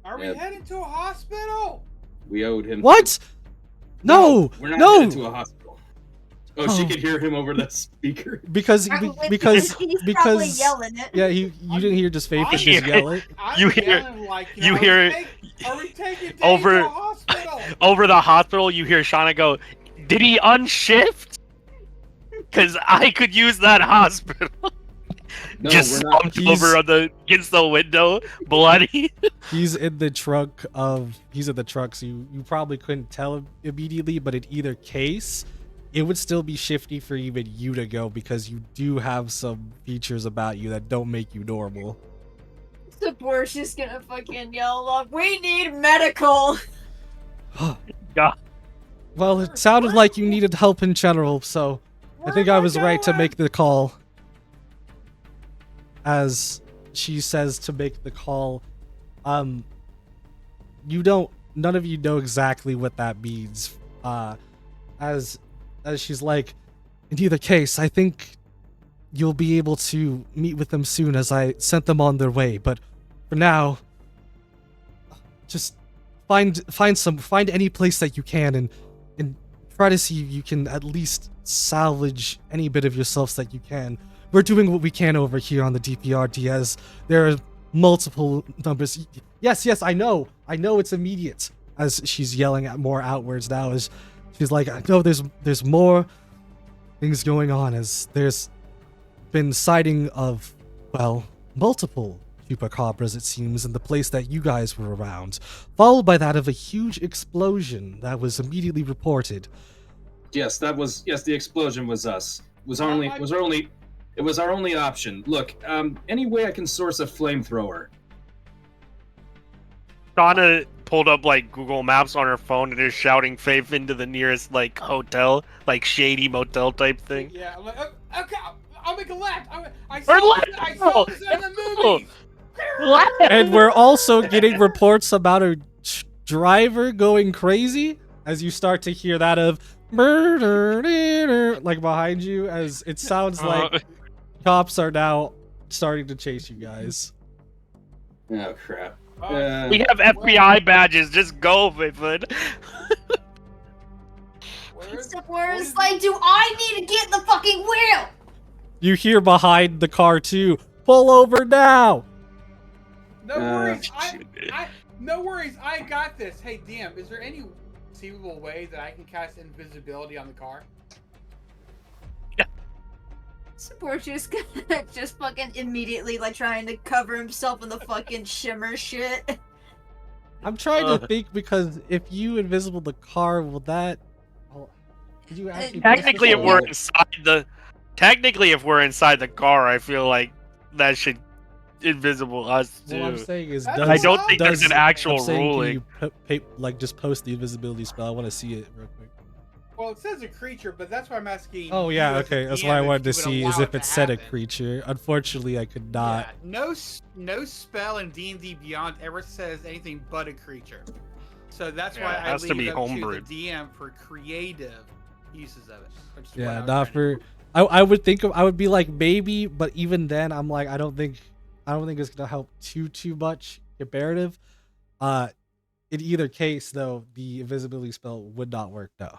Are we Yeah. headed to a hospital? We owed him. What? No, we're not no. headed to a hospital. Oh, she Oh. could hear him over the speaker. Because He's because probably yelling it. yeah, you didn't hear just Faith I'm just hearing- yell it. I'm You hear- yelling like, you are hear- we are we taking Dave over- to a hospital? Over the hospital, you hear Shauna go, "Did he unshift?" Because I could use that hospital. No, Just we're not. slumped over on against the window, bloody. He's in the trunk, so you probably couldn't tell immediately, but in either case, it would still be shifty for even you to go because you do have some features about you that don't make you normal. Sabor's just gonna fucking yell up, "We need medical!" God. Well, it sounded like you needed help in general, so I think I was right to make the call. As she says to make the call, none of you know exactly what that means. As she's like, in either case, I think you'll be able to meet with them soon as I sent them on their way, but for now, just find any place that you can and try to see if you can at least salvage any bit of yourselves that you can. We're doing what we can over here on the D.P.R.D. as there are multiple numbers. Yes, I know it's immediate. As she's yelling at more outwards now, as she's like, I know there's more things going on, as there's been sighting of, well, multiple Chupacabras, it seems, in the place that you guys were around, followed by that of a huge explosion that was immediately reported. Yes, the explosion was us. It was our only option. Look, any way I can source a flamethrower. Shauna pulled up like Google Maps on her phone and is shouting Faith into the nearest like hotel, like shady motel type thing. Yeah, I'm like, oh, okay, I'll make a left. I Or saw this in the movies. And we're also getting reports about a driver going crazy as you start to hear that of murder, like behind you, as it sounds like cops are now starting to chase you guys. Oh crap. We have FBI badges. Just go, Faithful. Sabor's like, do I need to get the fucking wheel? You hear behind the car too, pull over now! No worries. No worries. I got this. Hey, DM, is there any conceivable way that I can cast invisibility on the car? Sabor's just gonna just fucking immediately like trying to cover himself in the fucking shimmer shit. I'm trying to think, because if you invisible the car, will that... Did you actually Technically, if we're inside the car, I feel like that should invisible us too. What I'm saying is, I I don't think there's an actual I'm saying, ruling. can you like just post the invisibility spell? I want to see it real quick. Well, it says a creature, but that's why I'm asking. Oh yeah, you as okay. a That's DM why I if wanted to you would see allow is if to it said a happen. creature. Unfortunately, I could not. Yeah, no spell in D&D Beyond ever says anything but a creature. So that's why it I has to leave be it up to homebrewed. the DM for creative uses of it. which is what Yeah, I was not trying to for. I would think I would be like maybe, but even then, I'm like I don't think it's gonna help too much comparative. In either case, though, the invisibility spell would not work though.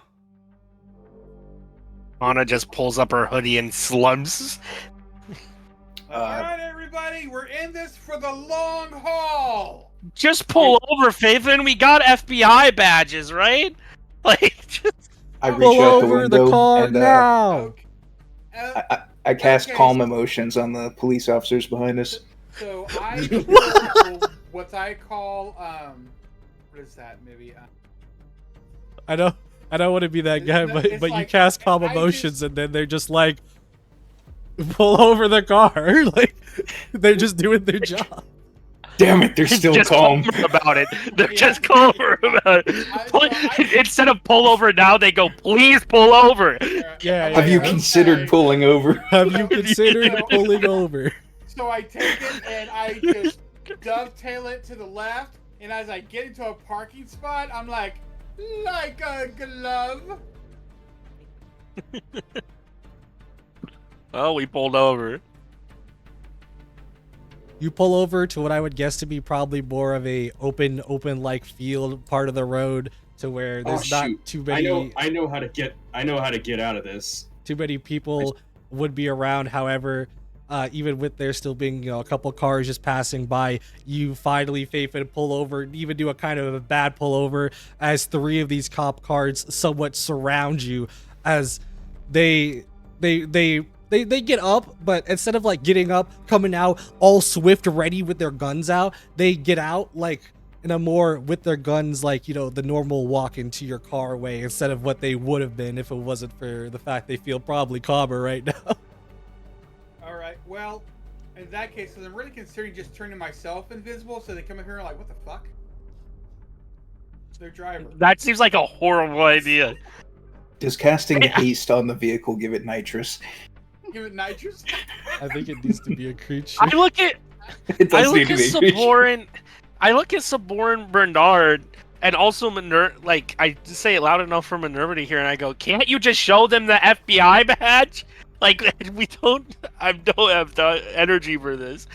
Anna just pulls up her hoodie and slumps. All right, everybody, we're in this for the long haul. Just pull over, Faith, and we got FBI badges, right? Like, just I reach Pull out the over window the car and now. Okay. I cast Okay, calm so- emotions on the police officers behind us. So I do what I call what is that movie? I don't want to be that guy, No, but it's you like, cast calm I emotions, just- and then they're just like, pull over the car. Like they're just doing their job. Damn it, they're still just calm. calmer about it. They're Yeah. just calmer about it. Instead of pull over now, they go, please pull over. Yeah, Have you yeah. considered pulling over? Have you considered So- pulling over? So I take it and I just dovetail it to the left, and as I get into a parking spot, I'm like a glove. Oh, we pulled over. You pull over to what I would guess to be probably more of a open like field part of the road, to where there's not shoot. too many I know how to get out of this. too many people would be around. However, even with there still being a couple cars just passing by, you finally Faith and pull over, even do a kind of a bad pullover, as 3 of these cop cars somewhat surround you, as they they get up, but instead of like getting up, coming out all swift, ready with their guns out, they get out like in a more with their guns, like, you know, the normal walk into your car way, instead of what they would have been if it wasn't for the fact they feel probably cobber right now. All right. Well, in that case, so I'm really considering just turning myself invisible, so they come in here and like, what the fuck? Their driver. That seems like a horrible idea. Does casting haste on the vehicle give it nitrous? Give it nitrous. I think it needs to be a creature. I look at It I does look need to at be a creature. Sabor and Bernard, and also Minerva. Like, I just say it loud enough for Minerva to hear, and I go, "Can't you just show them the FBI badge? Like, we don't. I don't have the energy for this."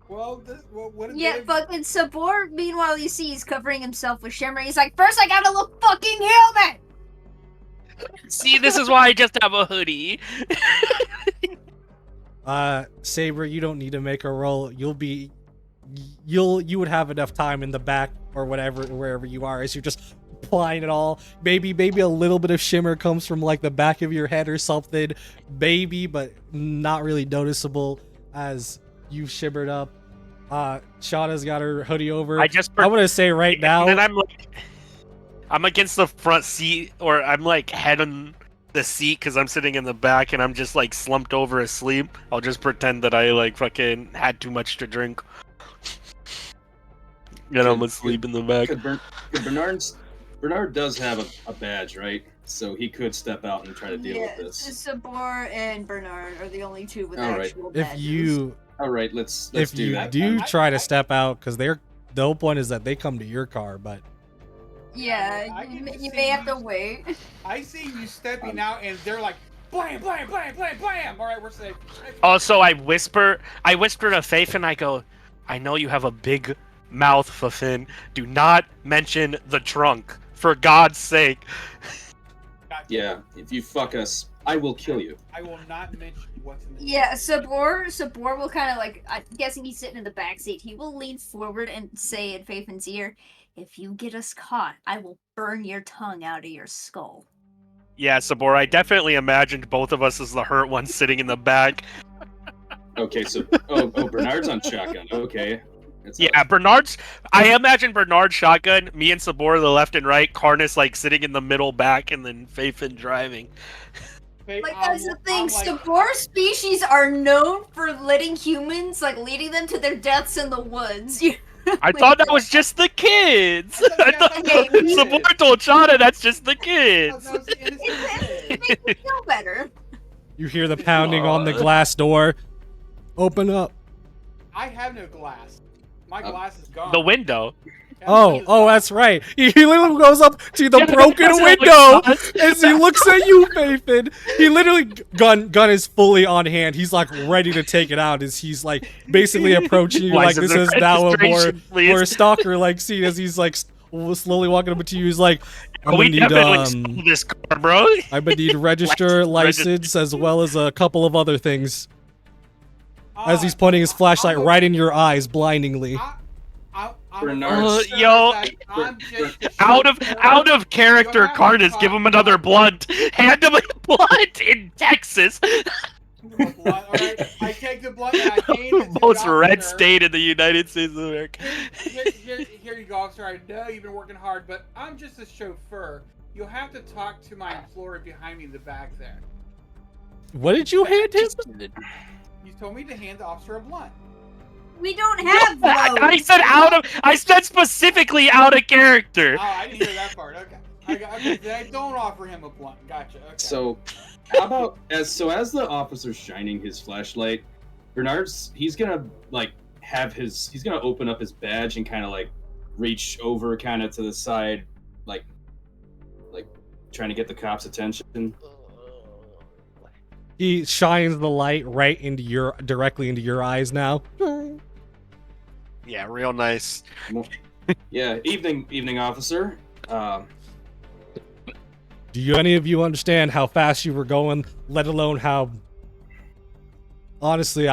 Well, what did Yeah, they... fucking Sabor, meanwhile, you see he's covering himself with shimmer. He's like, first I gotta look fucking human! See, this is why I just have a hoodie. Saber, you don't need to make a roll. You would have enough time in the back or whatever, wherever you are, as you're just applying it all. Maybe a little bit of shimmer comes from like the back of your head or something, maybe, but not really noticeable as you've shimmered up. Shauna's got her hoodie over. I want to say right now, and I'm against the front seat, or I'm like head on the seat because I'm sitting in the back and I'm just like slumped over asleep. I'll just pretend that I like fucking had too much to drink. And I'm asleep in the back. Bernard does have a badge, right? So he could step out and try to deal with this. Sabor and Bernard are the only two with All right. actual badges. All right, let's if do you that. do try to step out, because the whole point is that they come to your car, but yeah, you may have to wait. I see you stepping out, and they're like, blam, blam, blam, blam, blam. All right, we're safe. Also, I whisper to Faith, and I go, "I know you have a big mouth, Fafin. Do not mention the trunk, for God's sake." Yeah, if you fuck us, I will kill you. I will not mention what's in the Yeah, Sabor will kind of like, I'm guessing he's sitting in the back seat. He will lean forward and say in Faithin's ear, "If you get us caught, I will burn your tongue out of your skull." Yeah, Sabor, I definitely imagined both of us as the hurt ones sitting in the back. Okay, so Bernard's on shotgun. Okay. Yeah, I imagine Bernard's shotgun, me and Sabor the left and right, Karnas like sitting in the middle back, and then Faithin driving. Like, that's the thing, Sabor species are known for letting humans, like, leading them to their deaths in the woods. I thought that was just the kids! I thought Sabor told Shauna that's just the kids! It makes me feel better. you hear the pounding on the glass door. Open up. I have no glass. My glass is gone. The window. Oh, that's right. He literally goes up to the broken window as he looks at you, Faithin. He literally, gun is fully on hand. He's like ready to take it out as he's like basically approaching you like this is now a more stalker-like scene as he's like slowly walking up to you. He's like, I'm gonna need this car, bro. I'm gonna need register, license, as well as a couple of other things. As he's pointing his flashlight right in your eyes blindingly. Out of character, Karnas, give him another blunt. Hand him a blunt in Texas. I take the blunt and I hand it to Most the red officer. state in the United States of America. Here you go, officer. I know you've been working hard, but I'm just a chauffeur. You'll have to talk to my employer behind me in the back there. What did you hand him? You told me to hand the officer a blunt. We don't have those. I said specifically out of character. Oh, I didn't hear that part. Okay. Okay, then I don't offer him a blunt. Gotcha. Okay. So, how about as the officer's shining his flashlight, he's gonna open up his badge and kind of like reach over kind of to the side, like trying to get the cops' attention. He shines the light right directly into your eyes now. Yeah, real nice. Yeah, evening, officer. Do any of you understand how fast you were going, let alone how... Honestly,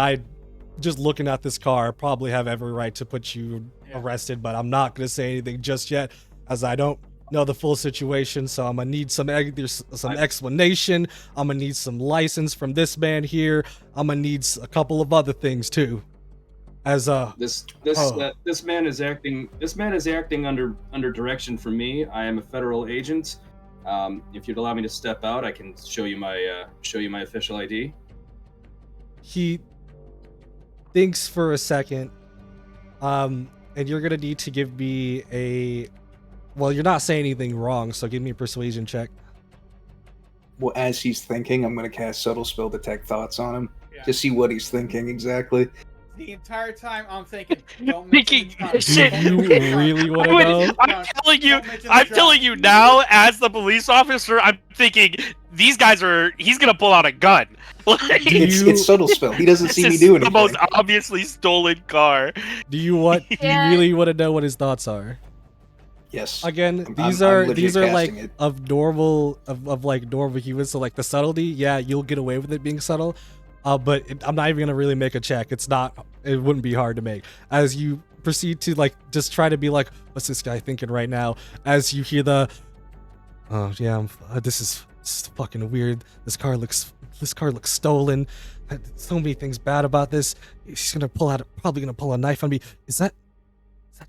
just looking at this car, probably have every right to put you arrested, but I'm not going to say anything just yet, as I don't know the full situation, so I'm gonna need some explanation. I'm gonna need some license from this man here. I'm gonna need a couple of other things too. As This Oh. man is acting under direction from me. I am a federal agent. If you'd allow me to step out, I can show you my official ID. he thinks for a second, and you're gonna need to give me a. Well, you're not saying anything wrong, so give me a persuasion check. Well, as he's thinking, I'm going to cast Subtle Spell Detect Thoughts on him Yeah. to see what he's thinking exactly. The entire time I'm thinking, don't mention Thinking, the trunk. shit. Don't You mention the trunk. really want to Don't know? mention the I'm trunk. telling you, Don't mention the I'm trunk. telling you now, as the police officer, I'm thinking he's gonna pull out a gun. Like, It's Subtle Spell. He doesn't this see me is do the anything. most obviously stolen car. Do you Yeah. really want to know what his thoughts are? Yes. Again, I'm these legit are casting like it. of normal humans. So like the subtlety, yeah, you'll get away with it being subtle. But I'm not even gonna really make a check. It wouldn't be hard to make. As you proceed to like just try to be like, what's this guy thinking right now? As you hear the, oh yeah, this is fucking weird. This car looks stolen. So many things bad about this. He's probably gonna pull a knife on me. Is that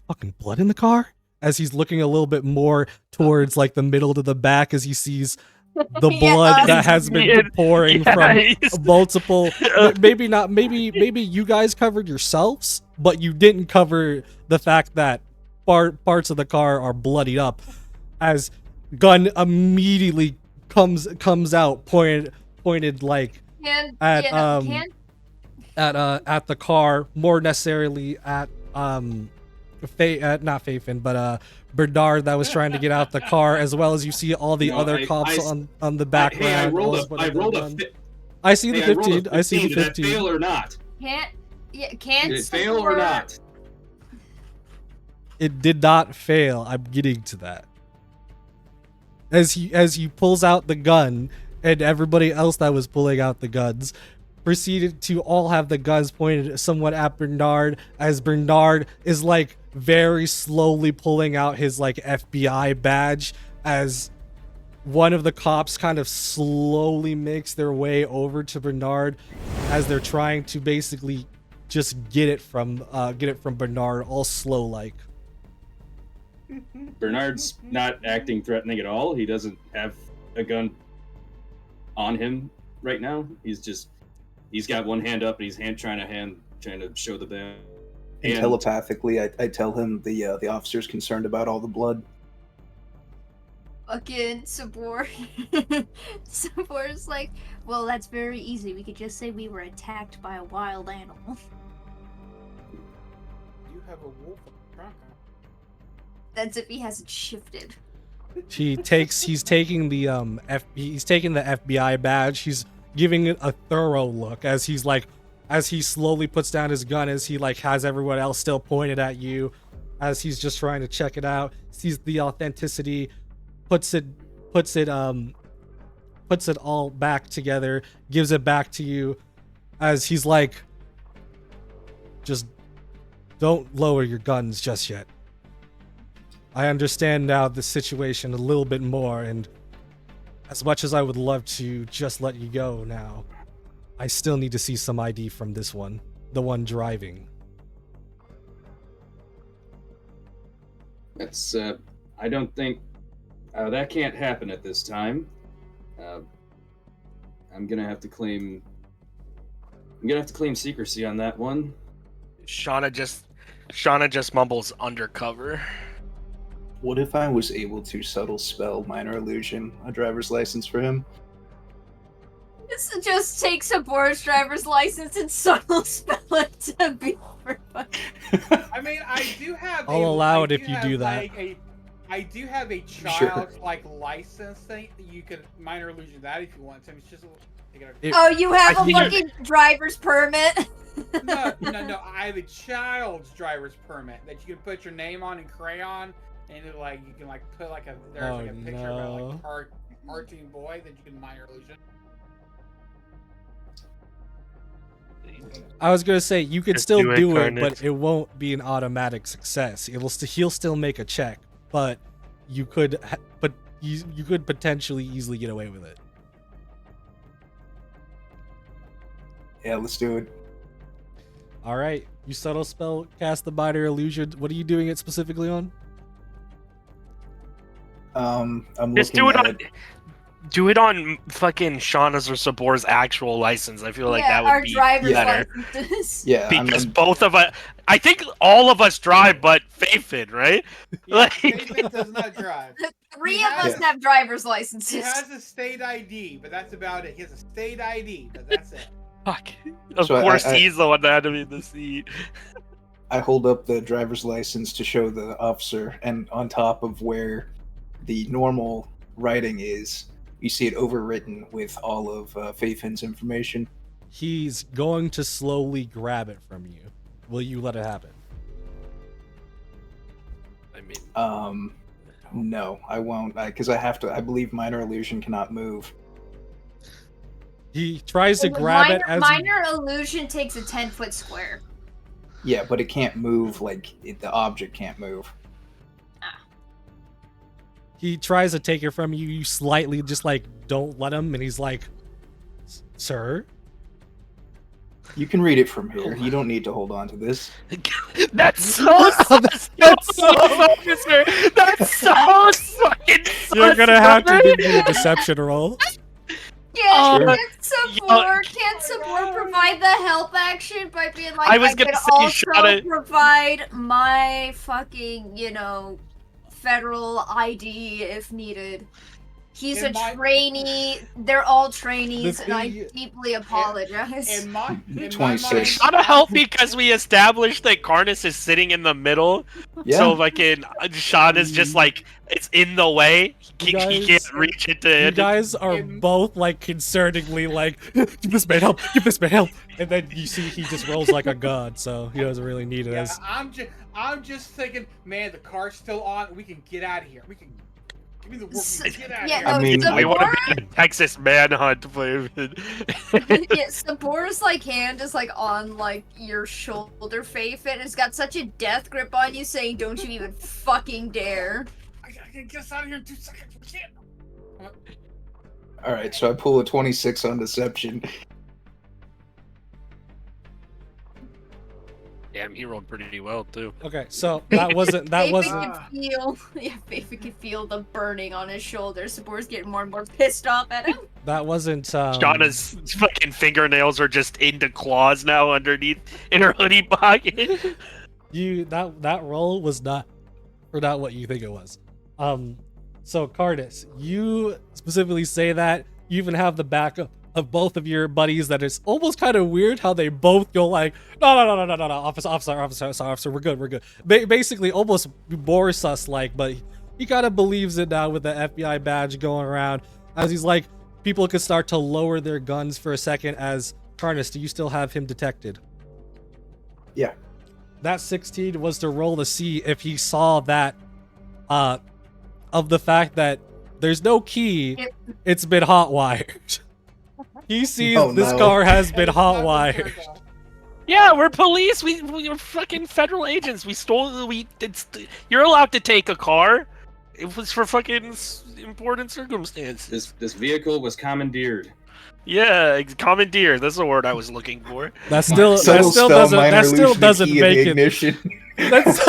fucking blood in the car? As he's looking a little bit more towards like the middle to the back, as he sees the Yeah, blood that has been Yeah, pouring from he's- multiple. Maybe not. Maybe you guys covered yourselves, but you didn't cover the fact that parts of the car are bloodied up. As gun immediately comes out, pointed like at at the car, more necessarily at not Fafen, but Bernard that was trying to get out the car, as well as you see all the No, other cops on the background. Hey, I rolled all I rolled a. guns. Fi- I see the hey, I rolled a 15. I see the Did that 15. fail or not? Can't Did it fail or support- not? It did not fail. I'm getting to that. As he pulls out the gun, and everybody else that was pulling out the guns proceeded to all have the guns pointed somewhat at Bernard, as Bernard is like very slowly pulling out his like FBI badge, as one of the cops kind of slowly makes their way over to Bernard as they're trying to basically just get it from Bernard, all slow like. Bernard's not acting threatening at all. He doesn't have a gun on him right now. He's got one hand up and he's trying to show the band. And telepathically, I tell him the officer's concerned about all the blood. Fucking Sabor. Sabor's like, well, that's very easy. We could just say we were attacked by a wild animal. You have a wolf in the trunk. Huh? That's if he hasn't shifted. He's taking the FBI badge. He's giving it a thorough look as he slowly puts down his gun, as he like has everyone else still pointed at you, as he's just trying to check it out, sees the authenticity, puts it all back together, gives it back to you, as he's like, just don't lower your guns just yet. I understand now the situation a little bit more, and as much as I would love to just let you go now, I still need to see some ID from this one, the one driving. That's I don't think that can't happen at this time. I'm gonna have to claim secrecy on that one. Shauna just mumbles undercover. What if I was able to subtle spell minor illusion a driver's license for him? Just take Sabor's driver's license and subtle spell it to be for I mean, I do have. I'll allow it if you do that. I do have a Sure. child's like license thing that you could minor illusion that if you want to. It's just Oh, you have I a think- fucking driver's permit? no. I have a child's driver's permit that you can put your name on in crayon, and it, like you can like put like a there's like a picture of a like cartoon boy that you can minor illusion. I was gonna say you could Just still do it, do it, Carnage. but it won't be an automatic success. He'll still make a check, but you could, but you could potentially easily get away with it. Yeah, let's do it. All right, you subtle spell, cast the minor illusion. What are you doing it specifically on? I'm Just looking do it at on. Do it on fucking Shauna's or Sabor's actual license. I feel like yeah, that would our be driver's better. licenses. Yeah, Because both of us, I think all of us drive, but Faithfin, right? Yeah, Like- Faithfin does not drive. Three He of us has- have driver's He licenses. has a state ID, but that's about it. He has a state ID, but that's it. Fuck. Of So course, I- he's the one that had to be in the seat. I hold up the driver's license to show the officer, and on top of where the normal writing is, you see it overwritten with all of Faithin's information. He's going to slowly grab it from you. Will you let it happen? I mean, No, I won't, because I have to. I believe minor illusion cannot move. He tries to grab it as minor illusion takes a 10-foot square. Yeah, but it can't move. Like the object can't move. he tries to take it from you. You slightly just like don't let him, and he's like, "Sir." You can read it from here. You don't need to hold on to this. That's so sus, That's so- officer. That's so fucking sus, You're gonna have to brother. give me a deception roll. Yeah, Sure. can't support provide the help action by being like, I was gonna could say, also shut it. provide my fucking, federal ID if needed. He's In a my- trainee. They're all trainees, The and I thing- deeply apologize. In my 26. mind, Gotta help because we established that Karnas is sitting in the middle, Yeah. so fucking Sean is just like it's in the way. He You can't guys- reach it You to. guys are In- both like concerningly like, "Give this man help! Give this man help!" And then you see he just rolls like a god, so he doesn't really need it. yeah, As I'm just thinking, man, the car's still on. We can get out of here. We can give me the work. We can get out of Yeah, here. I mean, Sabor, We want to be in a Texas manhunt. yeah, Sabor's hand is on your shoulder, Faith, and it's got such a death grip on you, saying, "Don't you even fucking dare." I can get us out of here in 2 seconds. We can't. All right, so I pull a 26 on deception. Damn, he rolled pretty well too. okay, so that wasn't Faith can feel, Faith can feel the burning on his shoulder. Sabor's getting more and more pissed off at him. that wasn't Shauna's fucking fingernails are just into claws now underneath in her hoodie pocket. you that roll was not what you think it was. So Cardis, you specifically say that you even have the backup of both of your buddies. That it's almost kind of weird how they both go like, no, officer, we're good. Basically, almost more sus like, but he kind of believes it now with the FBI badge going around. As he's like, people could start to lower their guns for a second. As Cardis, do you still have him detected? Yeah. That 16 was to roll to see if he saw that of the fact that there's no key. Yep. It's been hot wired. He sees Oh, this no. car has been And it's hot not wired. turned off. Yeah, we're police. We're fucking federal agents. You're allowed to take a car. It was for fucking important circumstances. This vehicle was commandeered. Yeah, commandeer. That's the word I was looking for. That still Subtle spell, minor that still illusion, doesn't key in make the it. ignition. That's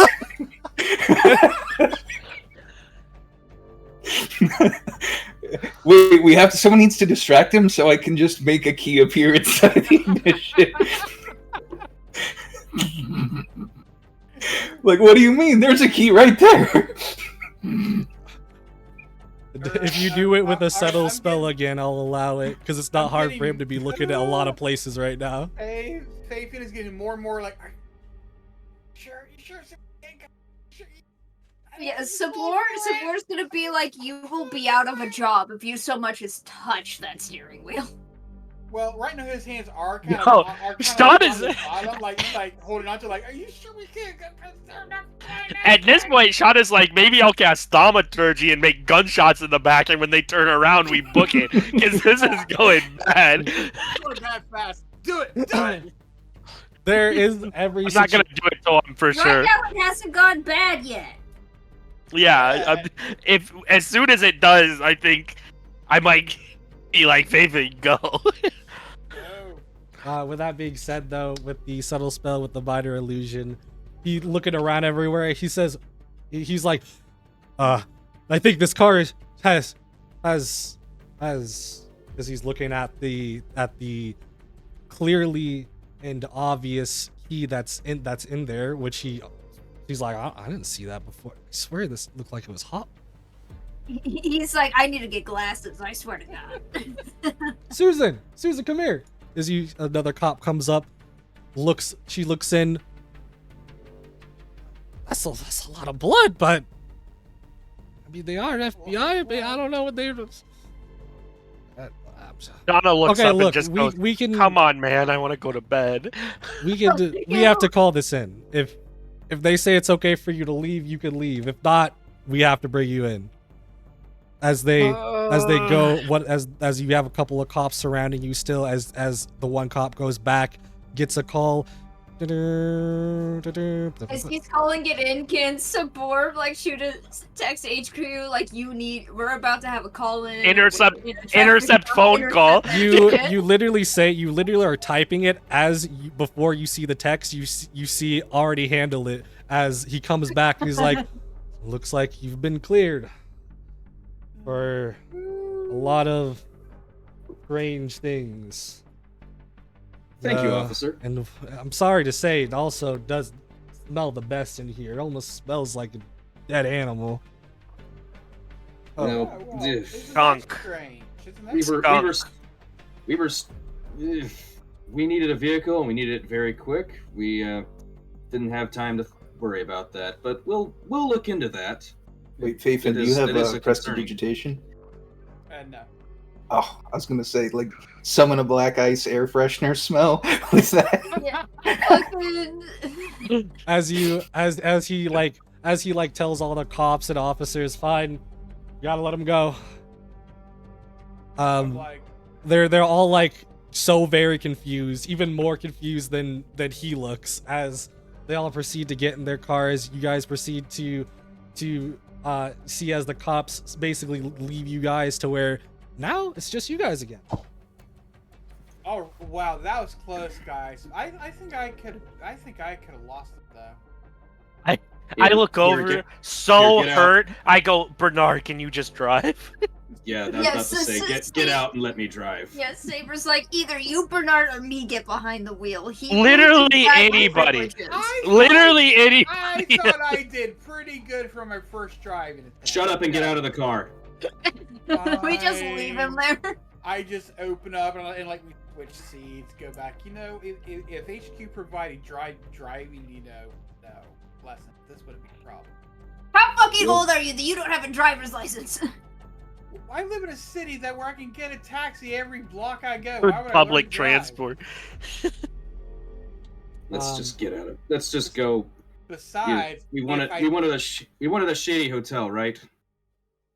Wait, we have to. Someone needs to distract him, so I can just make a key appear inside the ignition. Like, what do you mean? There's a key right there. if you do it with a subtle I'm spell getting- again, I'll allow it because it's not I'm hard for getting- him to be looking at a lot of places right now. Hey, Faithin is getting more and more like, "Are you sure? You sure? Sure? Yeah, Sabor's gonna be like, "You will be out of a job if you so much as touch that steering wheel." Well, right now his hands are kind No, of Stop on is- the bottom, like he's like holding on to are you sure we can't? They're not flying At this outside." point, Shauna's like, maybe I'll cast thaumaturgy and make gunshots in the back, and when they turn around, we book it. Because this is going bad. Going that fast. Do it. Do it. There is every I'm not going to do it till I'm for Right sure. now, it hasn't gone bad yet. Yeah, if as soon as it does, I think I might be like, Faith, go. No. With that being said, though, with the subtle spell, with the minor illusion, he looking around everywhere. He says, he's like, I think this car has, because he's looking at the clearly and obvious key that's in there, which he's like, I didn't see that before. I swear this looked like it was hot. He's like, I need to get glasses. I swear to God. Susan, come here. Another cop comes up, she looks in. That's a lot of blood, but I mean, they are FBI. I don't know what they're. Donna looks Okay, up look, and just goes, we can "Come on, man, I want to go to bed." we have to call this in. If they say it's okay for you to leave, you can leave. If not, we have to bring you in. As they go, as you have a couple of cops surrounding you still, as the one cop goes back, gets a call. As he's calling it in, can Sabor like shoot a text HQ like we're about to have a call in. Intercept phone call. You literally are typing it before you see the text. You see already handle it as he comes back and he's like, looks like you've been cleared for a lot of strange things. Thank you, officer. And I'm sorry to say, it also does smell the best in here. It almost smells like a dead animal. No, Skunk. We needed a vehicle and we needed it very quick. We didn't have time to worry about that, but we'll look into that. Wait, Faith, do you have prestidigitation? No. Oh, I was gonna say, like, summon a black ice air freshener smell. What's that? Yeah. as he tells all the cops and officers, fine, you gotta let him go. They're all like so very confused, even more confused than he looks, as they all proceed to get in their cars. You guys proceed to see as the cops basically leave you guys to where now it's just you guys again. Oh wow, that was close, guys. I think I could have lost it though. I look over, so hurt. I go, Bernard, can you just drive? Yeah, that's about to say, get out and let me drive. Yeah, Saber's like, either you, Bernard, or me get behind the wheel. Literally anybody. Literally anybody. I thought I did pretty good for my first drive. Shut up and get out of the car. We just leave him there. I just open up and like we switch seats, go back. You know, if HQ provided driving, lessons, this wouldn't be a problem. How fucking old are you that you don't have a driver's license? I live in a city where I can get a taxi every block I go. For Why would public I learn to drive? transport. Let's just get out of it. Let's just go. Besides, we wanted a shady hotel, right?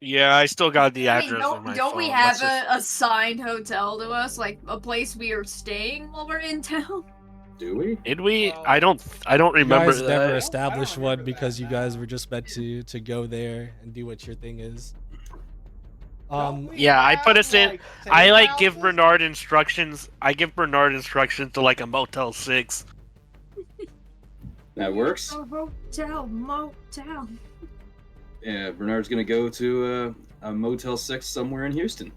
Yeah, I still got the I mean, address on my don't phone. we have a assigned hotel to us, like a place we are staying while we're in town? Do we? Did we? Well, I don't remember You guys that. never I established don't one remember because that, you guys were just meant to go there and do what your thing is. Yeah, I put us in. I like give houses? Bernard instructions. I give Bernard instructions to like a Motel 6. That works. A motel. Yeah, Bernard's gonna go to a Motel 6 somewhere in Houston.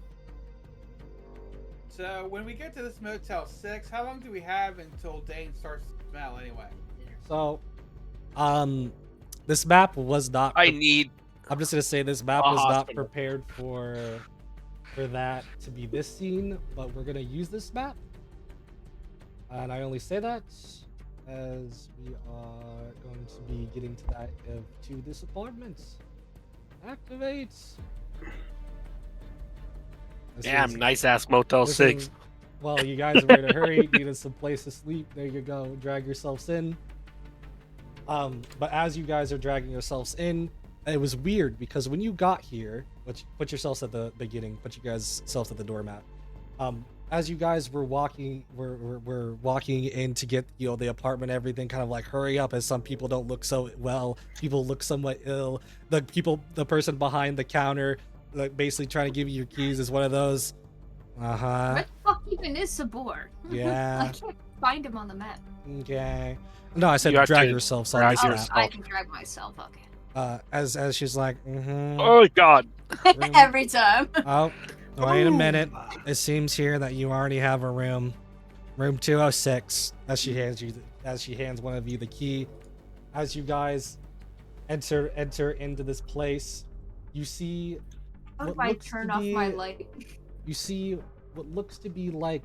So when we get to this Motel 6, how long do we have until Dane starts to smell anyway? So, this map was not. I'm just gonna say this map a was not hospital. prepared for that to be this scene, but we're gonna use this map. And I only say that as we are going to be getting to that to this apartment. Activate. Damn, nice ass Motel 6. Well, you guys were in a hurry, needed some place to sleep. There you go. Drag yourselves in. But as you guys are dragging yourselves in, it was weird because when you got here, put yourselves at the beginning, put you guys selves at the doormat. as you guys were walking, were walking in to get the apartment, everything kind of like hurry up, as some people don't look so well. People look somewhat ill. The person behind the counter, like basically trying to give you your keys, is one of those. Where the fuck even is Sabor? Yeah. I can't find him on the map. Okay. No, I said You have drag to yourself, so I drag missed yourself. that. I can drag myself. Okay. As she's like, Oh God. Every time. Oh, wait a minute. It seems here that you already have a room 206. As she hands one of you the key. As you guys enter into this place, you see How what do I looks turn to off be my light? you see what looks to be like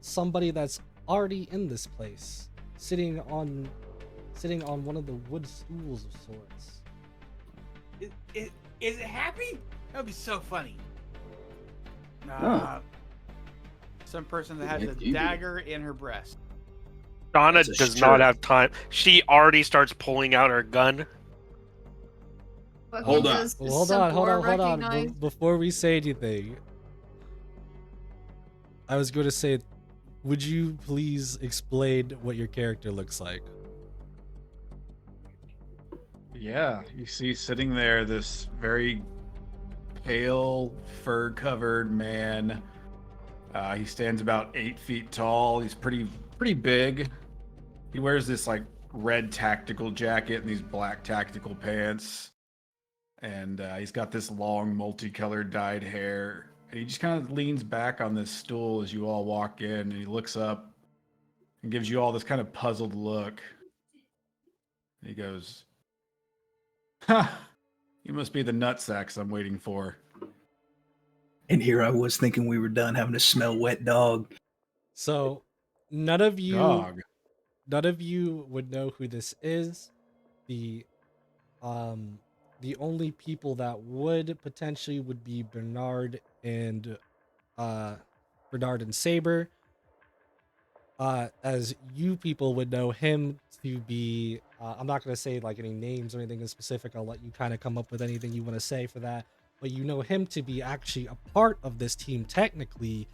somebody that's already in this place, sitting on one of the wood stools of sorts. Is it Happy? That would be so funny. Oh. Some person that has It a could be. dagger in her breast. Donna That's a does shirt. not have time. She already starts pulling out her gun. Fucking Hold on. does Well, hold on. Sabor Be- recognize- Before we say anything, I was going to say, would you please explain what your character looks like? Yeah, you see sitting there this very pale, fur-covered man. He stands about 8 feet tall. He's pretty big. He wears this like red tactical jacket and these black tactical pants. And he's got this long, multicolored dyed hair. And he just kind of leans back on this stool as you all walk in, and he looks up and gives you all this kind of puzzled look. And he goes, "Ha! You must be the nutsacks I'm waiting for." And here I was thinking we were done having to smell wet dog. So, none of you Dog. would know who this is. The only people that would potentially would be Bernard and Saber. As you people would know him to be, I'm not going to say like any names or anything in specific. I'll let you kind of come up with anything you want to say for that. But you know him to be actually a part of this team technically,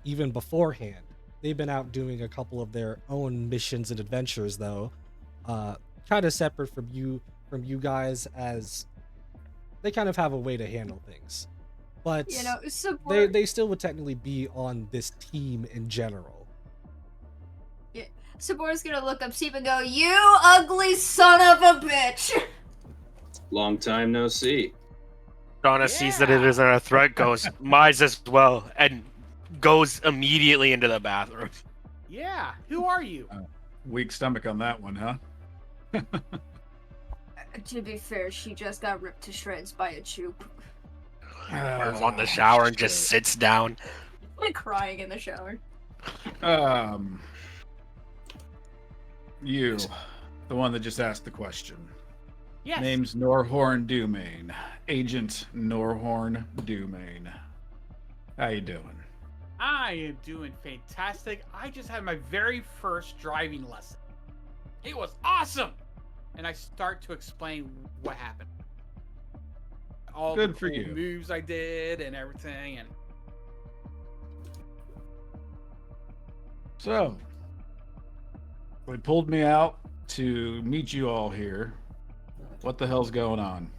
even beforehand. They've been out doing a couple of their own missions and adventures though, kind of separate from you guys, as they kind of have a way to handle things. But You know, Sabor. they still would technically be on this team in general. Sabor's gonna look up Steve and go, "You ugly son of a bitch!" Long time no see. Donna sees that it isn't a threat, goes, "Might as well," and goes immediately into the bathroom. Yeah, who are you? Weak stomach on that one, huh? To be fair, she just got ripped to shreds by a Chup. Turns on the shower and just sits down. Like crying in the shower. You, the one that just asked the question. Yes. Name's Norhorn Dewmain. Agent Norhorn Dewmain. How you doing? I am doing fantastic. I just had my very first driving lesson. It was awesome! And I start to explain what happened. All Good the for cool you. moves I did and everything. And So, they pulled me out to meet you all here. What the hell's going on?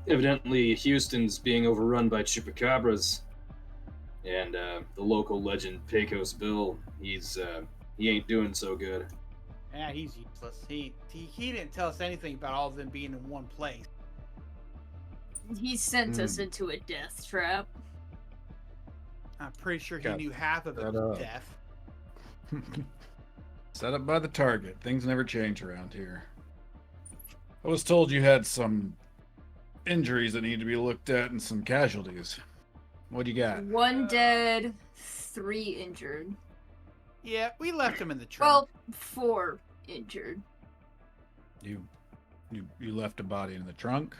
Evidently, Houston's being overrun by Chupacabras, and the local legend Pecos Bill, he ain't doing so good. yeah, he's useless. He didn't tell us anything about all of them being in one place. He sent us into a death trap. I'm pretty sure he Got knew half of it that was up. death. Set up by the target. Things never change around here. I was told you had some injuries that need to be looked at and some casualties. What do you got? 1 dead, 3 injured. Yeah, we left him in the trunk. Well, 4 injured. You left a body in the trunk?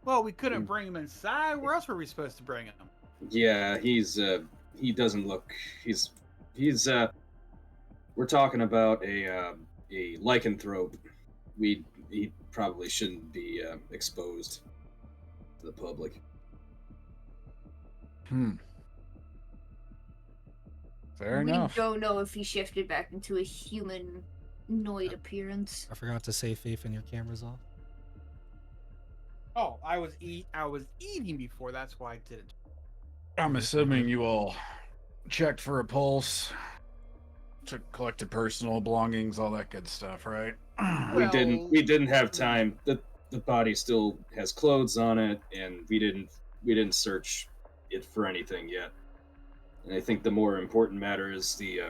Well, we couldn't bring him inside. Where else were we supposed to bring him? Yeah, he doesn't look. He's we're talking about a lycanthrope. He probably shouldn't be exposed to the public. Fair we enough. don't know if he shifted back into a humanoid appearance. I forgot to say, Faith, and your camera's off. Oh, I was eating before. That's why I did it. I'm assuming you all checked for a pulse, collected personal belongings, all that good stuff, right? We didn't have Hmm. time. The body still has clothes on it, and we didn't search it for anything yet. And I think the more important matter is the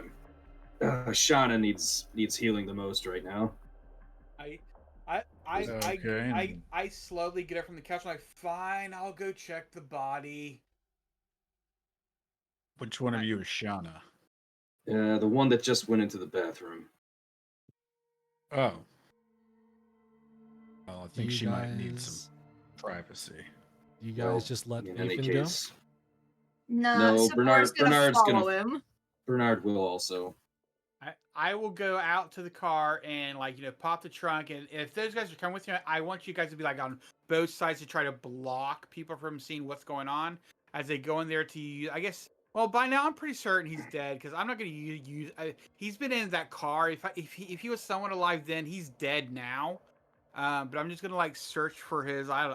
Shauna needs healing the most right now. Okay. I slowly get up from the couch. I'm like, fine, I'll go check the body. Which one of you is Shauna? The one that just went into the bathroom. Oh. Well, I think You she might need some guys- privacy. You guys Well, just let in any Ethan go? case, Nah, No, Sabor's gonna Bernard's gonna- follow him. Bernard will also. I will go out to the car and pop the trunk, and if those guys are coming with you, I want you guys to be like on both sides to try to block people from seeing what's going on as they go in there to use. I guess. Well, by now I'm pretty certain he's dead because I'm not going to use. He's been in that car. If he was someone alive then, he's dead now. But I'm just gonna search for his. I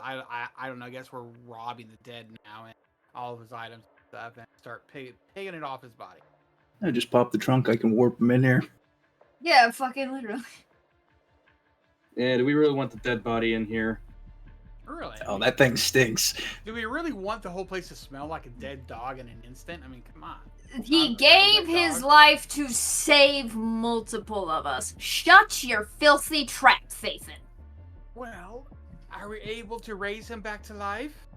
don't know. I guess we're robbing the dead now and all of his items and stuff, and start picking it off his body. I just pop the trunk. I can warp him in here. Yeah, fucking literally. Yeah, do we really want the dead body in here? Really? Oh, that thing stinks. Do we really want the whole place to smell like a dead dog in an instant? I mean, come on. He A gave wet his dog? life to save multiple of us. Shut your filthy trap, Fathan. Well, are we able to raise him back to life?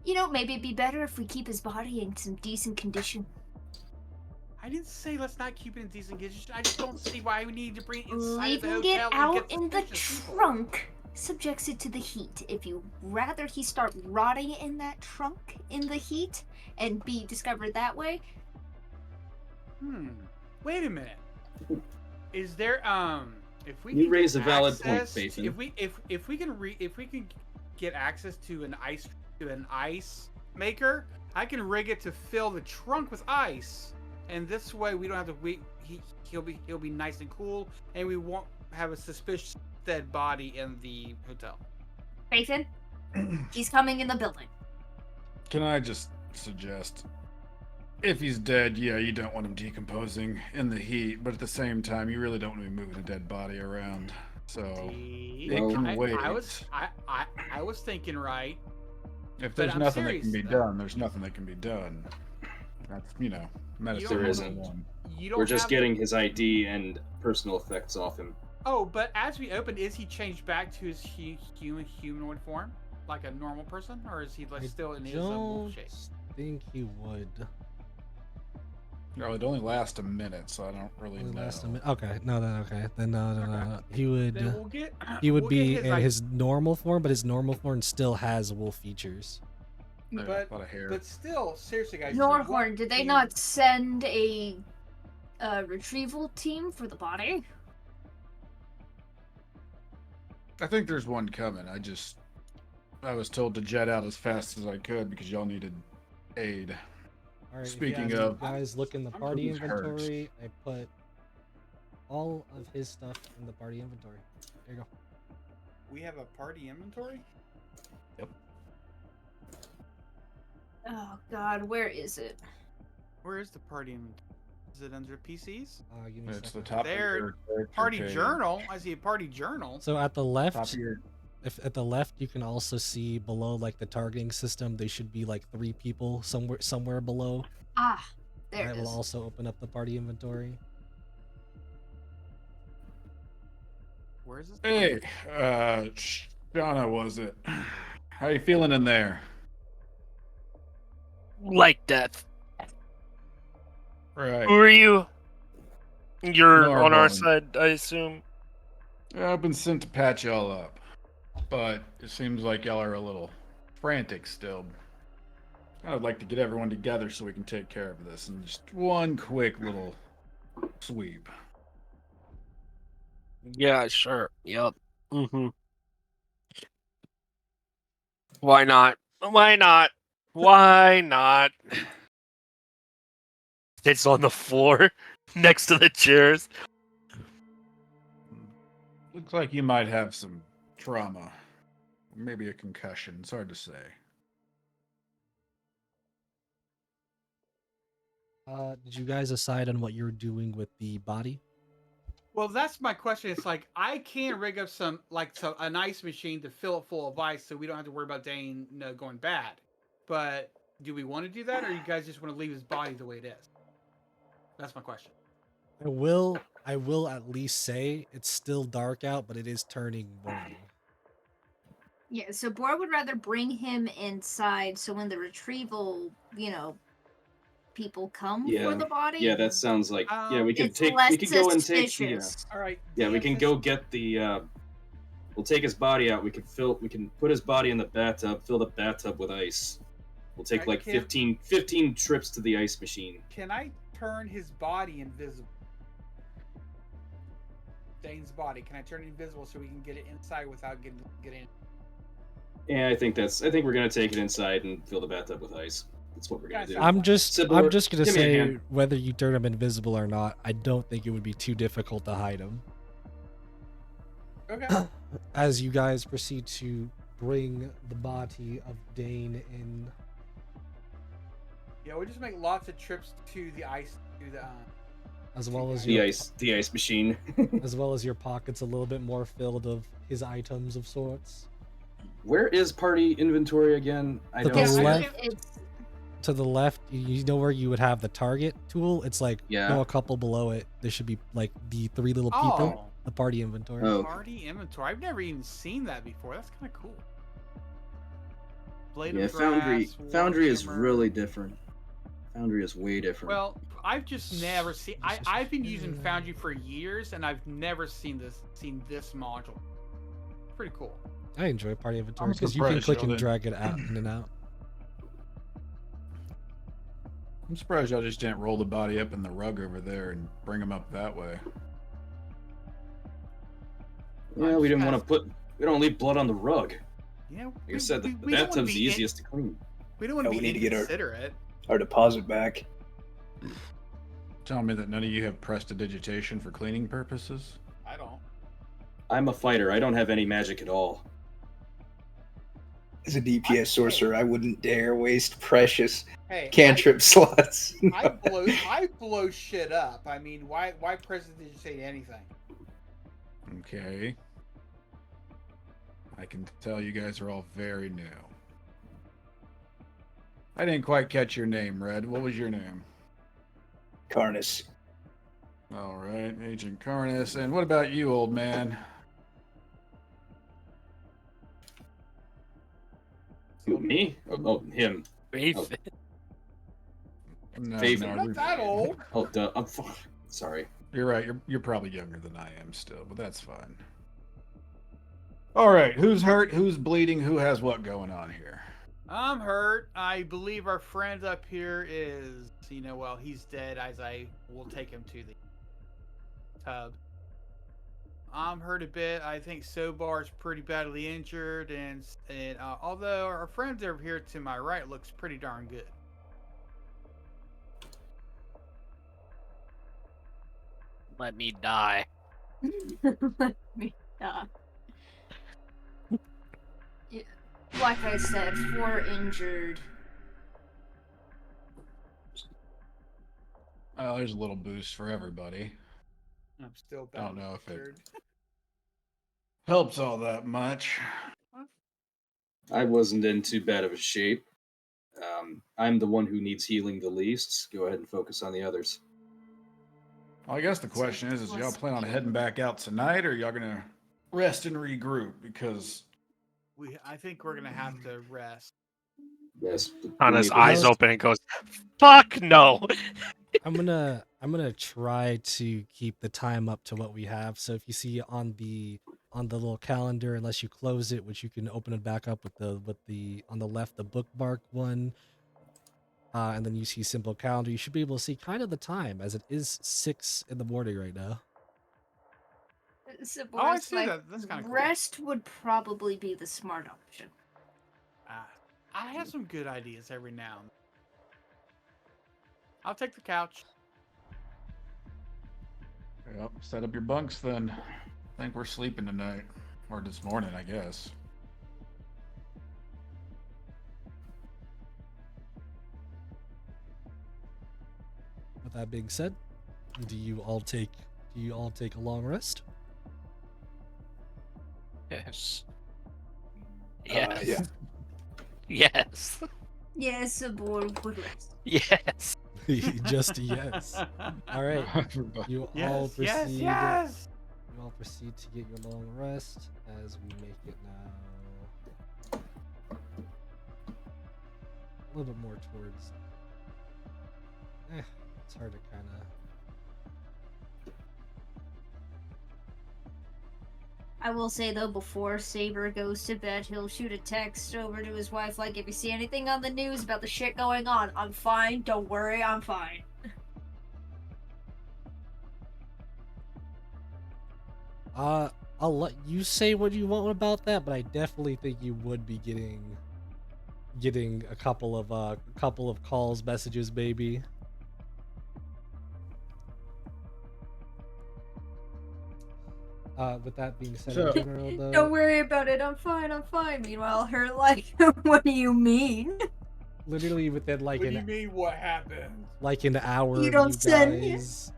You know, maybe it'd be better if we keep his body in some decent condition. I didn't say let's not keep it in decent condition. I just don't see why we need to bring it inside of the Leaving hotel it and out get in the suspicious people. trunk subjects it to the heat. If you rather he start rotting in that trunk in the heat and be discovered that way, Wait a minute. Is there if we You can raise get a valid point, access to- Fathan. if we can get access to an ice maker, I can rig it to fill the trunk with ice, and this way we don't have to wait. He'll be nice and cool, and we won't have a suspicious dead body in the hotel. Fathan, he's coming in the building. Can I just suggest, if he's dead, yeah, you don't want him decomposing in the heat, but at the same time, you really don't want to be moving a dead body around. So See? it can I wait. was thinking right. If but there's I'm nothing that serious, can be though. done, there's nothing that can be done. That's medicine There isn't. 101. You don't We're just have getting his ID and personal effects off him. Oh, but as we open, is he changed back to his humanoid form, like a normal person, or is he I still in his don't wolf shape? think he would. No, it only lasts a minute, so I don't really Only know. last a minute. Okay, no, then okay, then no. He would. Then we'll get. He would we'll be get in his normal form, but his normal form still has wolf features. Yeah, But a lot of hair. but still, seriously, guys. Norhorn, did they not send a retrieval team for the body? I think there's one coming. I was told to jet out as fast as I could because y'all needed aid. All right. Speaking if you of- guys look in the I'm party who's hurt? inventory. I put all of his stuff in the party inventory. There you go. We have a party inventory. Oh God, where is it? Where is the party inventory? Is it under PCs? Give me a It's the second. top There, of your character Party page. journal. I see a party journal. So at the Top left, of your if at the left, you can also see below like the targeting system. There should be like 3 people somewhere below. Ah, there That it will is. also open up the party inventory. Where is this? Hey, Shauna, was it? How you feeling in there? Like death. Right. Who are you? You're on our Norborn. side, I assume. I've been sent to patch y'all up, but it seems like y'all are a little frantic still. I'd like to get everyone together so we can take care of this in just one quick little sweep. Yeah, sure. Yep. Mm-hmm. Why not? Why not? Why not? sits on the floor next to the chairs. Looks like you might have some trauma. Maybe a concussion. It's hard to say. Did you guys decide on what you're doing with the body? Well, that's my question. It's like I can rig up an ice machine to fill it full of ice, so we don't have to worry about Dane going bad. But do we want to do that, or you guys just want to leave his body the way it is? That's my question. I will at least say it's still dark out, but it is turning morning. Yeah, so Bor would rather bring him inside so when the retrieval, people come for the body. Yeah, that sounds like we could it's take less we could go and take the suspicious. All right. yeah, we can go get the we'll take his body out. We can put his body in the bathtub, fill the bathtub with ice. We'll take like 15 trips to the ice machine. Can I turn his body invisible? Dane's body. Can I turn it invisible so we can get it inside without getting in? Yeah, I think we're gonna take it inside and fill the bathtub with ice. That's what we're gonna do. I'm just gonna say hand. whether you turn him invisible or not, I don't think it would be too difficult to hide him. Okay. As you guys proceed to bring the body of Dane in. Yeah, we'll just make lots of trips to the ice as well as the ice machine. as well as your pockets a little bit more filled of his items of sorts. Where is party inventory again? To the left, you know where you would have the target tool? It's like go a couple below it. There should be like the three little people. The party inventory. Oh. Party inventory. I've never even seen that before. That's kind of cool. Blade of Foundry. Grass, Foundry is Warhammer. Really different. Foundry is way different. Well, I've just never seen. I've been using Foundry for years, and I've never seen this module. Pretty cool. I enjoy party inventory because you can click and drag it out in and out. I'm surprised y'all just didn't roll the body up in the rug over there and bring him up that way. Yeah, we didn't want to we don't leave blood on the rug. Yeah, like I said, the bathtub's the easiest to clean. We don't want to be inconsiderate. Our deposit back. Telling me that none of you have prestidigitation for cleaning purposes? I don't. I'm a fighter. I don't have any magic at all. As a DPS sorcerer, I wouldn't dare waste precious cantrip slots. I blow shit up. I mean, why prestidigitate anything? Okay. I can tell you guys are all very new. I didn't quite catch your name, Red. What was your name? Carnus. All right, Agent Carnus. And what about you, old man? Me? Oh, him. Faith. Oh. No, Faven. Not that old. Oh, duh. I'm sorry. You're right. You're probably younger than I am still, but that's fine. All right, who's hurt? Who's bleeding? Who has what going on here? I'm hurt. I believe our friend up here is, he's dead. As I will take him to the tub. I'm hurt a bit. I think Sobar's pretty badly injured, and although our friend over here to my right looks pretty darn good. Let me die. Let me die. Yeah, like I said, 4 injured. Oh, there's a little boost for everybody. I'm still bad. I don't know if it helps all that much. I wasn't in too bad of a shape. I'm the one who needs healing the least. Go ahead and focus on the others. Well, I guess the question is y'all plan on heading back out tonight, or y'all gonna rest and regroup? Because I think we're gonna have to rest. Yes. On his eyes open and goes, "Fuck no." I'm gonna try to keep the time up to what we have. So if you see on the little calendar, unless you close it, which you can open it back up with the on the left, the bookmark one, and then you see simple calendar, you should be able to see kind of the time, as it is 6 in the morning right now. So I see that. That's kind of cool. Rest would probably be the smart option. I have some good ideas every now and then. I'll take the couch. Yep, set up your bunks then. I think we're sleeping tonight. Or this morning, I guess. With that being said, do you all take a long rest? Yes. Yeah. Yes. Yes. Yes, Sabor would rest. Yes. Just yes. All right. Everybody. You all Yes, proceed. yes. You all proceed to get your long rest as we make it now a little bit more towards. It's hard to kind of. I will say though, before Saber goes to bed, he'll shoot a text over to his wife like, if you see anything on the news about the shit going on, I'm fine, don't worry, I'm fine. I'll let you say what you want about that, but I definitely think you would be getting a couple of calls, messages, maybe. With that being said, So- in general, though, Don't worry about it, I'm fine, I'm fine. Meanwhile, her like, what do you mean? literally within like What do you mean? What happened? an hour You of don't you send me? guys,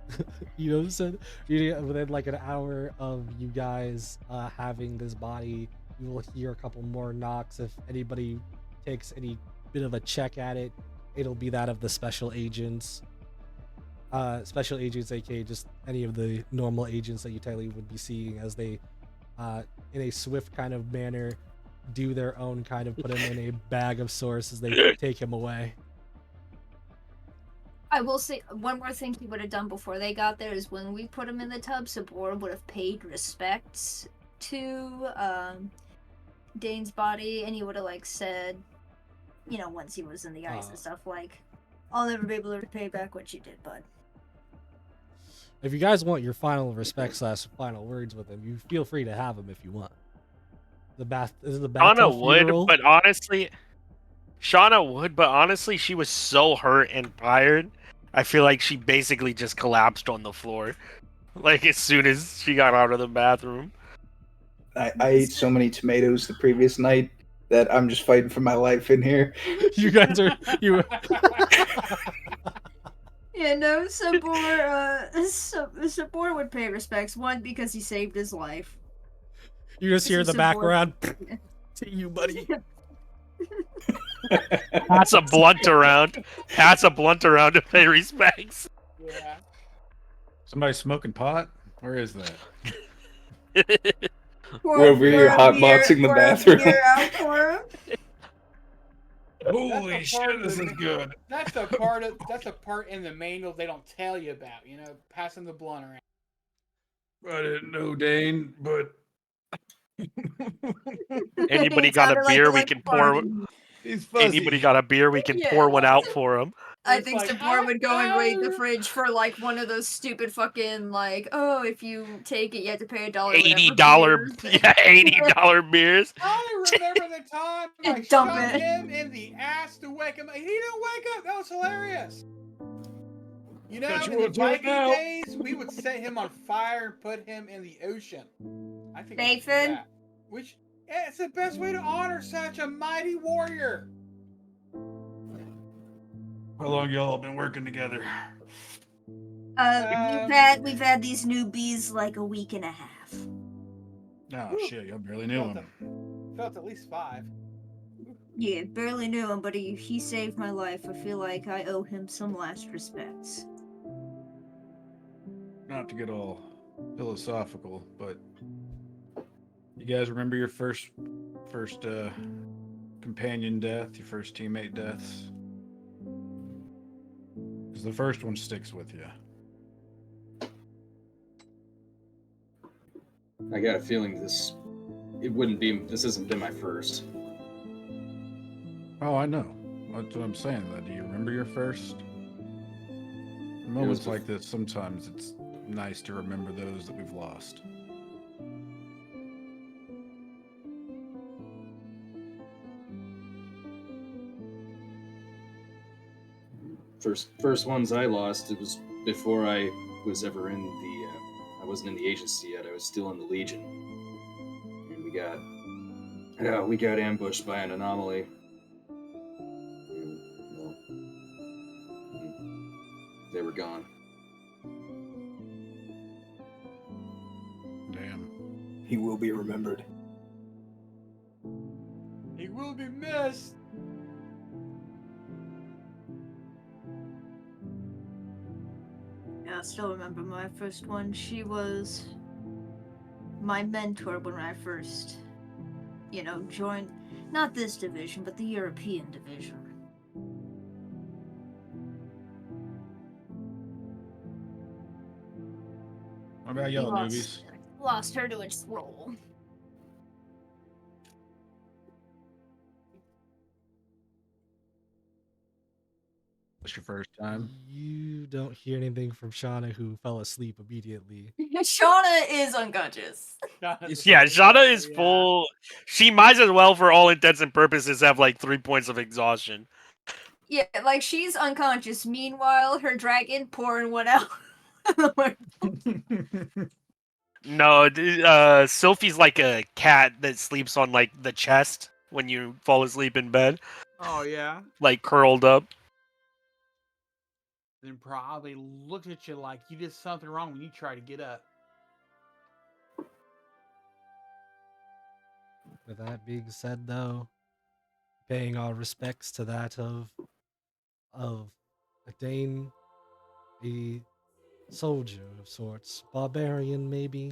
within like an hour of you guys having this body, you will hear a couple more knocks. If anybody takes any bit of a check at it, it'll be that of the special agents. Special agents, aka just any of the normal agents that you technically would be seeing, as they, in a swift kind of manner, do their own kind of put him in a bag of sorts as they take him away. I will say one more thing he would have done before they got there is when we put him in the tub, Sabor would have paid respects to Dane's body, and he would have like said, you know, once he was in the ice and stuff, like, I'll never be able to repay back what you did, bud. If you guys want your final respect / final words with him, you feel free to have them if you want. This is the Shauna bathtub funeral. would, but honestly, she was so hurt and tired. I feel like she basically just collapsed on the floor, like as soon as she got out of the bathroom. I ate so many tomatoes the previous night that I'm just fighting for my life in here. You guys are you. Yeah, no, Sabor would pay respects. One, because he saved his life. You just hear in the Support. background. To you, buddy. Pass a blunt around. Pass a blunt around to pay respects. Yeah. Somebody smoking pot? Where is that? We're over here hotboxing the bathroom. Out for him. Holy That's a shit, part this of is the- good. That's a part in the manual they don't tell you about. You know, passing the blunt around. I didn't know, Dane, but Anybody It got a sounded like beer a we lunch can pour? party. he's fuzzy. Anybody got a beer we can Yeah. pour one out for him? I It's think like, Sabor would go and raid the "Oh." fridge for like one of those stupid fucking like, oh, if you take it, you have to pay $1. $80, yeah, $80 beers. I remember the time I Dump shoved it. him in the ass to wake him up. He didn't wake up. That was hilarious. You know, Bet you in the wanna do it Viking now. days, we would set him on fire and put him in the ocean. I think we should do Nathan? that. Yeah, it's the best way to honor such a mighty warrior. How long y'all been working together? We've had these newbies like a week and a half. Oh shit, y'all barely knew him. Felt at least 5. Yeah, barely knew him, but he saved my life. I feel like I owe him some last respects. Not to get all philosophical, but you guys remember your first companion death, your first teammate deaths? Because the first one sticks with you. I got a feeling this hasn't been my first. Oh, I know. That's what I'm saying. Though. Do you remember your first? Moments the- like this, sometimes it's nice to remember those that we've lost. First ones I lost, it was before I was ever in wasn't in the agency yet. I was still in the Legion, and we got ambushed by an anomaly. And, well, they were gone. Damn. He will be remembered. He will be missed. Yeah, I still remember my first one. She was my mentor when I first, joined, not this division, but the European division. What about y'all, newbies? Lost her to a troll. What's your first time? You don't hear anything from Shauna, who fell asleep immediately. Shauna is unconscious. Yeah, Shana is full. She might as well, for all intents and purposes, have like 3 points of exhaustion. Yeah, like she's unconscious. Meanwhile, her dragon pouring one out. No, Sophie's like a cat that sleeps on like the chest when you fall asleep in bed, Oh yeah. like curled up. Then probably looked at you like you did something wrong when you tried to get up. With that being said, though, paying our respects to that of a Dane, a soldier of sorts, barbarian maybe,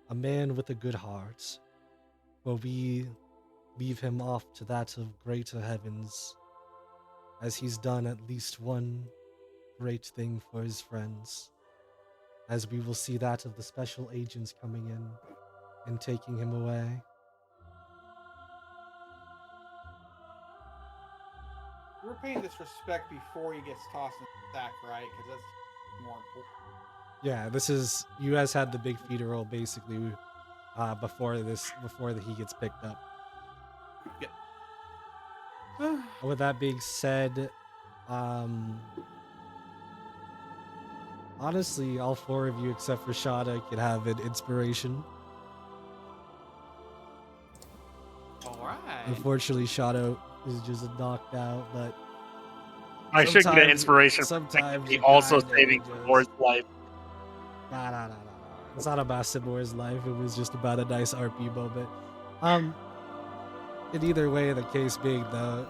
a man with a good heart. Will we leave him off to that of greater heavens, as he's done at least one great thing for his friends, as we will see that of the special agents coming in and taking him away. We're paying this respect before he gets tossed in the sack, right? Because that's more important. Yeah, this is, you guys had the big feeder roll basically before he gets picked up. Yeah. With that being said, honestly, all four of you except for Shada could have an inspiration. All right. Unfortunately, Shada is just knocked out, but I should get an inspiration. Sometimes He you also kinda saving just- Sabor's life. Nah. It's not about Sabor's life. It was just about a nice RP moment. In either way, the case being the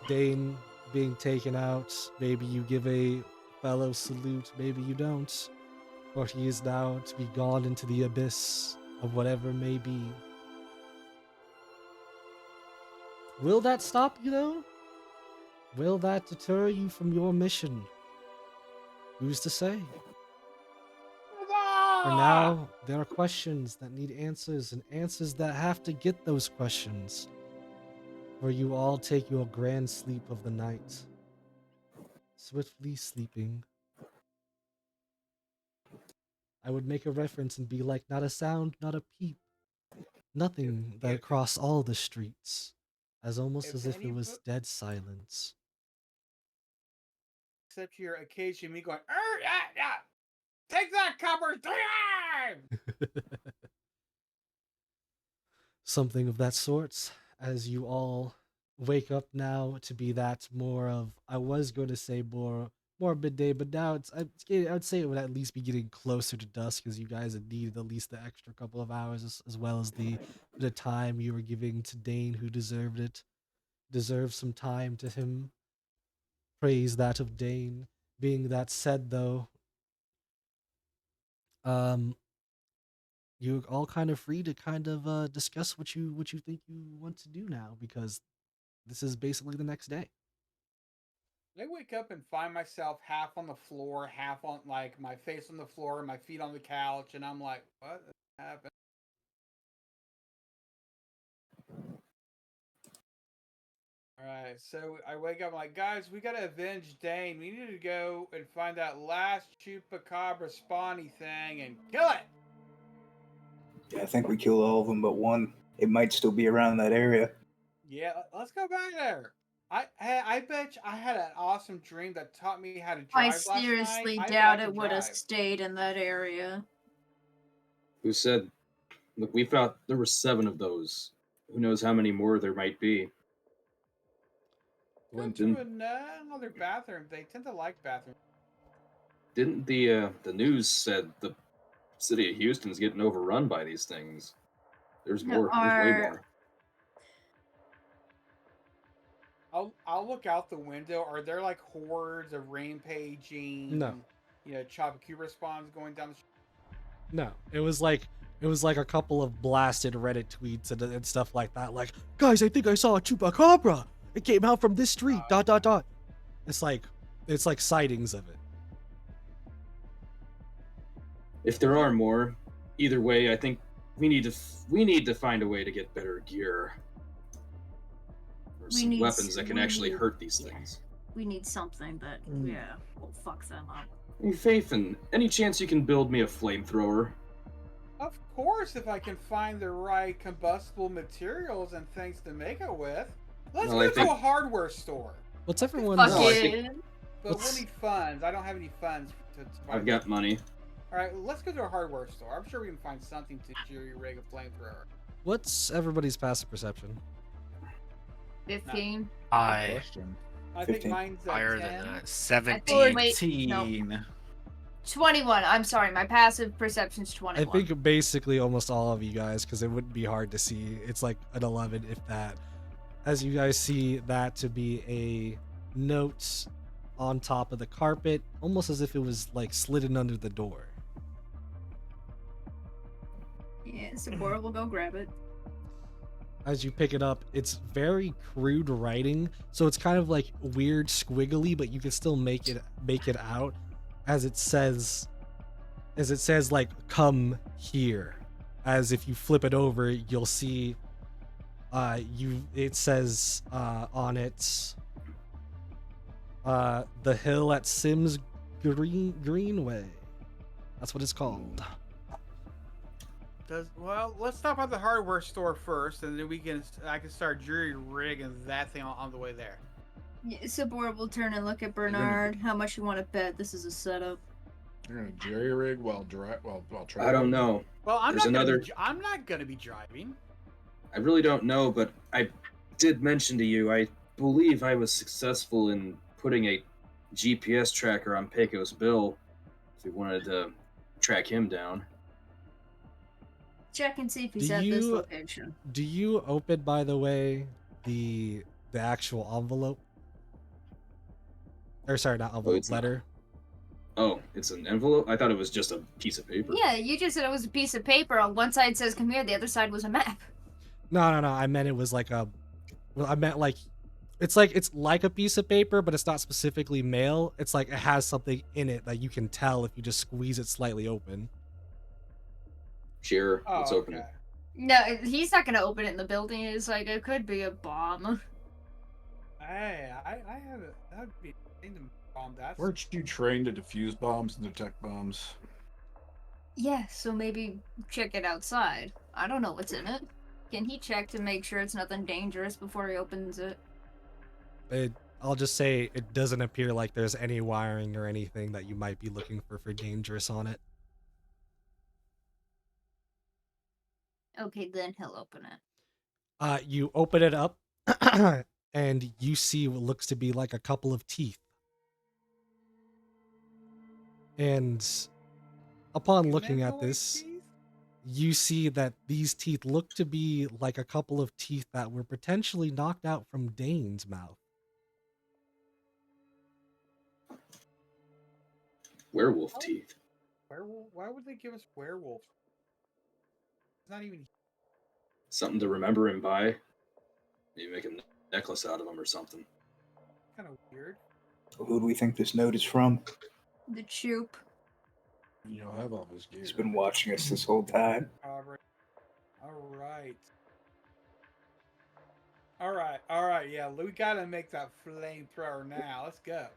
Dane being taken out, maybe you give a fellow salute, maybe you don't. For he is now to be gone into the abyss of whatever may be. Will that stop you, though? Will that deter you from your mission? Who's to say? For now, there are questions that need answers, and answers that have to get those questions. For you all take your grand sleep of the night, swiftly sleeping. I would make a reference and be like, not a sound, not a peep, nothing that across all the streets, as almost as if it was dead silence. Except you're occasionally me going, yeah. Take that, coppers! Something of that sort, as you all wake up now to be that more of, I was going to say more midday, but now I'd say it would at least be getting closer to dusk, as you guys had needed at least the extra couple of hours, as well as the bit of time you were giving to Dane, who deserved some time to him. Praise that of Dane. Being that said, though, you're all kind of free to kind of discuss what you think you want to do now, because this is basically the next day. I wake up and find myself half on the floor, half on, like, my face on the floor, my feet on the couch, and I'm like, what happened? Alright, so I wake up, I'm like, guys, we gotta avenge Dane. We need to go and find that last Chupacabra spawny thing and kill it! Yeah, I think we killed all of them but one. It might still be around that area. Yeah, let's go back there. I bet I had an awesome dream that taught me how to drive I last night. seriously I bet I doubt can it would have drive. stayed in that area. Who said, look, we thought there were 7 of those. Who knows how many more there might be? Go to another bathroom. They tend to like bathrooms. Didn't the news said the city of Houston's getting overrun by these things? There's more. There's way more. I'll look out the window. Are there like hordes of rampaging? No. Chupacabra spawns going down the street? No, it was like a couple of blasted Reddit tweets and stuff like that. Like, guys, I think I saw a Chupacabra. It came out from this street. ... It's like sightings of it. If there are more, either way, I think we need to find a way to get better gear or some weapons that can actually hurt these things. We need something that will fuck them up. Hey, Faithin, any chance you can build me a flamethrower? Of course, if I can find the right combustible materials and things to make it with. Let's go to a hardware store. What's everyone? But we'll need funds. I don't have any funds to buy. I've got money. All right, let's go to a hardware store. I'm sure we can find something to jury-rig a flamethrower. What's everybody's passive perception? 15. I 15. think mine's Higher 10. than that. 17. Wait, 18. 21. I'm sorry, my passive perception's 21. I think basically almost all of you guys, because it wouldn't be hard to see. It's like an 11, if that. As you guys see that to be a note on top of the carpet, almost as if it was like slidden under the door. Yeah, Sabora will go grab it. As you pick it up, it's very crude writing, so it's kind of like weird squiggly, but you can still make it out as it says like come here. As if you flip it over, you'll see it says on it the hill at Sims Greenway. That's what it's called. Well, let's stop at the hardware store first, and then I can start jury-rigging that thing on the way there. Yeah, Sabora will turn and look at Bernard. How much you want to bet this is a setup? You're gonna jerry rig while driving. I don't know. Well, I'm not gonna be driving. I really don't know, but I did mention to you, I believe I was successful in putting a GPS tracker on Pecos Bill if we wanted to track him down. Check and see if he's at this location. Do you open, by the way, the actual envelope? Or sorry, not envelope, letter. Oh, it's an envelope? I thought it was just a piece of paper. Yeah, you just said it was a piece of paper. On one side says come here, the other side was a map. No. I meant it was like it's like a piece of paper, but it's not specifically mail. It's like it has something in it that you can tell if you just squeeze it slightly open. Sure, let's open it. No, he's not gonna open it in the building. It's like it could be a bomb. Hey, that'd be a bomb. Weren't you trained to defuse bombs and detect bombs? Yeah, so maybe check it outside. I don't know what's in it. Can he check to make sure it's nothing dangerous before he opens it? I'll just say it doesn't appear like there's any wiring or anything that you might be looking for dangerous on it. Okay, then he'll open it. You open it up, and you see what looks to be like a couple of teeth. And upon looking at this, you see that these teeth look to be like a couple of teeth that were potentially knocked out from Dane's mouth. Werewolf teeth. Werewolf? Why would they give us werewolf? It's not even something to remember him by. Maybe make a necklace out of him or something. Kind of weird. Who do we think this note is from? The Chup. You don't have all this gear. He's been watching us this whole time. All right. Yeah, we gotta make that flamethrower now. Let's go.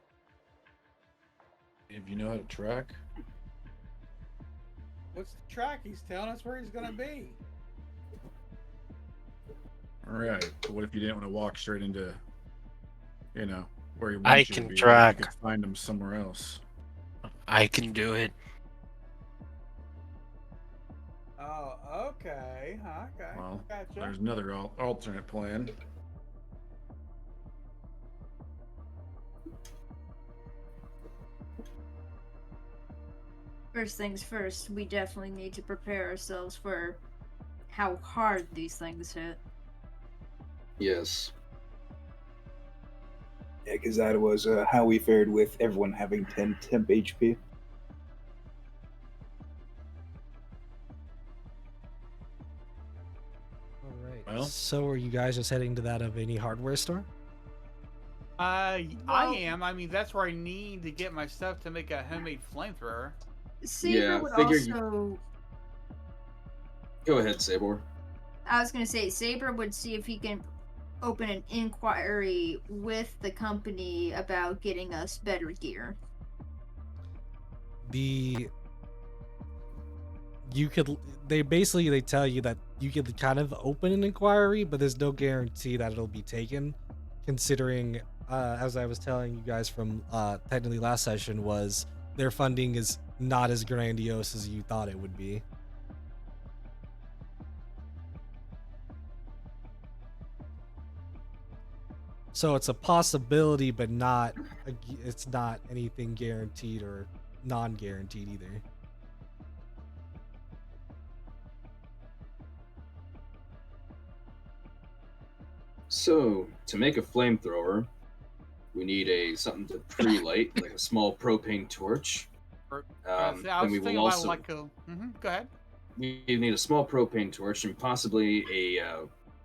If you know how to track. What's the track? He's telling us where he's gonna be. All right. But what if you didn't want to walk straight into, where you want I you can to be? track. You could find him somewhere else. I can do it. Okay. Okay. Well, Gotcha. there's another alternate plan. First things first, we definitely need to prepare ourselves for how hard these things hit. Yes. Yeah, because that was how we fared with everyone having 10 temp HP. All right. Well. So are you guys just heading to that of any hardware store? I Well- am. I mean, that's where I need to get my stuff to make a homemade flamethrower. Saber Yeah, would figure also. Go ahead, Sabor. I was gonna say Saber would see if he can open an inquiry with the company about getting us better gear. They tell you that you could kind of open an inquiry, but there's no guarantee that it'll be taken, considering as I was telling you guys from technically last session, was their funding is not as grandiose as you thought it would be. So it's a possibility, but it's not anything guaranteed or non-guaranteed either. So, to make a flamethrower, we need something to pre-light, like a small propane torch. I was Then we thinking will about also like a. Go ahead. we need a small propane torch and possibly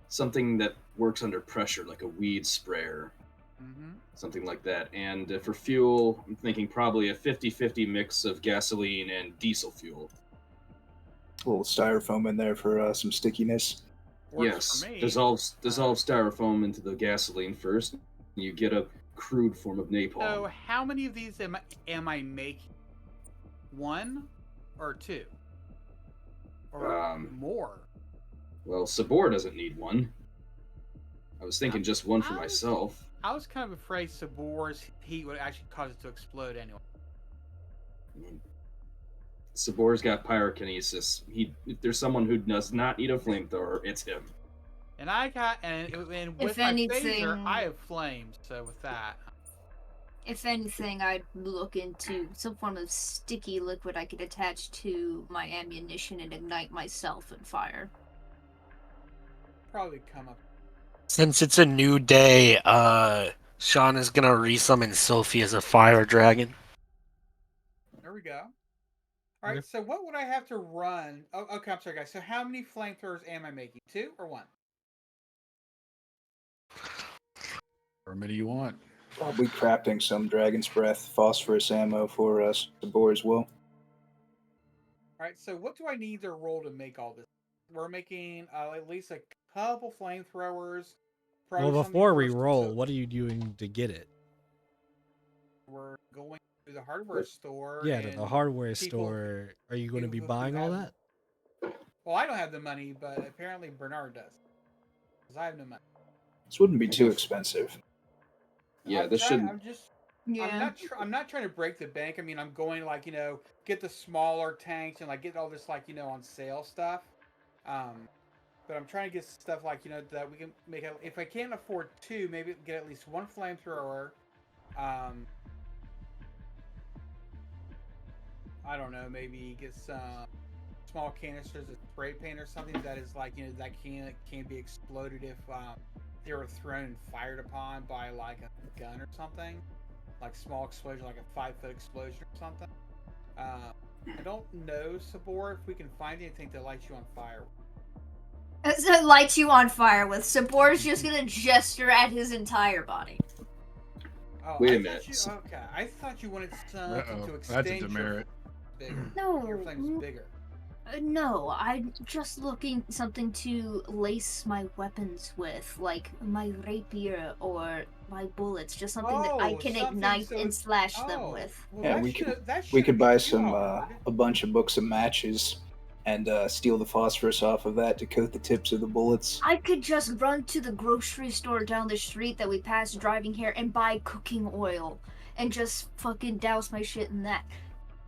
something that works under pressure, like a weed sprayer, something like that. And for fuel, I'm thinking probably a 50-50 mix of gasoline and diesel fuel. A little styrofoam in there for some stickiness. Works Yes, for me. dissolve styrofoam into the gasoline first. You get a crude form of napalm. So how many of these am I making? One or two? Or more? Well, Sabor doesn't need one. I was thinking just one for myself. I was kind of afraid Sabor's heat would actually cause it to explode anyway. Sabor's got pyrokinesis. If there's someone who does not need a flamethrower, it's him. And I got and with If my anything- phaser, I have flames. So with that, If anything, I'd look into some form of sticky liquid I could attach to my ammunition and ignite myself in fire. probably come up. Since it's a new day, Sean is gonna resummon Sophie as a fire dragon. There we go. All right. So what would I have to run? Oh, okay. I'm sorry, guys. So how many flamethrowers am I making? 2 or 1? How many you want? Probably crafting some Dragon's Breath phosphorus ammo for us, the boar as well. All right. So what do I need to roll to make all this? We're making at least a couple flamethrowers. Well, probably before we something for roll, Sophie. what are you doing to get it? We're going to the hardware store. Yeah, to the and hardware people- store. Are you going to be people who buying all have- that? Well, I don't have the money, but apparently Bernard does. Because I have no money. This wouldn't be too expensive. Yeah, I'm this trying- shouldn't. I'm just. Yeah. I'm not trying to break the bank. I mean, I'm going like get the smaller tanks and like get all this like on sale stuff. But I'm trying to get stuff like that we can make. If I can't afford 2, maybe get at least 1 flamethrower. I don't know. Maybe get some small canisters of spray paint or something that is like that can be exploded if they were thrown and fired upon by like a gun or something. Like small explosion, like a 5-foot explosion or something. I don't know, Sabor, if we can find anything that lights you on fire. It lights you on fire with. Sabor's just gonna gesture at his entire body. Oh, Wait a I minute. thought okay, I thought you wanted something to That's extend a demerit. bigger. No, Your flame's bigger. No, I'm just looking something to lace my weapons with, like my rapier or my bullets, just something that I Oh, can something ignite so and it's- slash them Oh, with. well, Yeah, that we shouldn't- that We could shouldn't buy be some too hard. a bunch of books of matches and steal the phosphorus off of that to coat the tips of the bullets. I could just run to the grocery store down the street that we passed driving here and buy cooking oil and just fucking douse my shit in that.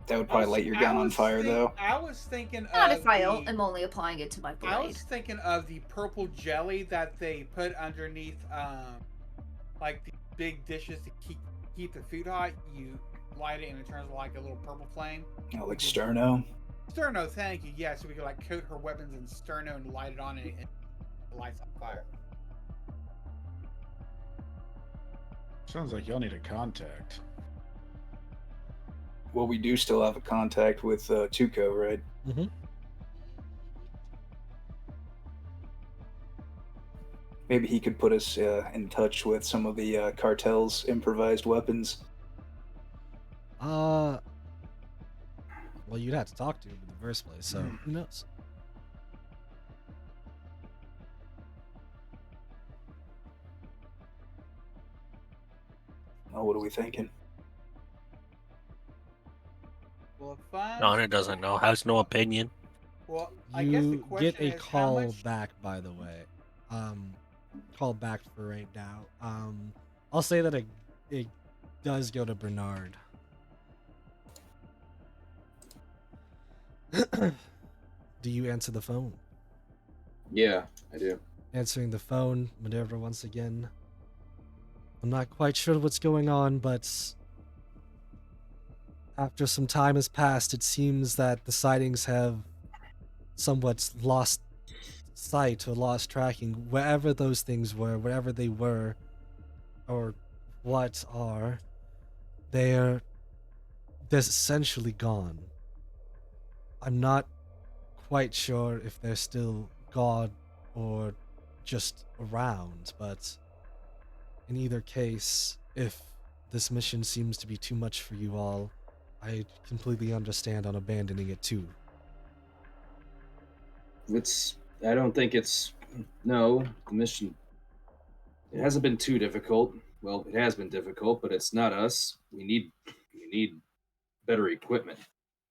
That would probably light your gun on fire, though. I was thinking Not of if I am only applying it to my I blade. was thinking of the purple jelly that they put underneath, like the big dishes to keep the food hot. You light it and it turns like a little purple flame. Oh, like Sterno. Sterno, thank you. Yeah, so we could like coat her weapons in Sterno and light it on it, and it lights on fire. Sounds like y'all need a contact. Well, we do still have a contact with Tuco, right? Mm-hmm. Maybe he could put us in touch with some of the cartel's improvised weapons. Well, you'd have to talk to him in the first place, so who knows? Oh, what are we thinking? Well, if I'm... Donna doesn't know, has no opinion. Well, I guess the You question get a is, how call much... back, by the way. Call back for right now. I'll say that it does go to Bernard. Do you answer the phone? Yeah, I do. Answering the phone, Minerva once again. I'm not quite sure what's going on, but after some time has passed, it seems that the sightings have somewhat lost sight or lost tracking. Wherever those things were, wherever they were, or what are, they're essentially gone. I'm not quite sure if they're still gone or just around, but in either case, if this mission seems to be too much for you all, I completely understand on abandoning it too. I don't think it's... No, the mission... It hasn't been too difficult. Well, it has been difficult, but it's not us. We need better equipment.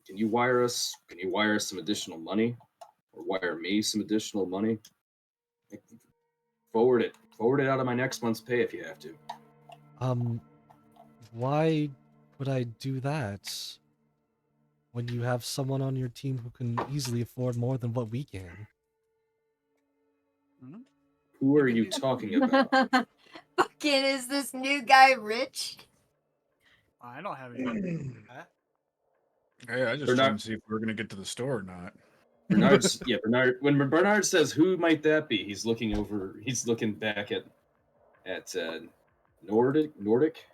Can you wire us some additional money? Or wire me some additional money? Forward it out of my next month's pay if you have to. Why would I do that when you have someone on your team who can easily afford more than what we can? Who are you talking about? Fucking is this new guy rich? I don't have any money. Huh? Hey, I just Bernard- trying to see if we're gonna get to the store or not. Bernard. When Bernard says, "Who might that be?" He's looking back at Nordic.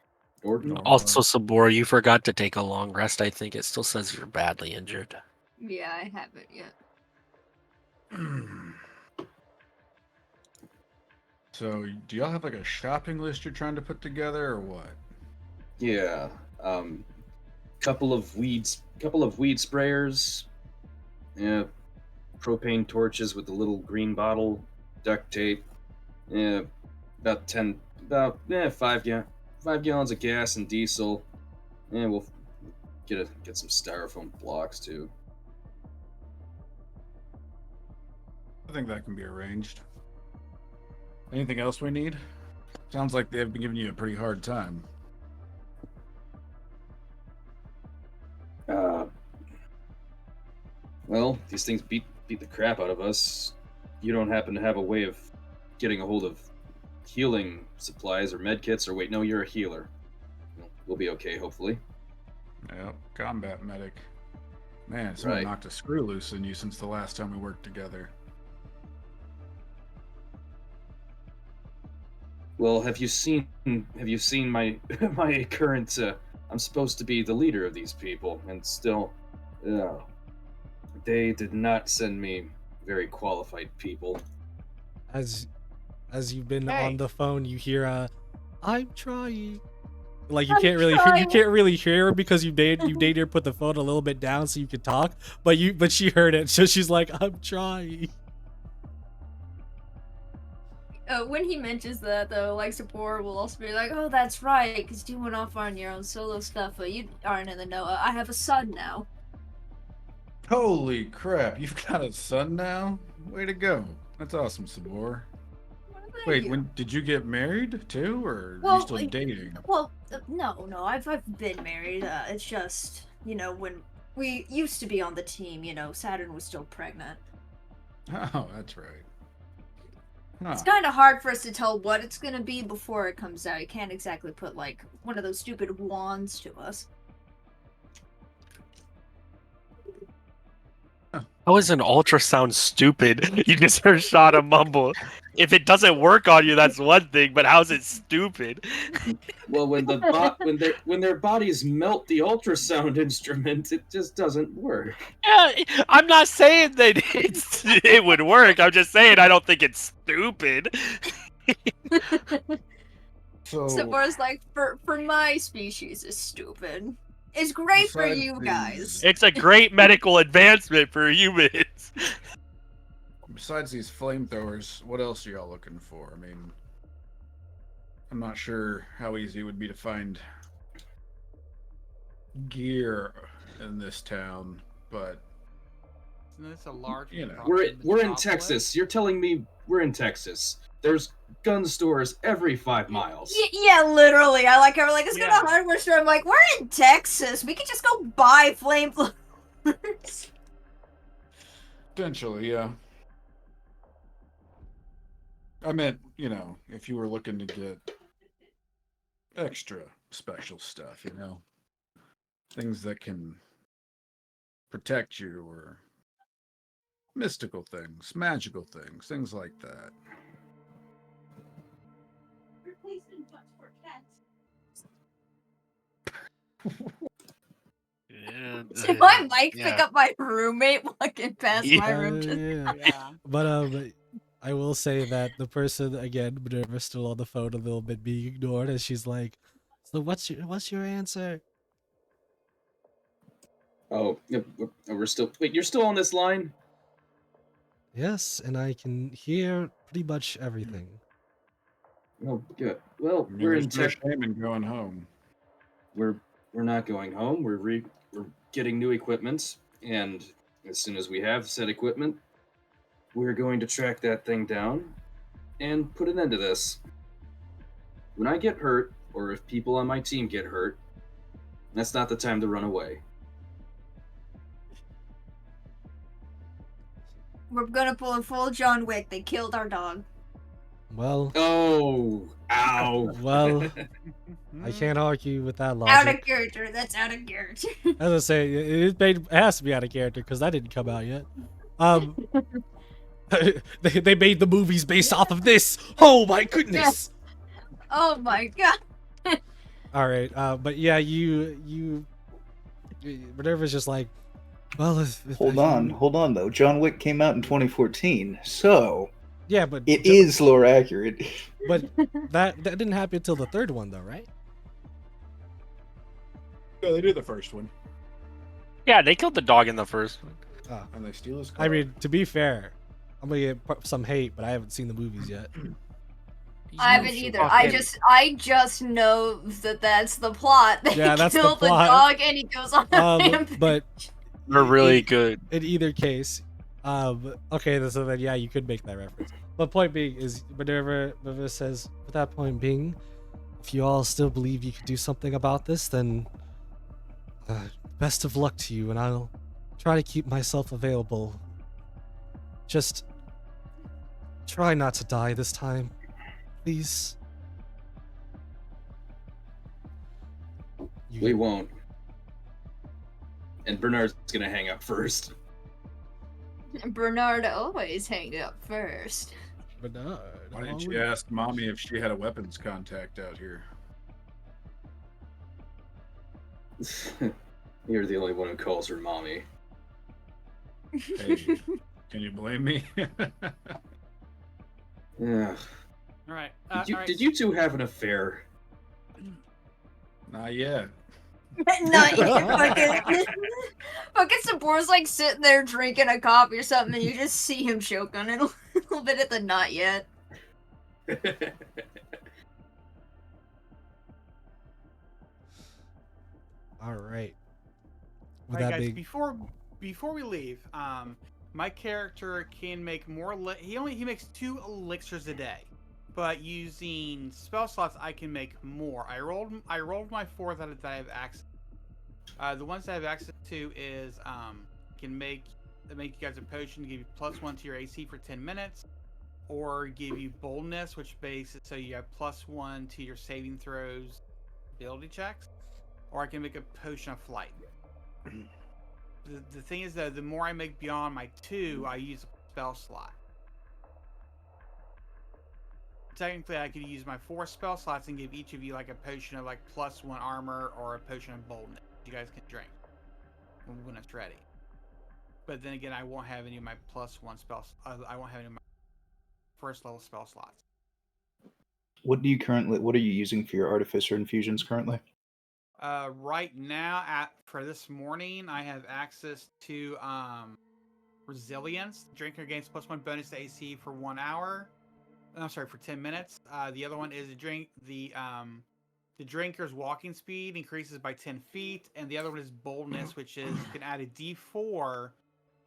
Also, Sabor, you forgot to take a long rest. I think it still says you're badly injured. Yeah, I haven't yet. So, do y'all have like a shopping list you're trying to put together, or what? Yeah, couple of weed sprayers. Yeah, propane torches with the little green bottle, duct tape. Yeah, about 5 gallons of gas and diesel. And we'll get some styrofoam blocks too. I think that can be arranged. Anything else we need? Sounds like they've been giving you a pretty hard time. Well, these things beat the crap out of us. You don't happen to have a way of getting a hold of healing supplies or med kits, or wait, no, you're a healer. We'll be okay, hopefully. Yep, combat medic. Man, someone knocked a screw loose in you since the last time we worked together. Well, have you seen my my current? I'm supposed to be the leader of these people, and still, they did not send me very qualified people. As you've been on the phone, you hear "I'm trying." Like you can't really hear her because you made her put the phone a little bit down so you could talk, but she heard it, so she's like, "I'm trying." When he mentions that, though, like, Sapor will also be like, "Oh, that's right, because you went off on your own solo stuff, but you aren't in the know. I have a son now." Holy crap, you've got a son now? Way to go. That's awesome, Sabor. Wait, when did you get married too, or are you still dating? Well, no, I've been married. It's just, when we used to be on the team, you know, Saturn was still pregnant. Oh, that's right. Huh. It's kind of hard for us to tell what it's gonna be before it comes out. You can't exactly put, like, one of those stupid wands to us. How is an ultrasound stupid? You just heard Shauna mumble. If it doesn't work on you, that's one thing, but how's it stupid? Well, when their bodies melt the ultrasound instrument, it just doesn't work. Yeah, I'm not saying that it would work. I'm just saying I don't think it's stupid. So, Sabor's like, for my species is stupid. It's great for Besides you guys. It's a great medical advancement for humans. besides these flamethrowers, what else are y'all looking for? I mean, I'm not sure how easy it would be to find gear in this town, but Isn't this a large? You know. We're in metropolis? Texas. You're telling me we're in Texas. There's gun stores every 5 miles. Yeah, literally. I like her. Like, let's go to Yeah. a hardware store. I'm like, we're in Texas. We could just go buy flamethrowers. potentially, yeah. I meant, you know, if you were looking to get extra special stuff, you know, things that can protect you or mystical things, magical things like that. Did my mic pick up my roommate walking past my room? Just... Yeah. But I will say that the person again, Minerva's still on the phone a little bit, being ignored, and she's like, "So what's your answer?" Oh, we're still. Wait, you're still on this line? Yes, and I can hear pretty much everything. Oh, good. Well, I mean, we're in there's no Texas. shame in going home. We're not going home. We're getting new equipment, and as soon as we have said equipment, we're going to track that thing down and put an end to this. When I get hurt, or if people on my team get hurt, that's not the time to run away. We're gonna pull a full John Wick. They killed our dog. Well, Oh, ow. well, I can't argue with that Out logic. of character. That's out of character. As I say, it has to be out of character because that didn't come out yet. They made the movies based off of this. Oh my goodness! Oh my god. All right, but yeah, you Minerva's just like, well, if Hold on though. John Wick came out in 2014, so yeah, but it is lore accurate. But that didn't happen until the third one, though, right? Yeah, they did the first one, Yeah, they killed the dog in the first one. Oh. and they steal his car. I mean, to be fair, I'm gonna get some hate, but I haven't seen the movies yet. I haven't either. I just know that that's the plot. They Yeah, that's the kill the plot. dog and he goes on a rampage. But They're really good. in either case, okay, so then yeah, you could make that reference. But point being is, Minerva says, with that point being, if you all still believe you could do something about this, then best of luck to you, and I'll try to keep myself available. Just try not to die this time, please. We won't. And Bernard's gonna hang up first. Bernard always hang up first. Bernard. Why didn't you ask Mommy if she had a weapons contact out here? You're the only one who calls her mommy. Hey, can you blame me? Yeah. All right. Did you two have an affair? Not yet. Not yet. Fucking Sabor's like sitting there drinking a coffee or something, and you just see him choke on it a little bit at the not yet. All right. All right, guys. Before we leave, my character can make more. He makes 2 elixirs a day, but using spell slots, I can make more. I rolled my 4 that I have access. The ones that I have access to is can make you guys a potion to give you +1 to your AC for 10 minutes, or give you boldness, which makes it so you have +1 to your saving throws, ability checks, or I can make a potion of flight. The thing is though, the more I make beyond my 2, I use a spell slot. Technically, I could use my 4 spell slots and give each of you like a potion of like +1 armor or a potion of boldness. You guys can drink when it's ready. But then again, I won't have any of my +1 spells. I won't have any of my first level spell slots. What are you using for your artificer infusions currently? Right now, for this morning, I have access to resilience. Drinker gains +1 bonus to AC for 1 hour. I'm sorry, for 10 minutes. The other one is the drinker's walking speed increases by 10 feet, and the other one is boldness, which is you can add a D4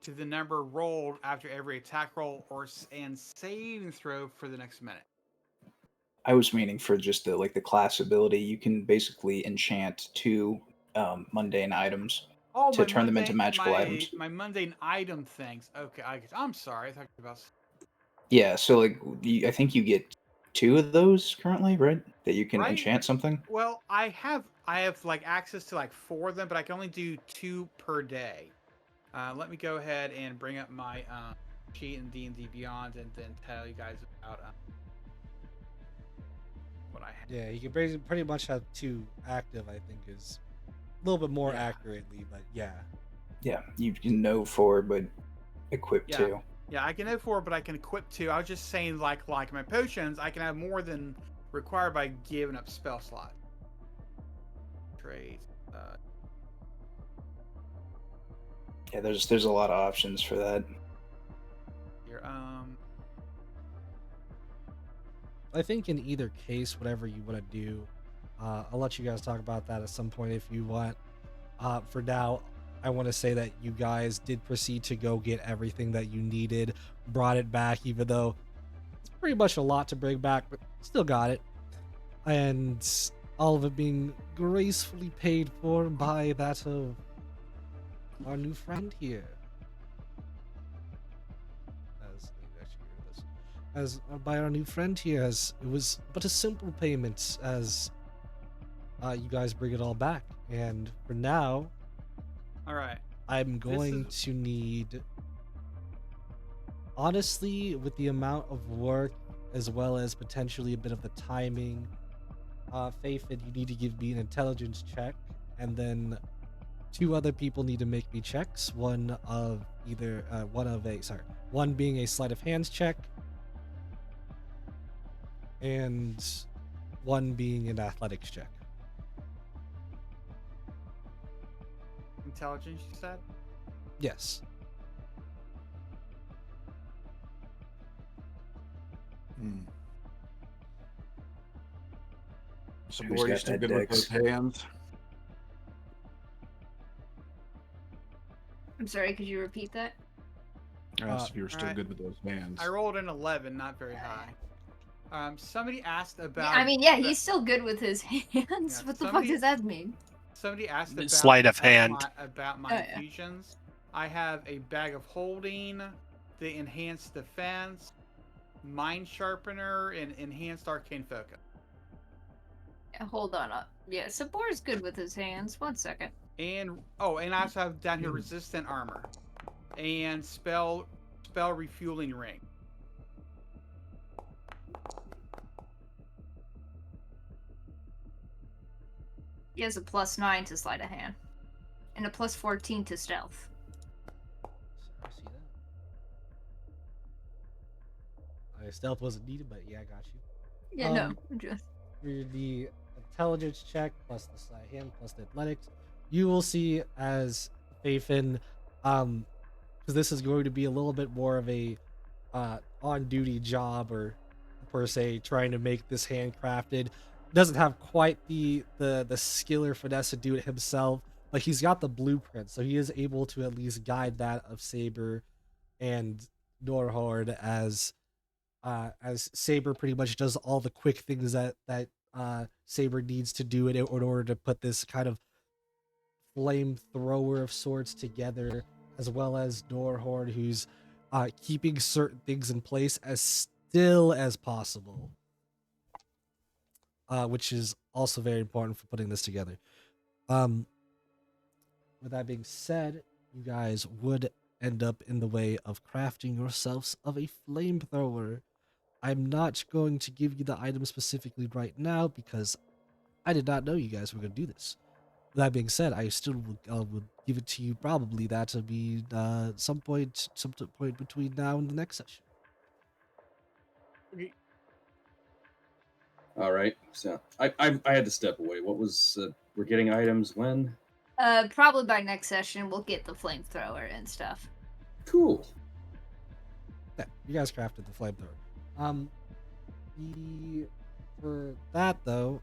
to the number rolled after every attack roll and saving throw for the next minute. I was meaning for just the class ability. You can basically enchant 2 mundane items to turn them into magical items. My mundane item things. Okay, I'm sorry. I thought you were about. Yeah, so I think you get 2 of those currently, right? That you can enchant something. Well, I have like access to like 4 of them, but I can only do 2 per day. Let me go ahead and bring up my sheet in D&D Beyond, and then tell you guys about what I have. Yeah, you can pretty much have 2 active. I think is a little bit more accurately, but yeah. Yeah, you can know 4, but equip 2. Yeah, I can know 4, but I can equip 2. I was just saying, like my potions, I can have more than required by giving up spell slot. Trade. Yeah, there's a lot of options for that. Here, I think in either case, whatever you want to do, I'll let you guys talk about that at some point if you want. For now, I want to say that you guys did proceed to go get everything that you needed, brought it back, even though it's pretty much a lot to bring back, but still got it. And all of it being gracefully paid for by that of our new friend here. As by our new friend here, as it was but a simple payment, as you guys bring it all back. And for now, all right, I'm going to need, honestly, with the amount of work as well as potentially a bit of the timing, Faith, you need to give me an intelligence check, and then 2 other people need to make me checks. One being a sleight of hands check, and one being an athletics check. Intelligence, you said? Yes. So, boy, you still good with those hands? I'm sorry, could you repeat that? I asked if you were still good with those hands. I rolled an 11, not very high. Somebody asked about. I mean, yeah, he's still good with his hands. What the fuck does that mean? Somebody asked about sleight of hand about my infusions. I have a bag of holding, the enhanced defense, mind sharpener, and enhanced arcane focus. Yeah, hold on up. Yeah, Sabor's good with his hands. 1 second. And I also have down here resistant armor and spell refueling ring. He has a +9 to sleight of hand, and a +14 to stealth. I see that. Stealth wasn't needed, but yeah, I got you. Yeah, no, just for the intelligence check plus the sleight of hand plus the athletics, you will see as Faithin, because this is going to be a little bit more of a on-duty job, or per se trying to make this handcrafted. Doesn't have quite the skill or finesse to do it himself, but he's got the blueprint, so he is able to at least guide that of Saber and Norhord, as Saber pretty much does all the quick things that Saber needs to do in order to put this kind of flamethrower of sorts together, as well as Doorhorn, who's keeping certain things in place as still as possible, which is also very important for putting this together. With that being said, you guys would end up in the way of crafting yourselves of a flamethrower. I'm not going to give you the item specifically right now because I did not know you guys were going to do this. That being said, I still will give it to you probably that'll be some point between now and the next session. All right. So I had to step away. What was we're getting items when? Probably by next session we'll get the flamethrower and stuff. Cool. Yeah, you guys crafted the flamethrower. For that though,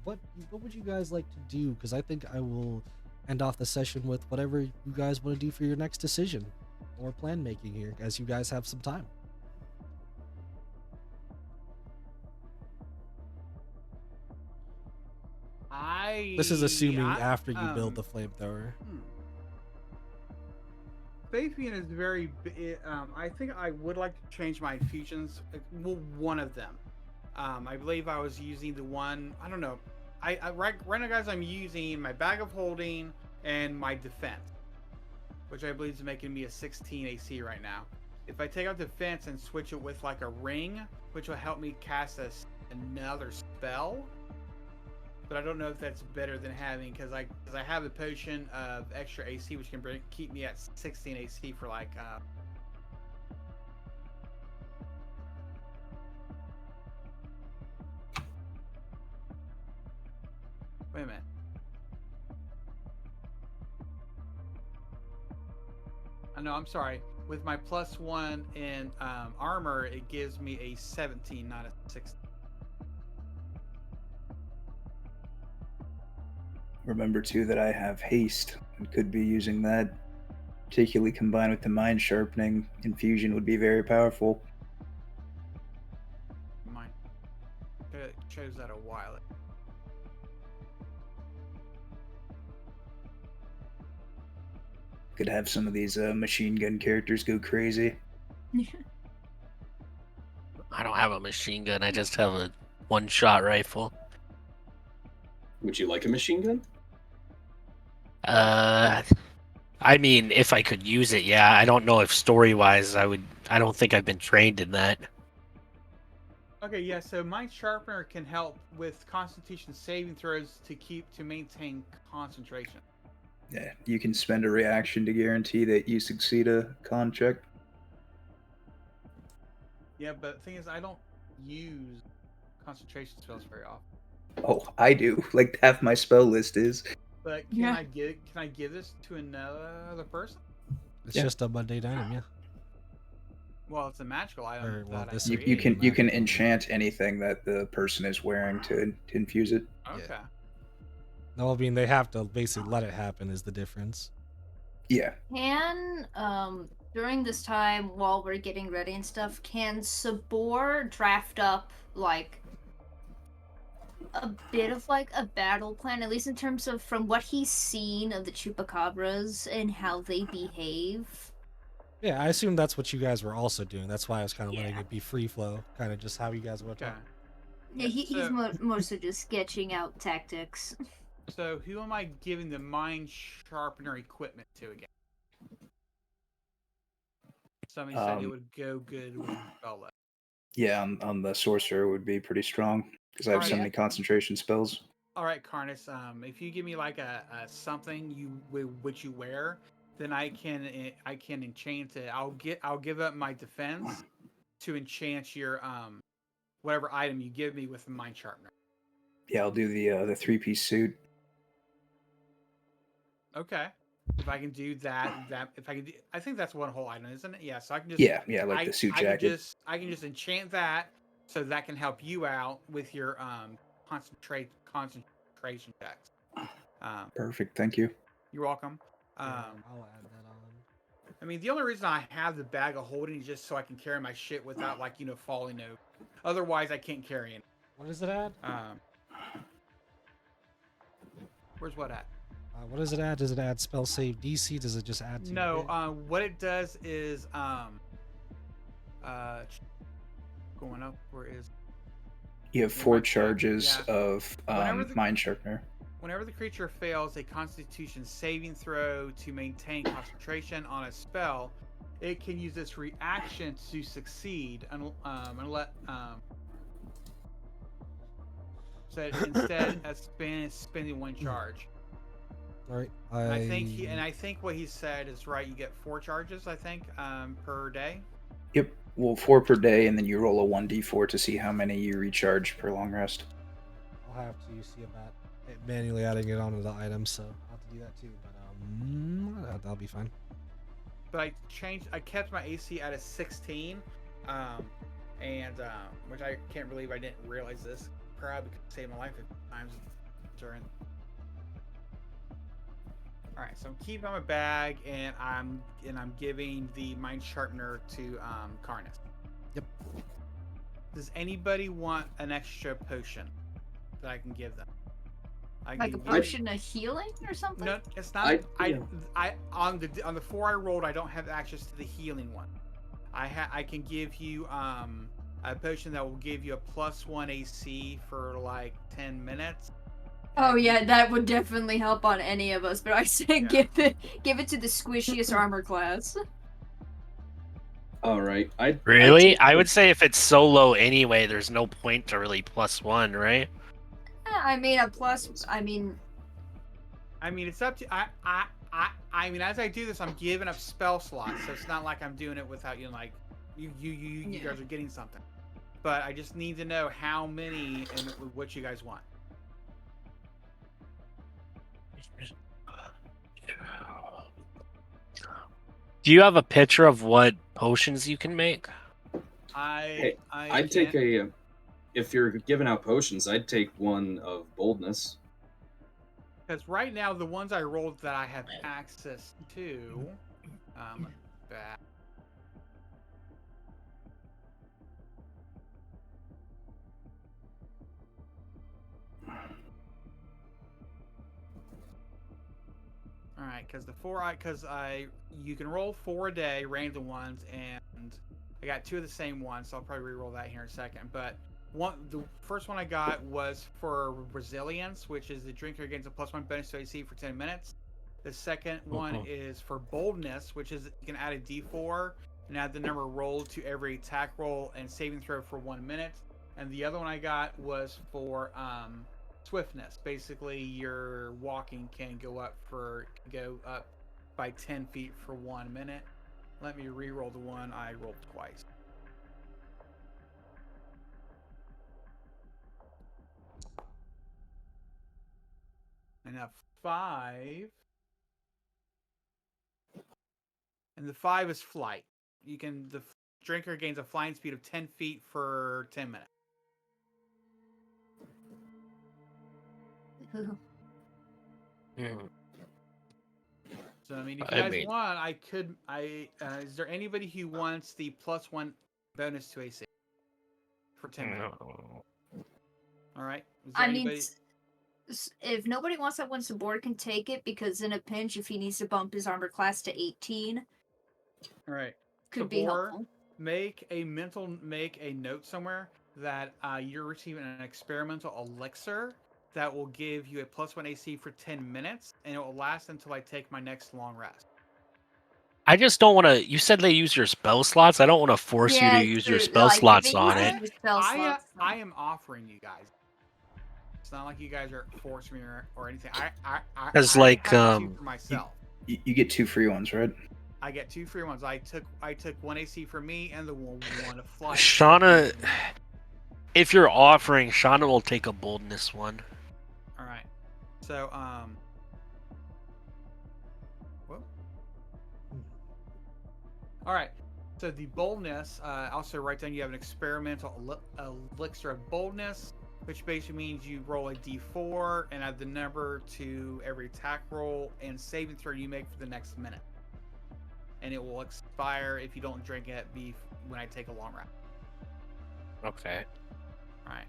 what would you guys like to do? Because I think I will end off the session with whatever you guys want to do for your next decision or plan making here, as you guys have some time. This is assuming after you build the flamethrower. Sapien is very. I think I would like to change my fusions. Well, one of them. I believe I was using the one. I don't know. Right now, guys, I'm using my bag of holding and my defense, which I believe is making me a 16 AC right now. If I take out defense and switch it with like a ring, which will help me cast another spell. But I don't know if that's better than having, because I have a potion of extra AC, which can keep me at 16 AC for like. Wait a minute. No, I'm sorry. With my +1 in armor, it gives me a 17, not a 16. Remember too that I have haste and could be using that. Particularly combined with the mind sharpening, infusion would be very powerful. Mine chose that a while ago. Could have some of these machine gun characters go crazy. I don't have a machine gun. I just have a one-shot rifle. Would you like a machine gun? I mean, if I could use it, yeah. I don't know if story-wise I would. I don't think I've been trained in that. Okay, yeah. So Mind Sharpener can help with Constitution saving throws to maintain concentration. Yeah, you can spend a reaction to guarantee that you succeed a con check. Yeah, but the thing is, I don't use concentration spells very often. Oh, I do. Like half my spell list is. But can I give this to another person? It's Yeah. just a mundane item, yeah. Well, it's a magical item. Or, well, that this- I You created. can enchant anything that the person is wearing to infuse it. Okay. No, I mean they have to basically let it happen is the difference. Yeah. Can during this time while we're getting ready and stuff, can Sabor draft up like a bit of like a battle plan, at least in terms of from what he's seen of the Chupacabras and how they behave? Yeah, I assume that's what you guys were also doing. That's why I was kind of letting Yeah. it be free flow, kind of just how you guys were Okay. talking. Yeah, he's mostly just sketching out tactics. So who am I giving the Mind Sharpener equipment to again? Somebody said it would go good with Bella. Yeah, on the sorcerer would be pretty strong because I have so Alright. many concentration spells. All right, Karnas. If you give me like a something which you wear, then I can enchant it. I'll give up my defense to enchant your whatever item you give me with the Mind Sharpener. Yeah, I'll do the 3-piece suit. Okay. If I can do that, I think that's one whole item, isn't it? Yeah. So I can just Yeah, like the suit jacket. I can just enchant that, so that can help you out with your concentration checks. Perfect, thank you. You're welcome. Yeah, I'll add that on. I mean, the only reason I have the bag of holding is just so I can carry my shit without falling over. Otherwise, I can't carry it. What does it add? Where's what at? What does it add? Does it add spell save DC? Does it just add to your No, hit? what it does is going up. Where is You have in 4 my chat? charges Yeah. of Whenever the- Mind Sharpener. Whenever the creature fails a Constitution saving throw to maintain concentration on a spell, it can use its reaction to succeed, and let so instead of spending 1 charge. All right. And I think what he said is right. You get 4 charges, I think, per day. Yep. Well, 4 per day, and then you roll a 1d4 to see how many you recharge per long rest. I'll have to see about manually adding it onto the item, so I'll have to do that too. But that'll be fine. But I kept my AC at a 16, and which I can't believe I didn't realize this. Probably could save my life a times during. All right, so I'm keeping my bag, and I'm giving the mind sharpener to Karnas. Yep. Does anybody want an extra potion that I can give them? Like a potion of healing or something? No, it's not. I on the 4 I rolled, I don't have access to the healing one. I can give you a potion that will give you a +1 AC for like 10 minutes. Oh yeah, that would definitely help on any of us. But I say give it to the squishiest armor class. All right. I would say if it's so low anyway, there's no point to really +1, right? I mean a plus. I mean, it's up to I mean, as I do this, I'm giving up spell slots, so it's not like I'm doing it without you. Like, you guys are getting something, but I just need to know how many and what you guys want. Do you have a picture of what potions you can make? I'd take a. If you're giving out potions, I'd take one of boldness. Because right now, the ones I rolled that I have access to, back. All right, because you can roll 4 a day, random ones, and I got 2 of the same ones, so I'll probably re-roll that here in a second. But the first one I got was for resilience, which is the drinker gains a +1 bonus to AC for 10 minutes. The second one is for boldness, which is you can add a D4 and add the number rolled to every attack roll and saving throw for 1 minute. And the other one I got was for swiftness. Basically, your walking can go up by 10 feet for 1 minute. Let me re-roll the one I rolled twice. And a 5. And the 5 is flight. The drinker gains a flying speed of 10 feet for 10 minutes. So I mean, if you guys want, is there anybody who wants the +1 bonus to AC for 10 minutes? All right. if nobody wants that one, Sabor can take it because in a pinch, if he needs to bump his armor class to 18, all right, could be helpful. Make a note somewhere that you're receiving an experimental elixir that will give you a +1 AC for 10 minutes, and it will last until I take my next long rest. I just don't want to. You said they use your spell slots. I don't want to force you to use your spell slots on it. I am offering you guys. It's not like you guys are forcing me or anything. Because like for myself. You get 2 free ones, right? I get 2 free ones. I took 1 AC for me and the one of flight. Shauna, if you're offering, Shauna will take a boldness one. All right. So all right. So the boldness. Also write down you have an experimental elixir of boldness, which basically means you roll a D4 and add the number to every attack roll and saving throw you make for the next minute. And it will expire if you don't drink it when I take a long rest. Okay. All right.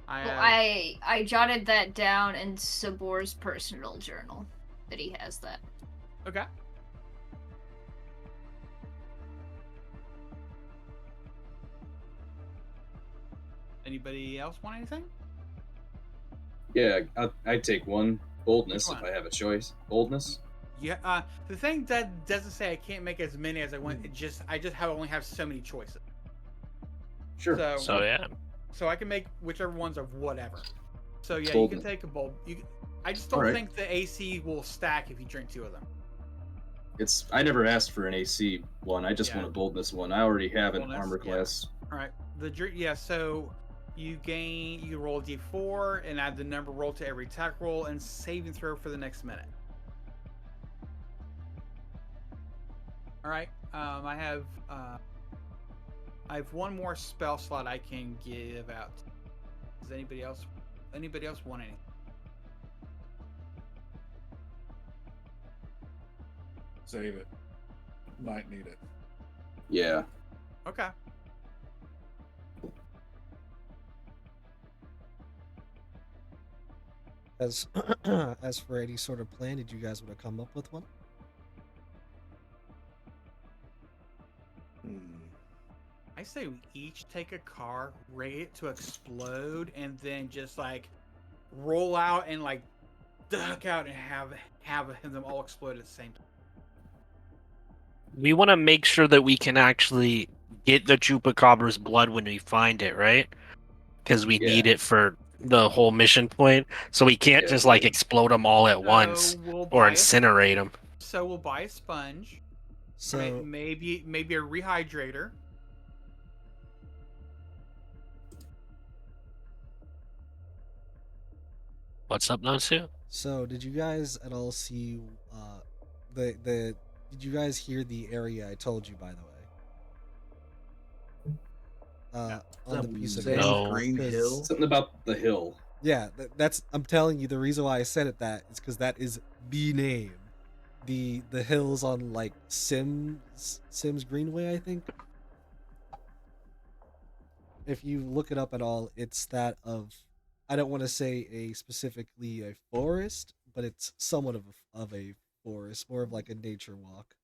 Well, have, I jotted that down in Sabor's personal journal that he has that. okay. Anybody else want anything? Yeah, I'd take one boldness Which if one? I have a choice. Boldness. Yeah. The thing that doesn't say I can't make as many as I want. I just only have so many choices. Sure. So yeah. So I can make whichever ones of whatever. So yeah, Boldness. you can take a bold. I just don't Alright. think the AC will stack if you drink 2 of them. I never asked for an AC one. I just Yeah. want a boldness one. I already have an Boldness, armor yeah. class. All right. So you roll a d4 and add the number roll to every attack roll and save and throw for the next minute. All right. I have one more spell slot I can give out. Does anybody else want any? Save it. Might need it. Yeah. Okay. As as for any sort of plan, did you guys want to come up with one? I say we each take a car, rate it to explode, and then just like roll out and like duck out and have them all explode at the same time. We want to make sure that we can actually get the Chupacabra's blood when we find it, right? Because we need it for the whole mission point. So we can't Yeah, just like yeah. explode them all at once So we'll or buy incinerate them. So we'll buy a sponge. So maybe a rehydrator. What's up, Nansu? So did you guys at all see the did you guys hear the area I told you, by the way? On the piece of Same No. green 'cause- hill. Something about the hill. Yeah, that's I'm telling you the reason why I said it that is because that is the name. The hills on like Sims Greenway, I think. If you look it up at all, it's that of, I don't want to say specifically a forest, but it's somewhat of a forest, more of like a nature walk.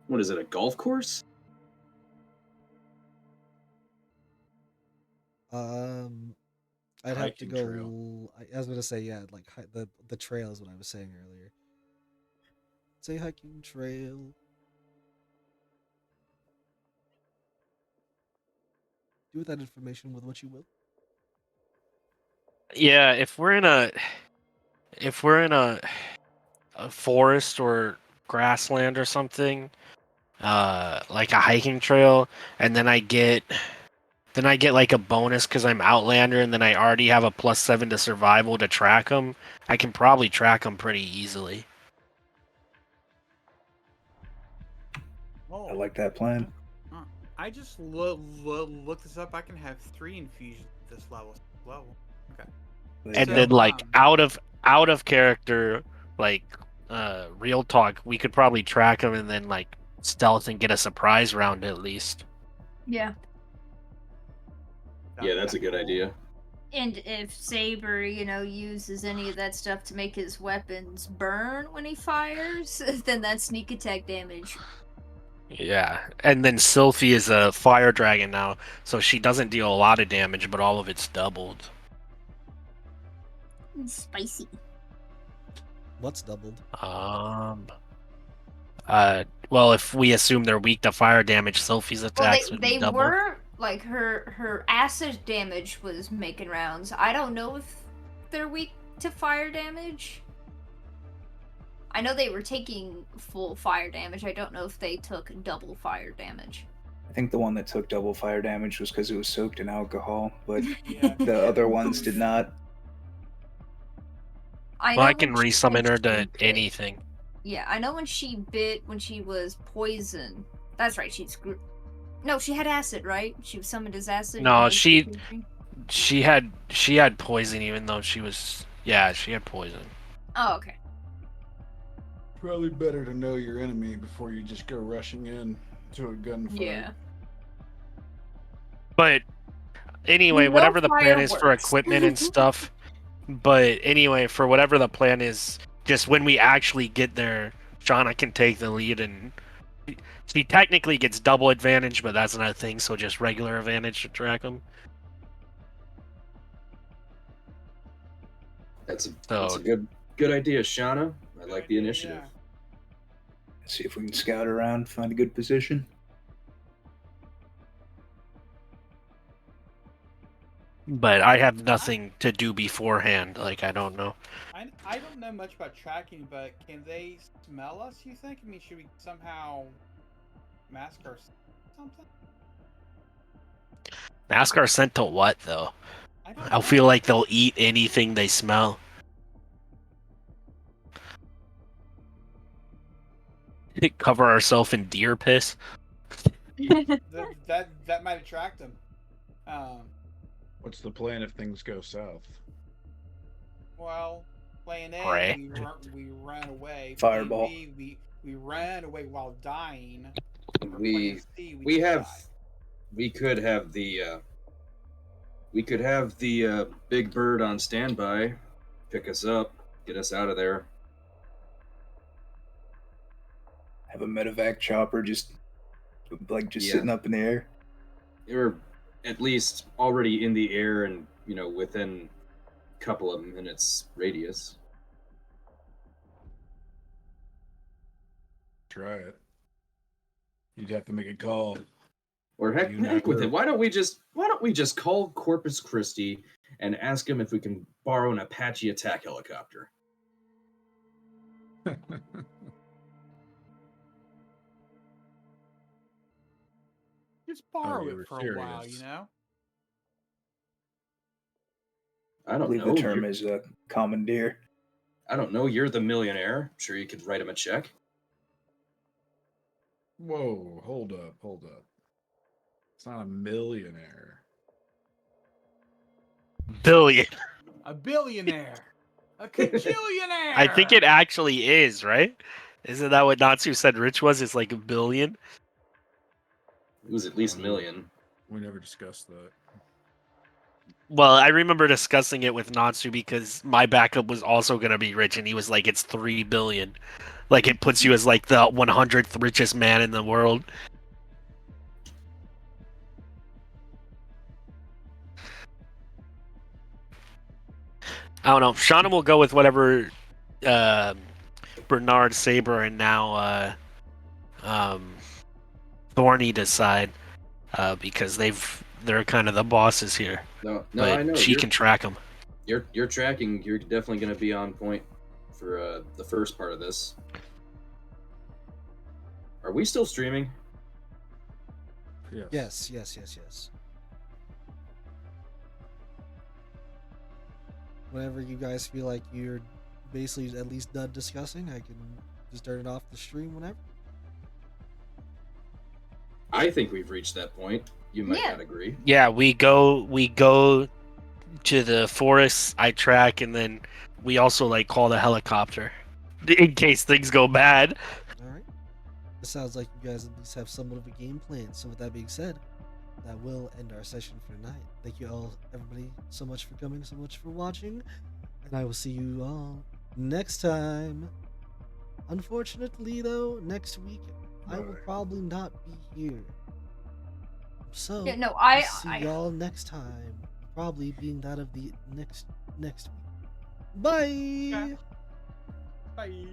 What is it? A golf course? I'd have to Hiking go. trail. I was gonna say, yeah, like the trail is what I was saying earlier. Say hiking trail. Do with that information with what you will. Yeah, if we're in a forest or grassland or something, like a hiking trail, and then I get like a bonus because I'm Outlander, and then I already have a +7 to survival to track them. I can probably track them pretty easily. I like that plan. I just look this up. I can have 3 infusions at this level. Okay. And So, then like out of character, like real talk, we could probably track them and then like stealth and get a surprise round at least. Yeah. Yeah, that's a good idea. And if Saber, uses any of that stuff to make his weapons burn when he fires, then that's sneak attack damage. Yeah, and then Sylphie is a fire dragon now, so she doesn't deal a lot of damage, but all of it's doubled. Spicy. What's doubled? Well, if we assume they're weak to fire damage, Sylphie's attacks would be They doubled. were like her acid damage was making rounds. I don't know if they're weak to fire damage. I know they were taking full fire damage. I don't know if they took double fire damage. I think the one that took double fire damage was because it was soaked in alcohol, but Yeah. the other ones did not. Well, I can resummon her to anything. Yeah, I know when she bit when she was poisoned. That's right, No, she had acid, right? She was summoned as acid. No, even though she had poison, even though she had poison. Oh, okay. Probably better to know your enemy before you just go rushing in. to a gunfight. Yeah. But anyway, No whatever the plan is for fireworks. equipment and stuff. But anyway, for whatever the plan is, just when we actually get there, Shauna can take the lead, and she technically gets double advantage, but that's not a thing. So just regular advantage to track them. That's a So good idea, Shauna. I like the idea, initiative. See if we can scout around, find a good position. but I have nothing to do beforehand. Like I don't know. I don't know much about tracking, but can they smell us, you think? I mean, should we somehow mask our something? Ask our scent to what though? I don't I know. feel like they'll eat anything they smell. Cover ourselves in deer piss. that might attract them. What's the plan if things go south? Well, plan A, Pray. we ran away. Fireball. Plan B, we ran away while dying. Or We plan C, we just have died. we could have the big bird on standby, pick us up, get us out of there. Have a medevac chopper just Yeah. sitting up in the air. Or at least already in the air and within a couple of minutes radius. Try it. You'd have to make a call. Or heck You never- with it. Why don't we just call Corpus Christi and ask him if we can borrow an Apache attack helicopter? Just borrow you it were for a while, serious. you know? I I don't believe know. the term is commandeer. I don't know. You're the millionaire. I'm sure you could write him a check. Whoa, hold up. It's not a millionaire. Billion. A billionaire. A cajillionaire. I think it actually is, right? Isn't that what Natsu said Rich was? It's like a billion? It was at least a million. We never discussed that. Well, I remember discussing it with Natsu because my backup was also going to be rich, and he was like, it's 3 billion. Like, it puts you as like the 100th richest man in the world. I don't know. Shauna will go with whatever Bernard, Saber, and now Thorny decide because they're kind of the bosses here. No, But I know. she can track them. You're tracking. You're definitely going to be on point for the first part of this. Are we still streaming? Yes. Whenever you guys feel like you're basically at least done discussing, I can just turn it off the stream whenever. I think we've reached that point. You might Yeah. not agree. Yeah, we go to the forest, I track, and then we also like call the helicopter in case things go bad. Alright. It sounds like you guys at least have somewhat of a game plan. So with that being said, that will end our session for tonight. Thank you all, everybody, so much for coming, so much for watching. And I will see you all next time. Unfortunately, though, next week I will probably not be here. So Yeah, no, we'll see y'all next time. Probably being that of the next week. Bye. Yeah. Bye.